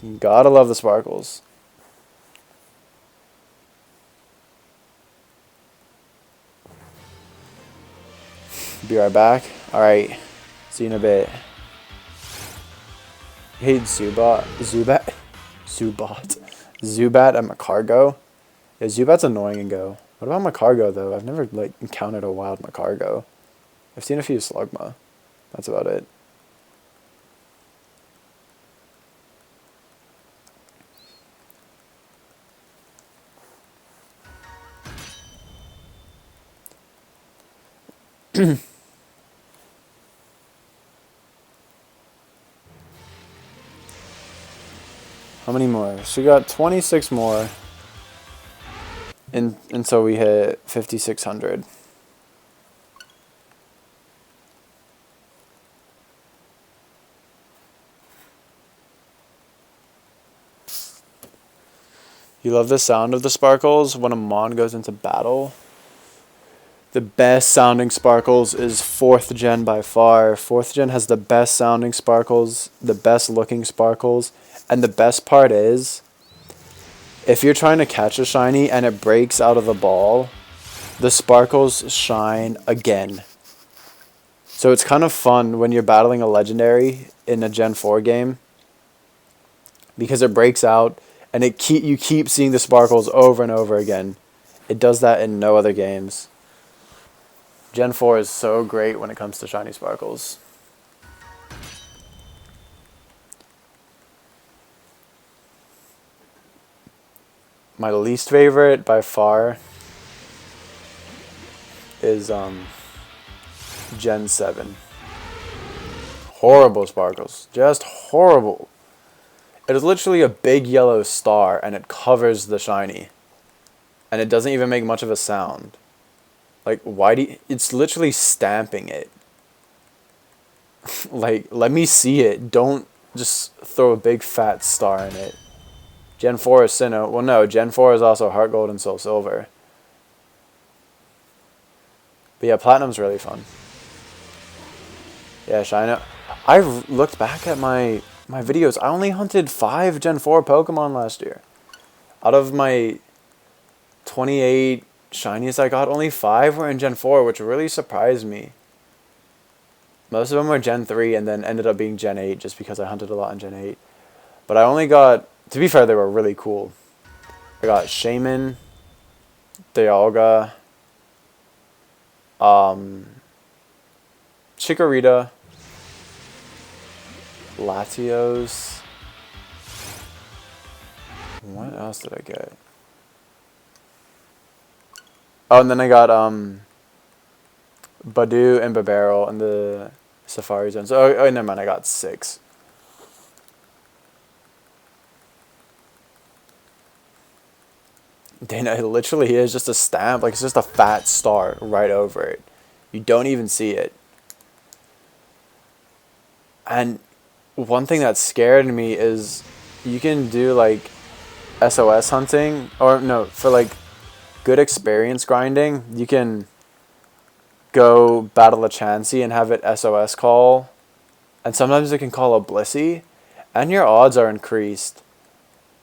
Speaker 1: You gotta love the sparkles. Be right back. Alright. See you in a bit. Hate Zubat at Macargo. Yeah, Zubat's annoying in Go. What about Macargo though? I've never like encountered a wild Macargo. I've seen a few Slugma. That's about it. How many more? So we got 26 more. Until we hit 5,600. You love the sound of the sparkles when a mon goes into battle? The best sounding sparkles is 4th gen by far. 4th gen has the best sounding sparkles, the best looking sparkles, and the best part is, if you're trying to catch a shiny and it breaks out of the ball, the sparkles shine again. So it's kind of fun when you're battling a legendary in a Gen 4 game, because it breaks out and you keep seeing the sparkles over and over again. It does that in no other games. Gen 4 is so great when it comes to shiny sparkles. My least favorite by far is Gen 7. Horrible sparkles. Just horrible. It is literally a big yellow star and it covers the shiny. And it doesn't even make much of a sound. Like, why do you, it's literally stamping it. Like, let me see it. Don't just throw a big fat star in it. Gen 4 is Sinnoh. Well, no, Gen 4 is also Heart Gold and Soul Silver. But yeah, Platinum's really fun. Yeah, Shino. I've looked back at my videos. I only hunted 5 Gen 4 Pokemon last year. Out of my 28 shinies I got, only 5 were in Gen 4, which really surprised me. Most of them were Gen 3 and then ended up being Gen 8 just because I hunted a lot in Gen 8. But I only got, to be fair, they were really cool. I got Shaman, Dialga, Chikorita, Latios. What else did I get? Oh, and then I got Badu and Barbarrel in the Safari Zone. So, oh, never mind, I got 6. Dana, it literally is just a stamp. Like, it's just a fat star right over it. You don't even see it. And one thing that scared me is you can do, like, SOS hunting. Or, no, for, like, good experience grinding, you can go battle a Chansey and have it SOS call. And sometimes it can call a Blissey. And your odds are increased.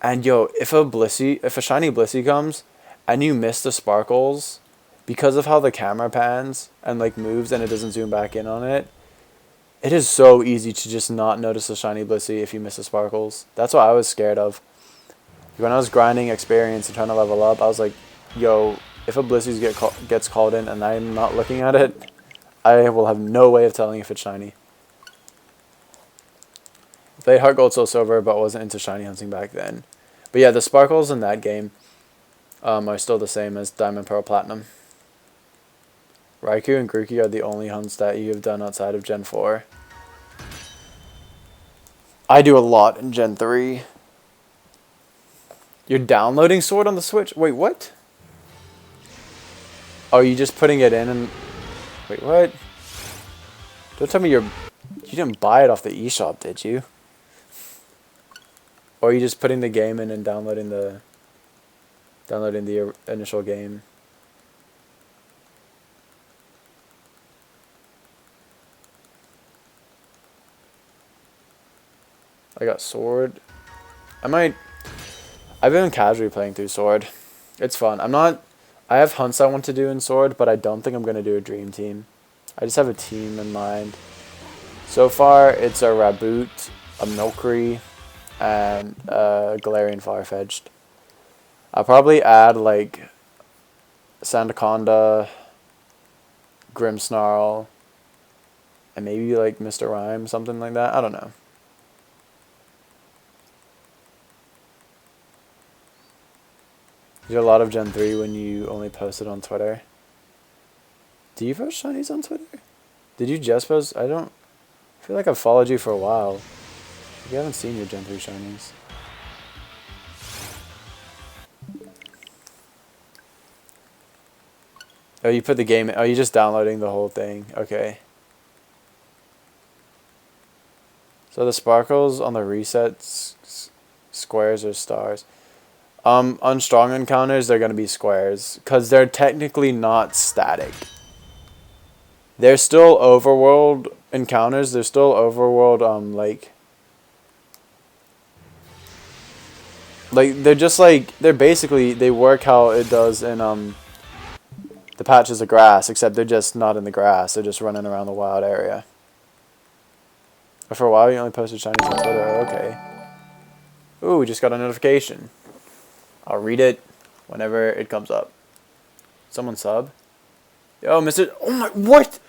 Speaker 1: And yo, if a shiny Blissey comes and you miss the sparkles because of how the camera pans and like moves and it doesn't zoom back in on it, it is so easy to just not notice a shiny Blissey if you miss the sparkles. That's what I was scared of. When I was grinding experience and trying to level up, I was like, yo, if a Blissey gets called in and I'm not looking at it, I will have no way of telling if it's shiny. Played Heart Gold Soul Silver, but wasn't into shiny hunting back then. But yeah, the sparkles in that game are still the same as Diamond, Pearl, Platinum. Raikou and Grookey are the only hunts that you have done outside of Gen 4. I do a lot in Gen 3. You're downloading Sword on the Switch? Wait, what? Oh, you just putting it in and... Wait, what? Don't tell me you didn't buy it off the eShop, did you? Or are you just putting the game in and downloading the initial game? I got Sword. I've been casually playing through Sword. It's fun. I have hunts I want to do in Sword, but I don't think I'm going to do a dream team. I just have a team in mind. So far, it's a Raboot, a Milcery, and a Galarian Farfetch'd. I'll probably add, like, Sandaconda, Grimmsnarl, and maybe, like, Mr. Rhyme, something like that. I don't know. You did a lot of Gen 3 when you only posted on Twitter. Do you post shinies on Twitter? Did you just post? I don't feel like I've followed you for a while. You haven't seen your Gen 3 shinies. Oh, you put the game in. Oh, you're just downloading the whole thing. Okay. So the sparkles on the resets, squares or stars. On strong encounters, they're going to be squares. Because they're technically not static. They're still overworld encounters. They're still overworld, like, they're just like, they're basically, they work how it does in, the patches of grass, except they're just not in the grass. They're just running around the wild area. But for a while, you only posted shinies on Twitter. Okay. Ooh, we just got a notification. I'll read it whenever it comes up. Someone sub? Yo, Mr. Oh my, what?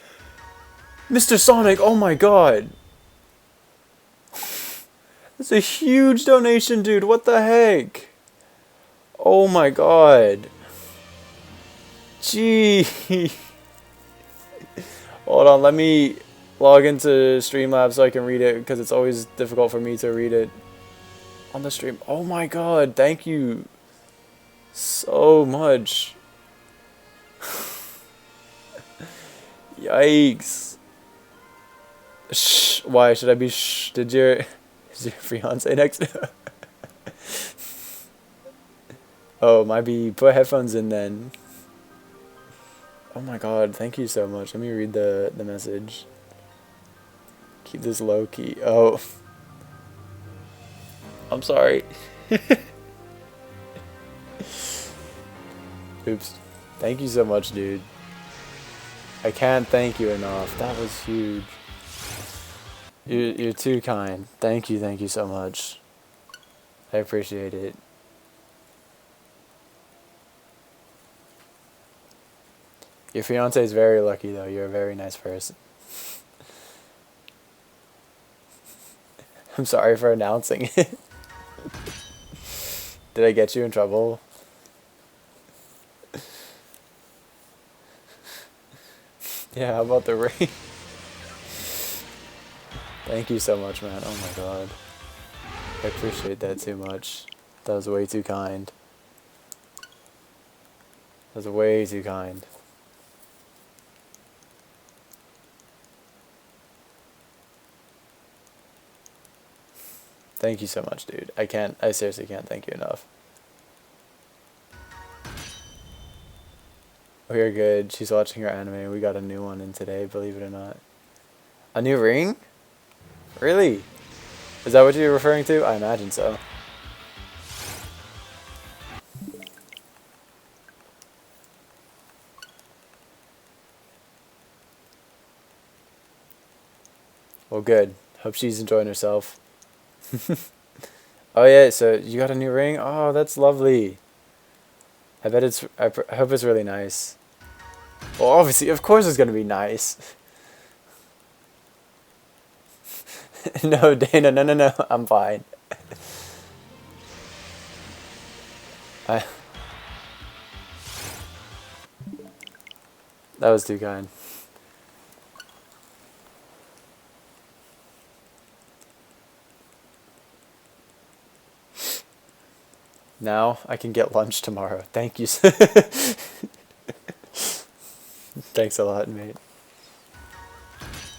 Speaker 1: Mr. Sonic, oh my god. That's a huge donation, dude. What the heck? Oh my god. Gee. Hold on, let me log into Streamlabs so I can read it, because it's always difficult for me to read it on the stream. Oh my god, thank you so much. Yikes. Shh, why should I be shh? Is your fiance next to Oh, might be, put headphones in then. Oh my god, thank you so much. Let me read the message. Keep this low key. Oh. I'm sorry. Oops. Thank you so much, dude. I can't thank you enough. That was huge. You're too kind. Thank you so much. I appreciate it. Your fiance is very lucky, though. You're a very nice person. I'm sorry for announcing it. Did I get you in trouble? Yeah, how about the ring? Thank you so much, man. Oh my god. I appreciate that too much. That was way too kind. That was way too kind. Thank you so much, dude. I seriously can't thank you enough. We're good. She's watching her anime. We got a new one in today, believe it or not. A new ring? Really? Is that what you're referring to? I imagine so. Well, good. Hope she's enjoying herself. Oh yeah, so you got a new ring? Oh, that's lovely. I bet it's, I hope it's really nice. Well, obviously, of course it's gonna be nice. No, Dana, no, I'm fine. That was too kind. Now I can get lunch tomorrow. Thank you. Thanks a lot, mate.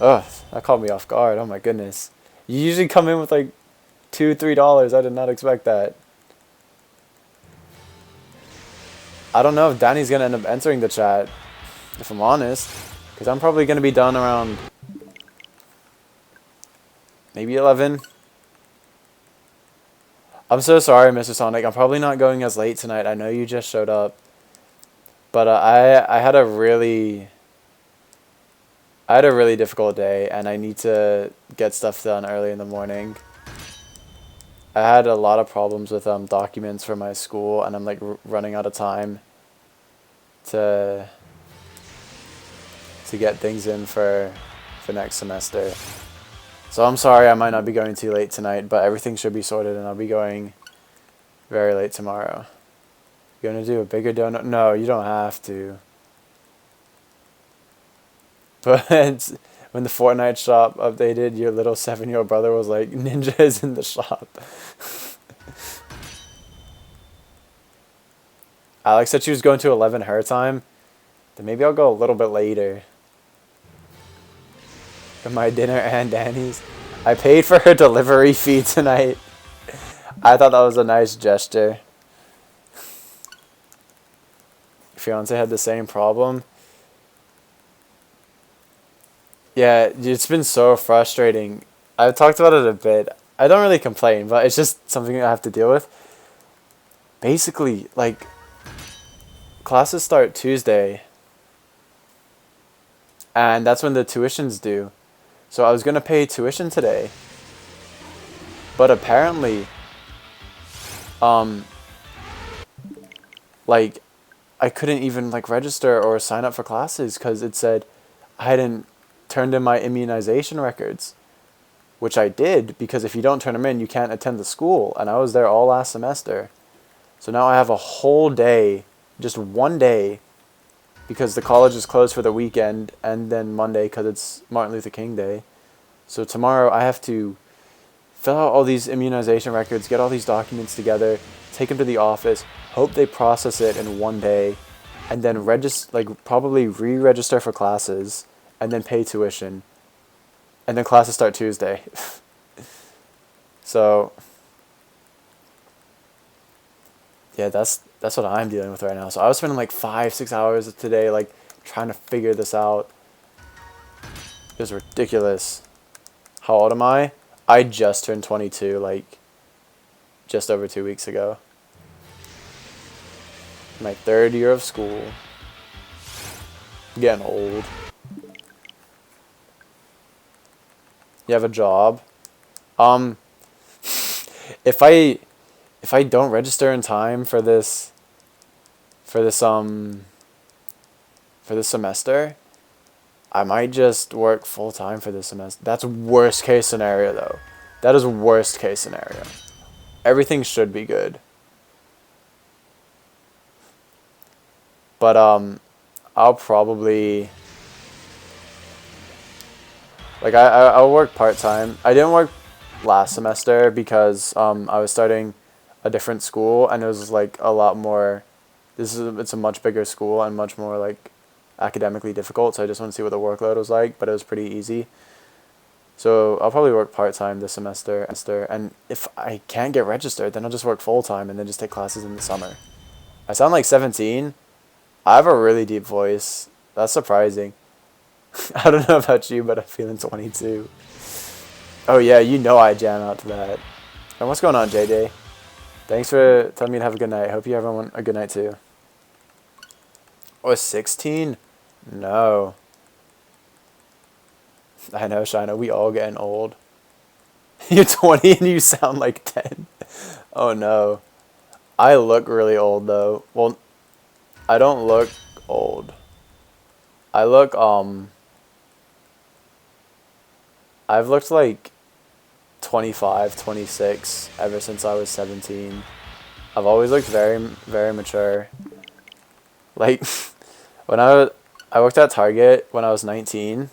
Speaker 1: Oh, that caught me off guard. Oh my goodness. You usually come in with like $2, $3. I did not expect that. I don't know if Danny's gonna end up entering the chat, if I'm honest, because I'm probably gonna be done around maybe 11. I'm so sorry, Mr. Sonic. I'm probably not going as late tonight. I know you just showed up, but I had a really difficult day, and I need to get stuff done early in the morning. I had a lot of problems with documents for my school, and I'm like running out of time to get things in for next semester. So I'm sorry I might not be going too late tonight, but everything should be sorted, and I'll be going very late tomorrow. You gonna do a bigger donut? No, you don't have to. But when the Fortnite shop updated, your little 7-year-old brother was like, Ninja is in the shop. Alex said she was going to 11 her time. Then maybe I'll go a little bit later. For my dinner and Danny's. I paid for her delivery fee tonight. I thought that was a nice gesture. Fiance had the same problem. Yeah, it's been so frustrating. I've talked about it a bit. I don't really complain, but it's just something I have to deal with. Basically, like, classes start Tuesday, and that's when the tuition's due. So I was going to pay tuition today, but apparently, like, I couldn't even, like, register or sign up for classes because it said I hadn't turned in my immunization records, which I did, because if you don't turn them in, you can't attend the school, and I was there all last semester. So now I have a whole day, just one day, because the college is closed for the weekend, and then Monday because it's Martin Luther King Day. So tomorrow I have to fill out all these immunization records, get all these documents together, take them to the office, hope they process it in one day, and then probably re-register for classes, and then pay tuition. And then classes start Tuesday. So yeah, that's what I'm dealing with right now. So I was spending like 5-6 hours today, like, trying to figure this out. It was ridiculous. How old am I? I just turned 22, like, just over 2 weeks ago. My 3rd year of school. Getting old. You have a job? If I don't register in time for this semester, I might just work full time for this semester. That's worst case scenario though. That is worst case scenario. Everything should be good. But I'll probably, like, I'll work part time. I didn't work last semester because I was starting a different school, and it was like a lot more. It's a much bigger school and much more, like, academically difficult. So I just want to see what the workload was like, but it was pretty easy. So I'll probably work part time this semester, and if I can't get registered, then I'll just work full time and then just take classes in the summer. I sound like 17. I have a really deep voice. That's surprising. I don't know about you, but I'm feeling 22. Oh yeah, you know I jam out to that. And what's going on, JJ? Thanks for telling me to have a good night. Hope you have a good night too. Oh, 16? No. I know, Shina. We all getting old. You're 20 and you sound like 10. Oh no. I look really old though. Well, I don't look old. I look, I've looked like 25, 26 ever since I was 17. I've always looked very, very mature. Like, when I worked at Target when I was 19,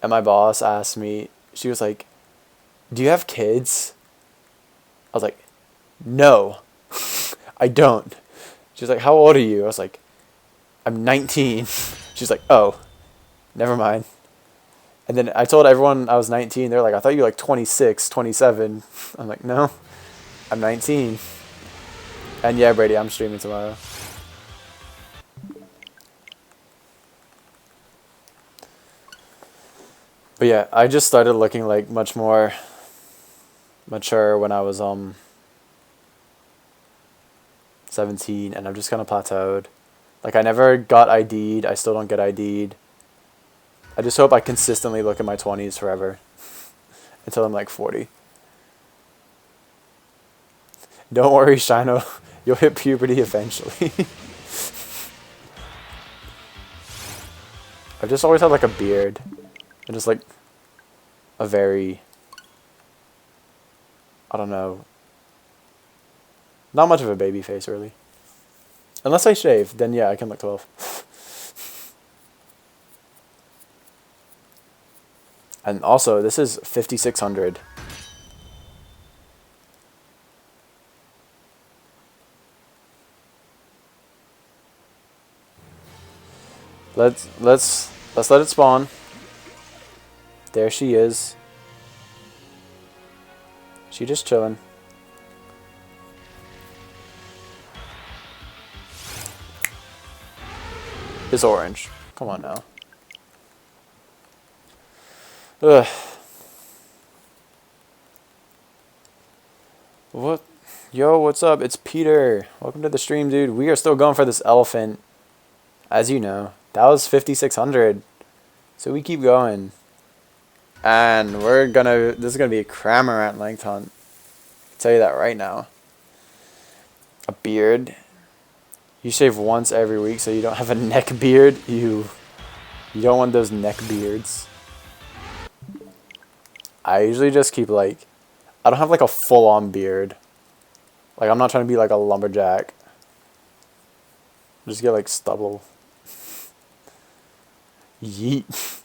Speaker 1: and my boss asked me, she was like, "Do you have kids?" I was like, "No, I don't." She's like, "How old are you?" I was like, "I'm 19." She's like, "Oh, never mind." And then I told everyone I was 19. They're like, "I thought you were like 26, 27. I'm like, "No, I'm 19. And yeah, Brady, I'm streaming tomorrow. But yeah, I just started looking like much more mature when I was 17, and I've just kind of plateaued. Like, I never got ID'd. I still don't get ID'd. I just hope I consistently look in my 20s forever until I'm like 40. Don't worry, Shino. You'll hit puberty eventually. I've just always had like a beard. And just like a very, I don't know, not much of a baby face really. Unless I shave, then yeah, I can look 12. And also, this is 5,600. Let's let it spawn. There she is. She just chilling. It's orange. Come on now. Ugh. What? Yo, what's up? It's Peter. Welcome to the stream, dude. We are still going for this elephant. As you know, that was 5,600. So we keep going. And this is gonna be a Cramorant length hunt. I'll tell you that right now. A beard. You shave once every week so you don't have a neck beard. You don't want those neck beards. I usually just keep like, I don't have like a full on beard. Like I'm not trying to be like a lumberjack. Just get like stubble. Yeet.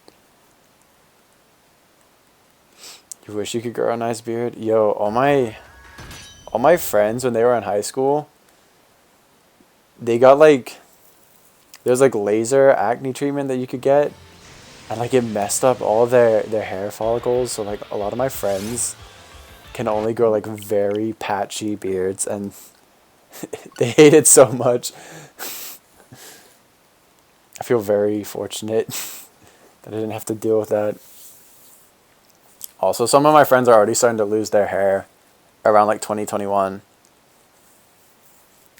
Speaker 1: You wish you could grow a nice beard? Yo, all my friends when they were in high school, they got like, there's like laser acne treatment that you could get, and like it messed up all of their hair follicles. So like a lot of my friends can only grow like very patchy beards, and they hate it so much. I feel very fortunate that I didn't have to deal with that. Also, some of my friends are already starting to lose their hair around like 2021.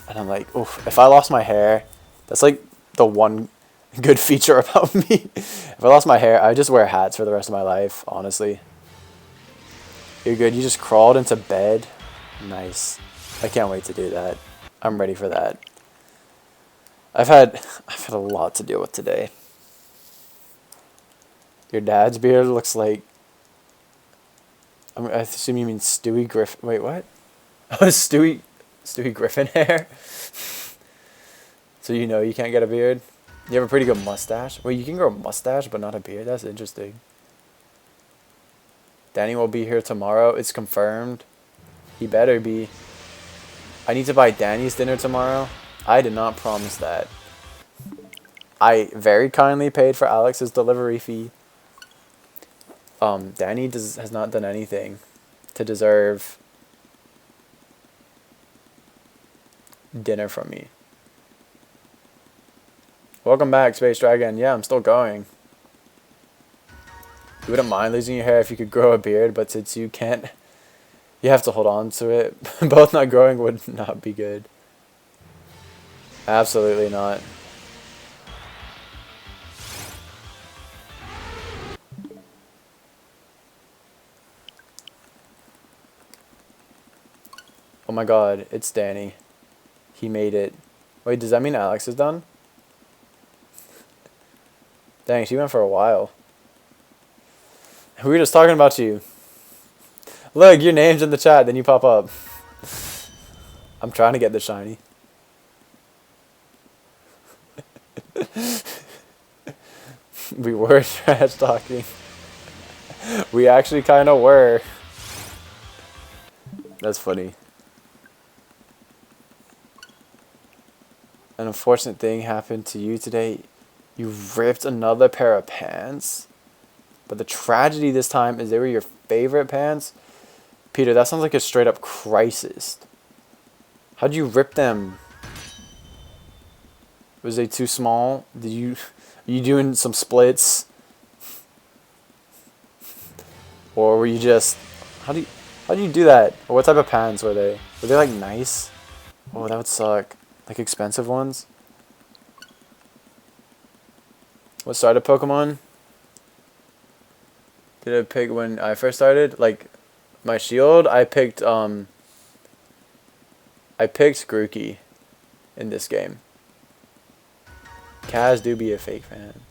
Speaker 1: And I'm like, oof, if I lost my hair, that's like the one good feature about me. If I lost my hair, I just wear hats for the rest of my life, honestly. You're good. You just crawled into bed. Nice. I can't wait to do that. I'm ready for that. I've had a lot to deal with today. Your dad's beard looks like, I assume you mean Stewie Griffin. Wait, what? Oh, Stewie Griffin hair? So you know you can't get a beard? You have a pretty good mustache? Wait, you can grow a mustache but not a beard? That's interesting. Danny will be here tomorrow. It's confirmed. He better be. I need to buy Danny's dinner tomorrow. I did not promise that. I very kindly paid for Alex's delivery fee. Danny has not done anything to deserve dinner from me. Welcome back, Space Dragon. Yeah, I'm still going. You wouldn't mind losing your hair if you could grow a beard, but since you can't, you have to hold on to it. Both not growing would not be good. Absolutely not. Oh my god, it's Danny. He made it. Wait, does that mean Alex is done? Dang, she went for a while. We were just talking about you. Look, your name's in the chat, then you pop up. I'm trying to get the shiny. We were trash talking. We actually kind of were. That's funny. An unfortunate thing happened to you today. You ripped another pair of pants. But the tragedy this time is they were your favorite pants. Peter, that sounds like a straight up crisis. How'd you rip them? Was they too small? Are you doing some splits? Or were you just, how do you do that? Or what type of pants were they? Were they like nice? Oh, that would suck. Like expensive ones? What started Pokemon? Did I pick when I first started? Like my shield, I picked Grookey in this game. Kaz do be a fake fan.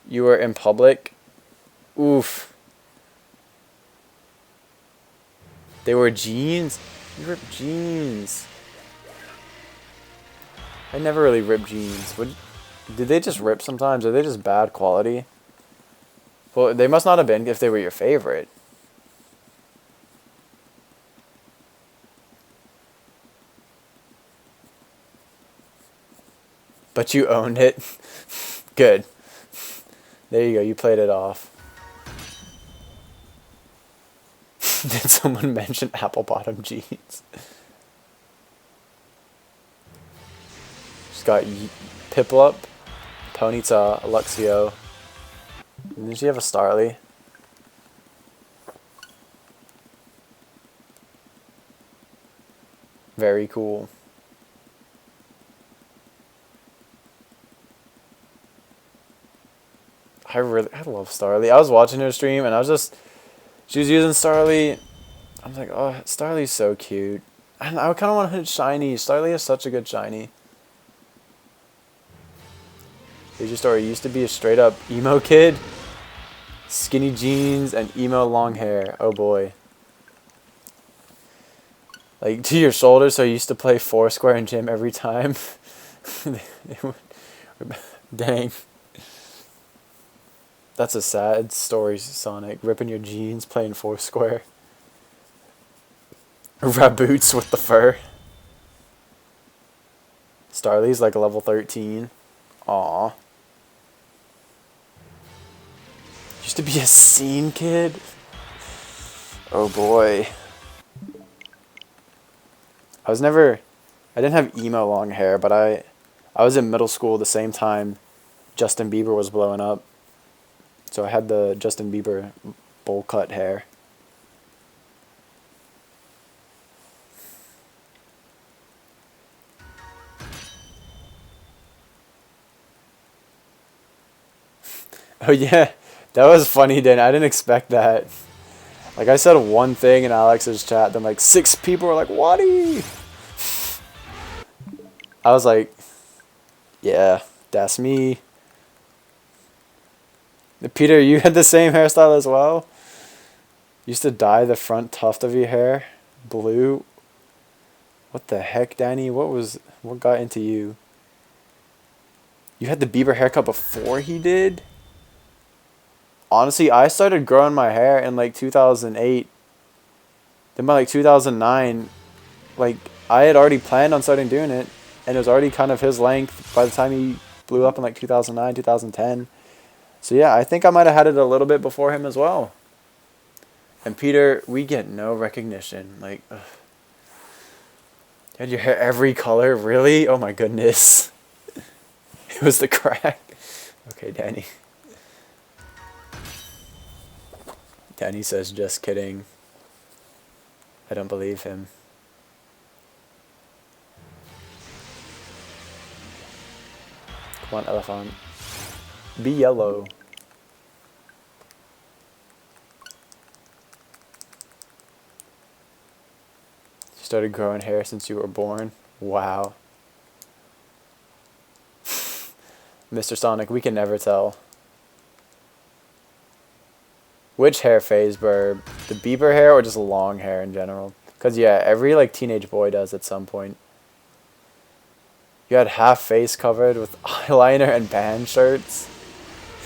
Speaker 1: You were in public? Oof. They were jeans? You ripped jeans. I never really ripped jeans. Did they just rip sometimes? Are they just bad quality? Well, they must not have been if they were your favorite. But you owned it. Good. There you go. You played it off. Did someone mention apple bottom jeans? She's got Piplup, Ponyta, Luxio. And then she have a Starly. Very cool. I love Starly. I was watching her stream and she was using Starly. I was like, oh, Starly's so cute. And I kind of want to hit shiny. Starly is such a good shiny. Here's your story. Used to be a straight up emo kid. Skinny jeans and emo long hair. Oh boy. Like to your shoulders, so I used to play Foursquare in gym every time. Dang. That's a sad story, Sonic. Ripping your jeans, playing Foursquare. Raboots with the fur. Starly's like level 13. Aw. Used to be a scene kid. Oh boy. I didn't have emo long hair, but I was in middle school the same time Justin Bieber was blowing up. So I had the Justin Bieber bowl cut hair. Oh yeah, that was funny, Dan. I didn't expect that. Like I said one thing in Alex's chat, then like 6 people were like, "Whatty?" I was like, "Yeah, that's me." Peter, you had the same hairstyle as well? Used to dye the front tuft of your hair blue. What the heck, Danny? What got into you? You had the Bieber haircut before he did? Honestly, I started growing my hair in like 2008. Then by like 2009, like I had already planned on starting doing it, and it was already kind of his length by the time he blew up in like 2009, 2010. So yeah, I think I might have had it a little bit before him as well. And Peter, we get no recognition. Like, ugh. You had your hair every color? Really? Oh my goodness. It was the crack. Okay, Danny. Danny says, just kidding. I don't believe him. Come on, elephant. Be yellow. You started growing hair since you were born? Wow. Mr. Sonic, we can never tell. Which hair phase, Burb? The Bieber hair or just long hair in general? Because, yeah, every like teenage boy does at some point. You had half face covered with eyeliner and band shirts.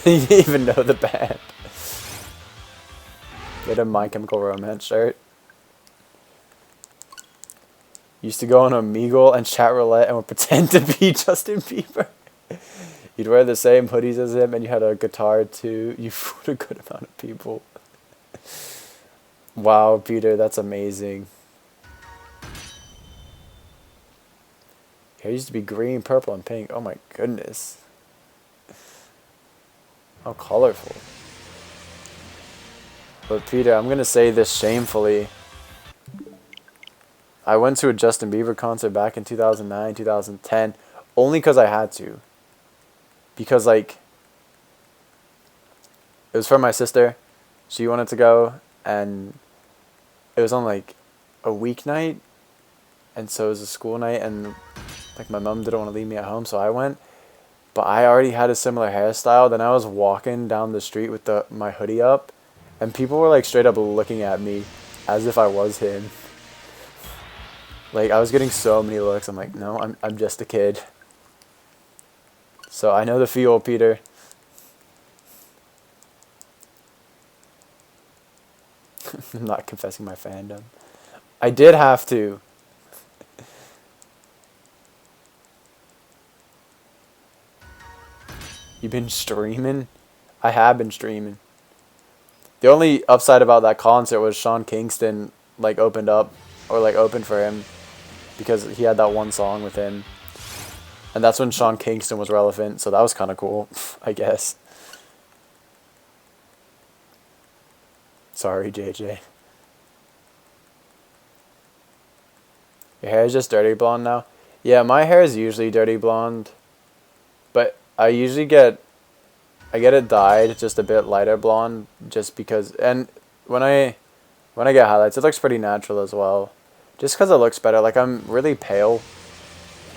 Speaker 1: You didn't even know the band. You had a My Chemical Romance shirt. Used to go on Omegle and chat roulette and would pretend to be Justin Bieber. You'd wear the same hoodies as him and you had a guitar too. You fooled a good amount of people. Wow, Peter, that's amazing. Hair used to be green, purple, and pink. Oh my goodness. How colorful. But Peter, I'm going to say this shamefully. I went to a Justin Bieber concert back in 2009, 2010, only because I had to. Because, like, it was for my sister. She wanted to go, and it was on, like, a weeknight, and so it was a school night, and, like, my mom didn't want to leave me at home, so I went. But I already had a similar hairstyle. Then I was walking down the street with my hoodie up, and people were, like, straight up looking at me as if I was him. Like, I was getting so many looks. I'm like, no, I'm just a kid. So I know the feel, Peter. I'm not confessing my fandom. I did have to. You been streaming? I have been streaming. The only upside about that concert was Sean Kingston like opened up or like opened for him because he had that one song with him. And that's when Sean Kingston was relevant, so that was kind of cool, I guess. Sorry, JJ. Your hair is just dirty blonde now? Yeah, my hair is usually dirty blonde. But I usually get it dyed just a bit lighter blonde just because, and when I get highlights, it looks pretty natural as well. Just because it looks better. Like, I'm really pale.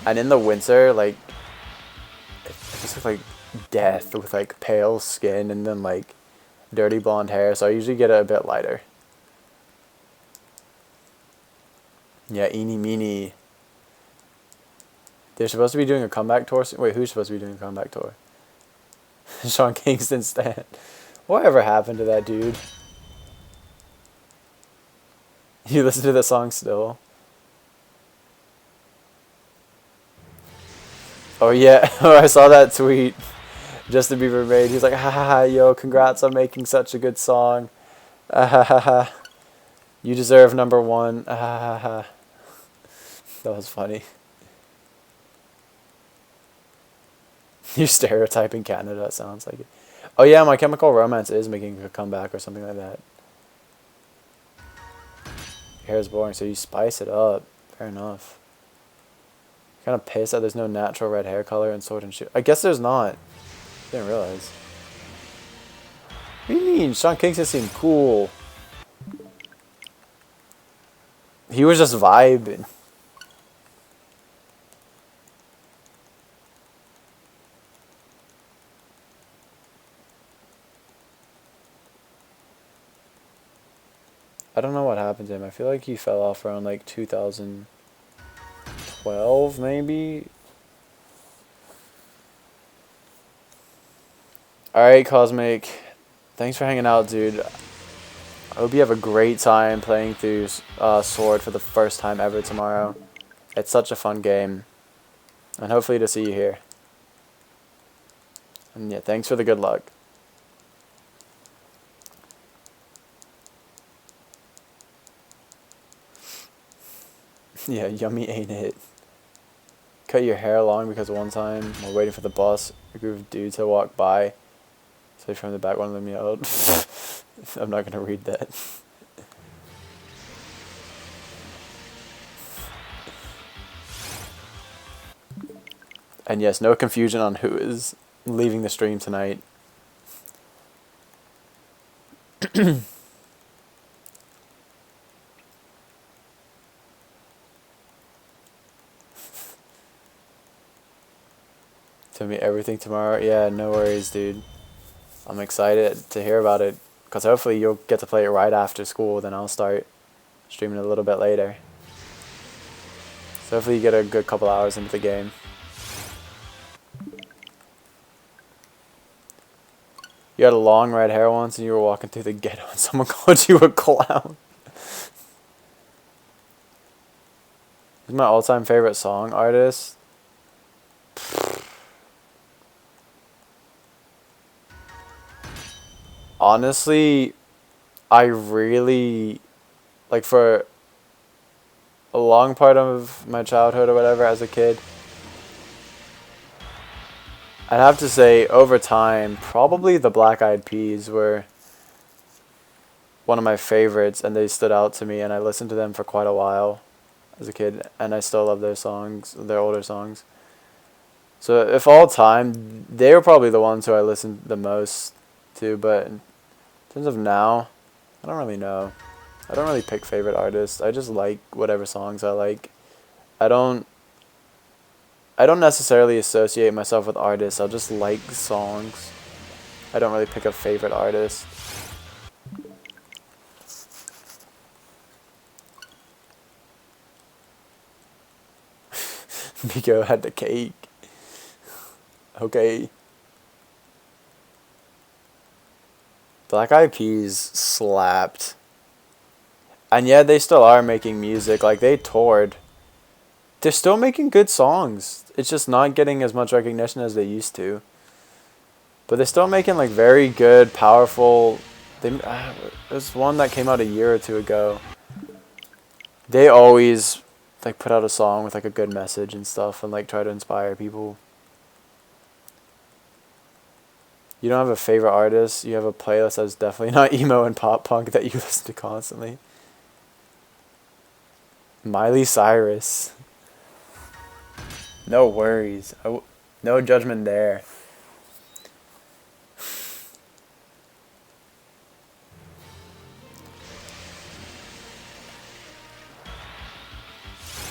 Speaker 1: And in the winter, like, it just looks like death with, like, pale skin and then, like, dirty blonde hair. So I usually get it a bit lighter. Yeah, eeny meeny. They're supposed to be doing a comeback tour. Wait, who's supposed to be doing a comeback tour? Sean Kingston stan. Whatever happened to that dude? You listen to the song still? Oh yeah, I saw that tweet Justin Bieber made. He's like, ha ha ha, yo, congrats on making such a good song. Ah ha ha ha. You deserve #1. Ah ha ha ha. That was funny. You're stereotyping Canada, it sounds like it. Oh yeah, My Chemical Romance is making a comeback or something like that. Your hair is boring, so you spice it up. Fair enough. Kind of pissed that there's no natural red hair color in Sword and Shield. I guess there's not. Didn't realize. What do you mean? Sean Kingston seemed cool. He was just vibing. I don't know what happened to him. I feel like he fell off around like 2012 maybe. Alright, Cosmic. Thanks for hanging out, dude. I hope you have a great time playing through Sword for the first time ever tomorrow. It's such a fun game. And hopefully to see you here. And yeah, thanks for the good luck. Yeah, yummy ain't it? Cut your hair long because one time while waiting for the bus, a group of dudes had walked by. So from the back, one of them yelled. I'm not gonna read that. And yes, no confusion on who is leaving the stream tonight. Tell me everything tomorrow. Yeah, no worries, dude. I'm excited to hear about it. Because hopefully you'll get to play it right after school. Then I'll start streaming a little bit later. So hopefully you get a good couple hours into the game. You had a long red hair once and you were walking through the ghetto and someone called you a clown. Who's my all-time favorite song artist? Honestly, I really, like, for a long part of my childhood or whatever as a kid, I'd have to say over time, probably the Black Eyed Peas were one of my favorites and they stood out to me and I listened to them for quite a while as a kid and I still love their songs, their older songs. So if all time, they were probably the ones who I listened the most to, but in terms of now, I don't really know. I don't really pick favorite artists. I just like whatever songs I like. I don't necessarily associate myself with artists. I'll just like songs. I don't really pick a favorite artist. Miko had the cake. Okay. Black Eyed Peas slapped. And yeah, they still are making music. Like, they toured. They're still making good songs. It's just not getting as much recognition as they used to. But they're still making, like, very good, powerful... there's one that came out a year or two ago. They always, like, put out a song with, like, a good message and stuff and, like, try to inspire people. You don't have a favorite artist. You have a playlist that's definitely not emo and pop punk that you listen to constantly. Miley Cyrus. No worries. No judgment there.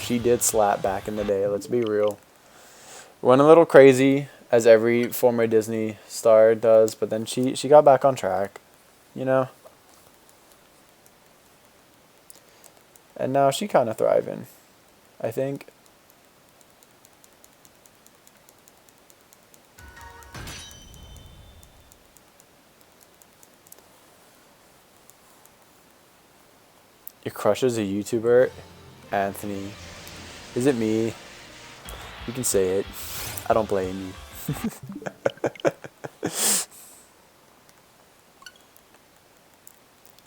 Speaker 1: She did slap back in the day, let's be real. Went a little crazy, as every former Disney star does, but then she got back on track, you know? And now she kind of thriving, I think. Your crush is a YouTuber? Anthony. Is it me? You can say it. I don't blame you.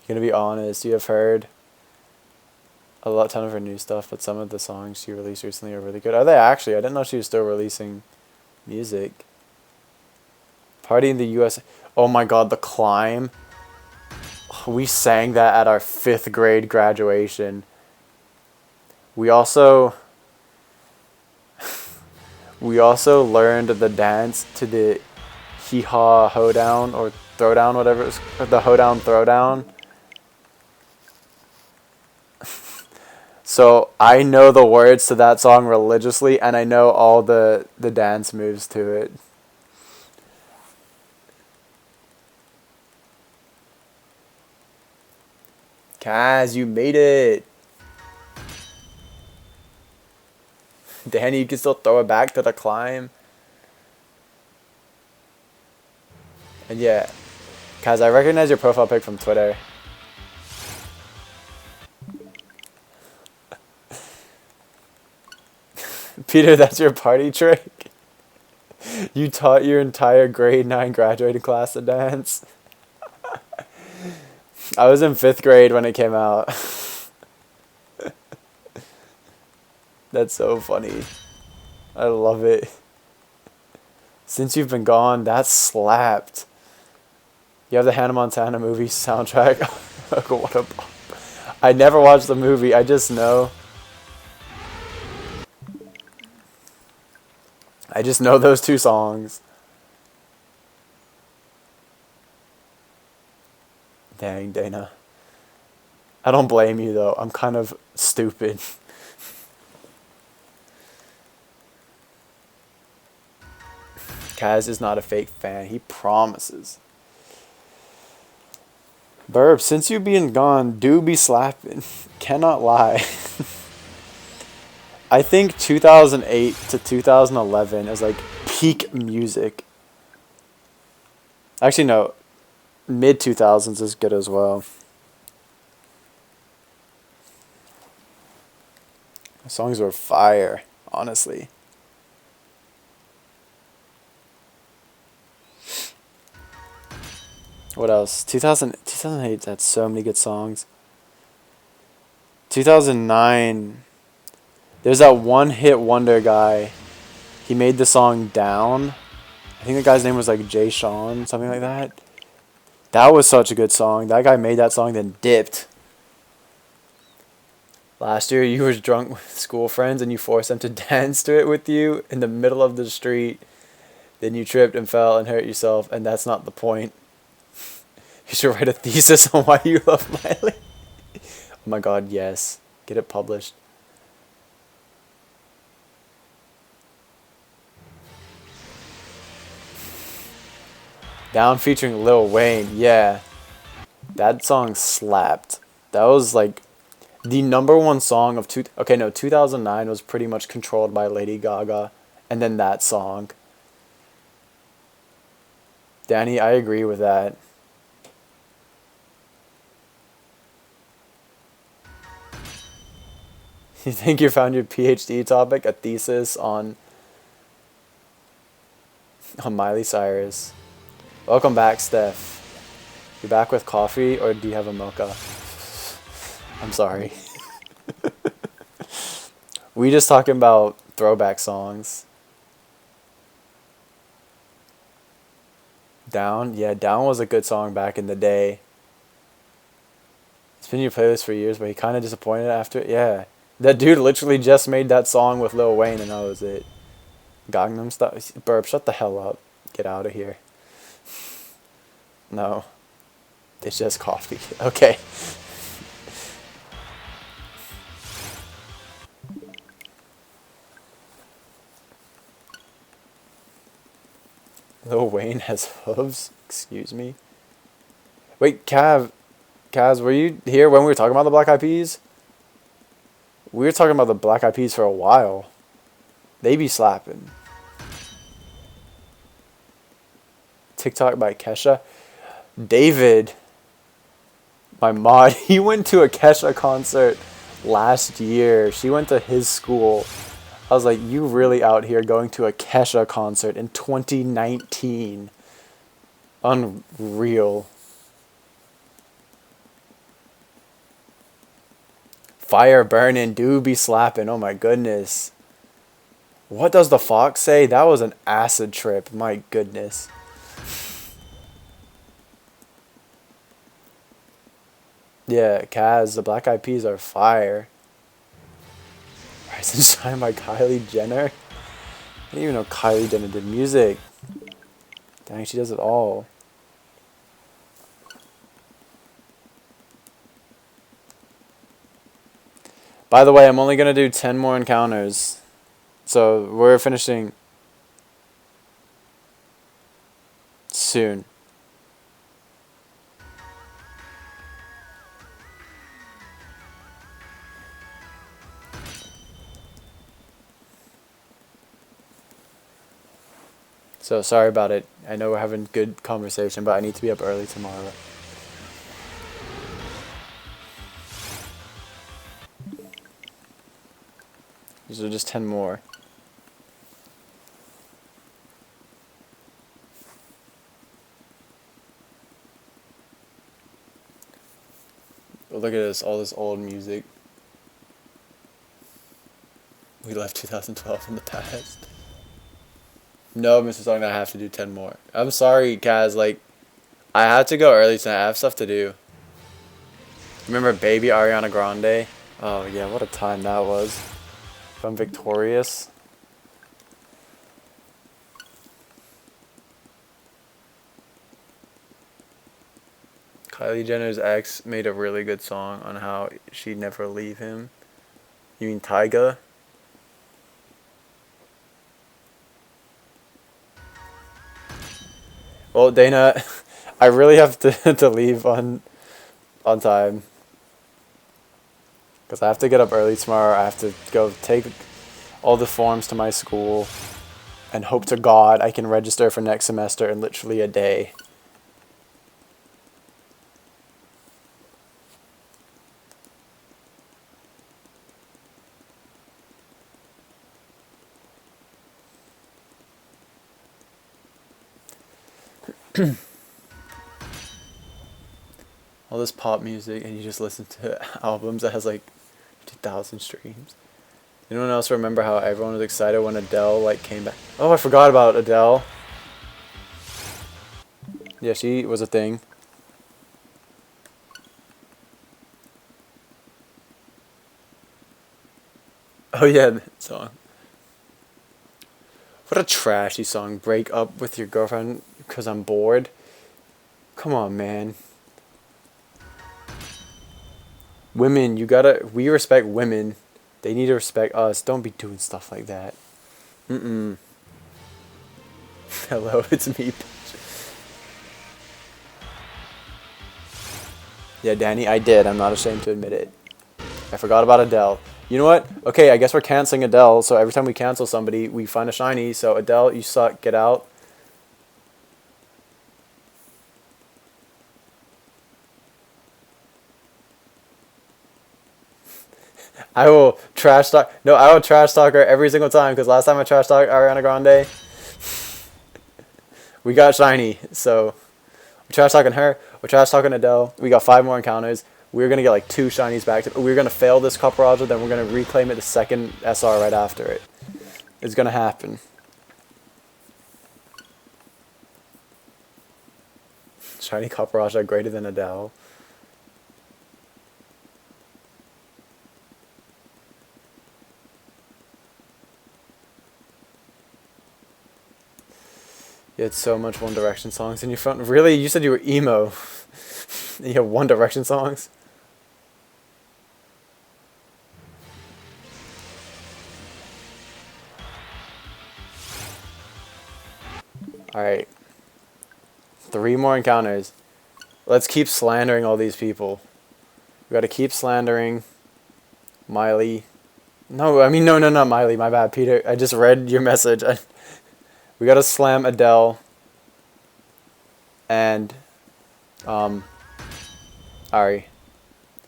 Speaker 1: Gonna be honest, you have heard a ton of her new stuff, but some of the songs she released recently are really good. Are they actually? I didn't know she was still releasing music. Party in the US. Oh my god, The Climb. We sang that at our 5th grade graduation. We also learned the dance to the hee-haw hoedown or throwdown, whatever it's the hoedown throwdown. So I know the words to that song religiously, and I know all the dance moves to it. Kaz, you made it. Danny, you can still throw it back to The Climb. And yeah, Kaz, I recognize your profile pic from Twitter. Peter, that's your party trick? You taught your entire grade 9 graduating class to dance? I was in 5th grade when it came out. That's so funny. I love it. Since You've Been Gone, that slapped. You have the Hannah Montana movie soundtrack. What a bop. I never watched the movie, I just know. I just know those 2 songs. Dang, Dana. I don't blame you, though. I'm kind of stupid. Kaz is not a fake fan. He promises. Burp, since you being gone, do be slapping. Cannot lie. I think 2008 to 2011 is like peak music. Actually, no. Mid 2000s is good as well. The songs were fire, honestly. What else? 2008 had so many good songs. 2009, there's that one hit wonder guy. He made the song Down. I think the guy's name was like Jay Sean, something like that. That was such a good song. That guy made that song, then dipped. Last year, you were drunk with school friends and you forced them to dance to it with you in the middle of the street. Then you tripped and fell and hurt yourself, and that's not the point. You should write a thesis on why you love Miley. Oh my god, yes. Get it published. Down featuring Lil Wayne, yeah. That song slapped. That was like the #1 song of 2009 was pretty much controlled by Lady Gaga, and then that song. Danny, I agree with that. You think you found your PhD topic? A thesis on Miley Cyrus. Welcome back, Steph. You back with coffee or do you have a mocha? I'm sorry. We just talking about throwback songs. Down? Yeah, Down was a good song back in the day. It's been in your playlist for years, but he kind of disappointed after it. Yeah. That dude literally just made that song with Lil Wayne and that was it. Gangnam Style. Burp, shut the hell up. Get out of here. No. It's just coffee. Okay. Lil Wayne has hooves? Excuse me? Wait, Kaz, were you here when we were talking about the Black Eyed Peas? We were talking about the Black Eyed Peas for a while. They be slapping. TikTok by Kesha. David, my mod, he went to a Kesha concert last year. She went to his school. I was like, you really out here going to a Kesha concert in 2019. Unreal. Fire burning, do be slapping. Oh my goodness. What does the fox say? That was an acid trip. My goodness. Yeah, Kaz, the Black Eyed Peas are fire. Rise and Shine by Kylie Jenner. I didn't even know Kylie Jenner did music. Dang, she does it all. By the way, I'm only going to do 10 more encounters. So we're finishing soon. So sorry about it. I know we're having good conversation, but I need to be up early tomorrow. These are just 10 more. Oh, look at this, all this old music. We left 2012 in the past. No, Mr. Song, I have to do 10 more. I'm sorry, Kaz, like, I had to go early tonight. I have stuff to do. Remember Baby Ariana Grande? Oh, yeah, what a time that was. If I'm victorious. Kylie Jenner's ex made a really good song on how she'd never leave him. You mean Tyga? Well, Dana, I really have to leave on time. Because I have to get up early tomorrow. I have to go take all the forms to my school. And hope to God I can register for next semester in literally a day. All this pop music and you just listen to albums that has like 2,000 streams. Anyone else remember how everyone was excited when Adele like came back? Oh, I forgot about Adele. Yeah, she was a thing. Oh yeah, that song. What a trashy song. Break up with your girlfriend because I'm bored. Come on, man. Women, we respect women. They need to respect us. Don't be doing stuff like that. Mm-mm. Hello, it's me, bitch. Yeah, Danny, I did. I'm not ashamed to admit it. I forgot about Adele. You know what? Okay, I guess we're canceling Adele, so every time we cancel somebody, we find a shiny. So Adele, you suck. Get out. I will trash talk. No, I will trash talk her every single time because last time I trash talked Ariana Grande, we got shiny. So we're trash talking her. We're trash talking Adele. We got 5 more encounters. We're gonna get like 2 shinies back. We're gonna fail this Copperajah, then we're gonna reclaim it the second SR right after it. It's gonna happen. Shiny Copperajah greater than Adele. You had so much One Direction songs in your phone. Really? You said you were emo. You have One Direction songs? Alright. 3 more encounters. Let's keep slandering all these people. We gotta keep slandering Miley. No, I mean, no, not Miley. My bad, Peter. I just read your message. We gotta slam Adele. And, Ari.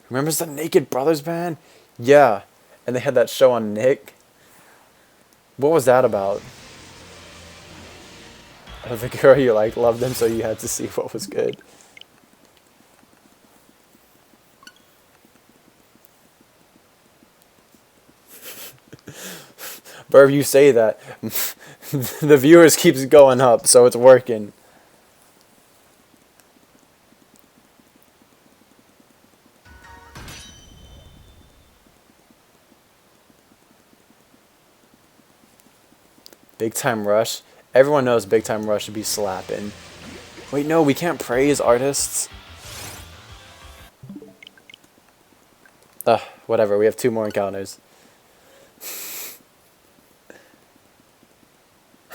Speaker 1: Remembers the Naked Brothers band? Yeah. And they had that show on Nick. What was that about? The girl you like loved them, so you had to see what was good. But if you say that, the viewers keeps going up, so it's working. Big Time Rush. Everyone knows Big Time Rush should be slapping. Wait, no, we can't praise artists. Whatever, we have 2 more encounters.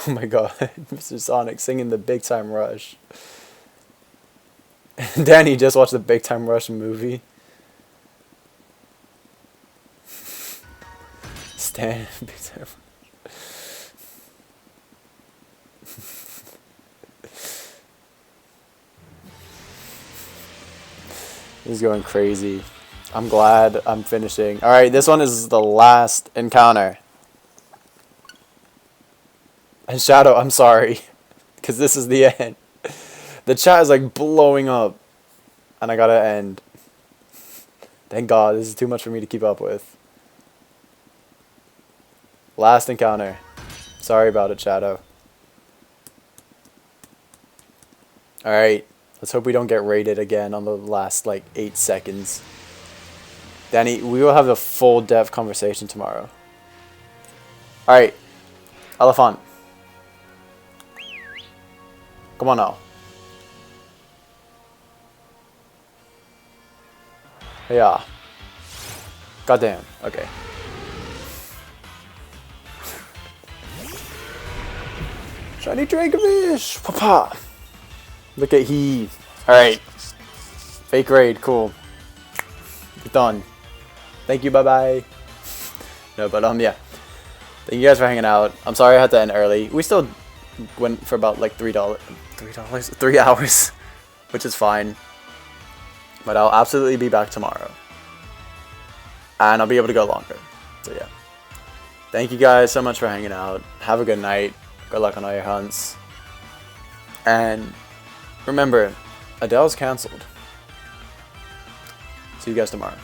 Speaker 1: Oh my god, Mr. Sonic singing the Big Time Rush. Danny just watched the Big Time Rush movie. Stan, Big Time Rush. This is going crazy. I'm glad I'm finishing. Alright, this one is the last encounter. And Shadow, I'm sorry. Because this is the end. The chat is like blowing up. And I gotta end. Thank God, this is too much for me to keep up with. Last encounter. Sorry about it, Shadow. Alright. Let's hope we don't get raided again on the last, like, 8 seconds. Danny, we will have a full depth conversation tomorrow. Alright. Elephant. Come on now. Yeah. Goddamn. Okay. Shiny Dracovish! Papa! Look at he. Alright. Fake raid. Cool. We're done. Thank you. Bye-bye. No, but, yeah. Thank you guys for hanging out. I'm sorry I had to end early. We still went for about, like, $3. 3 hours. Which is fine. But I'll absolutely be back tomorrow. And I'll be able to go longer. So, yeah. Thank you guys so much for hanging out. Have a good night. Good luck on all your hunts. And remember, Adele's cancelled. See you guys tomorrow.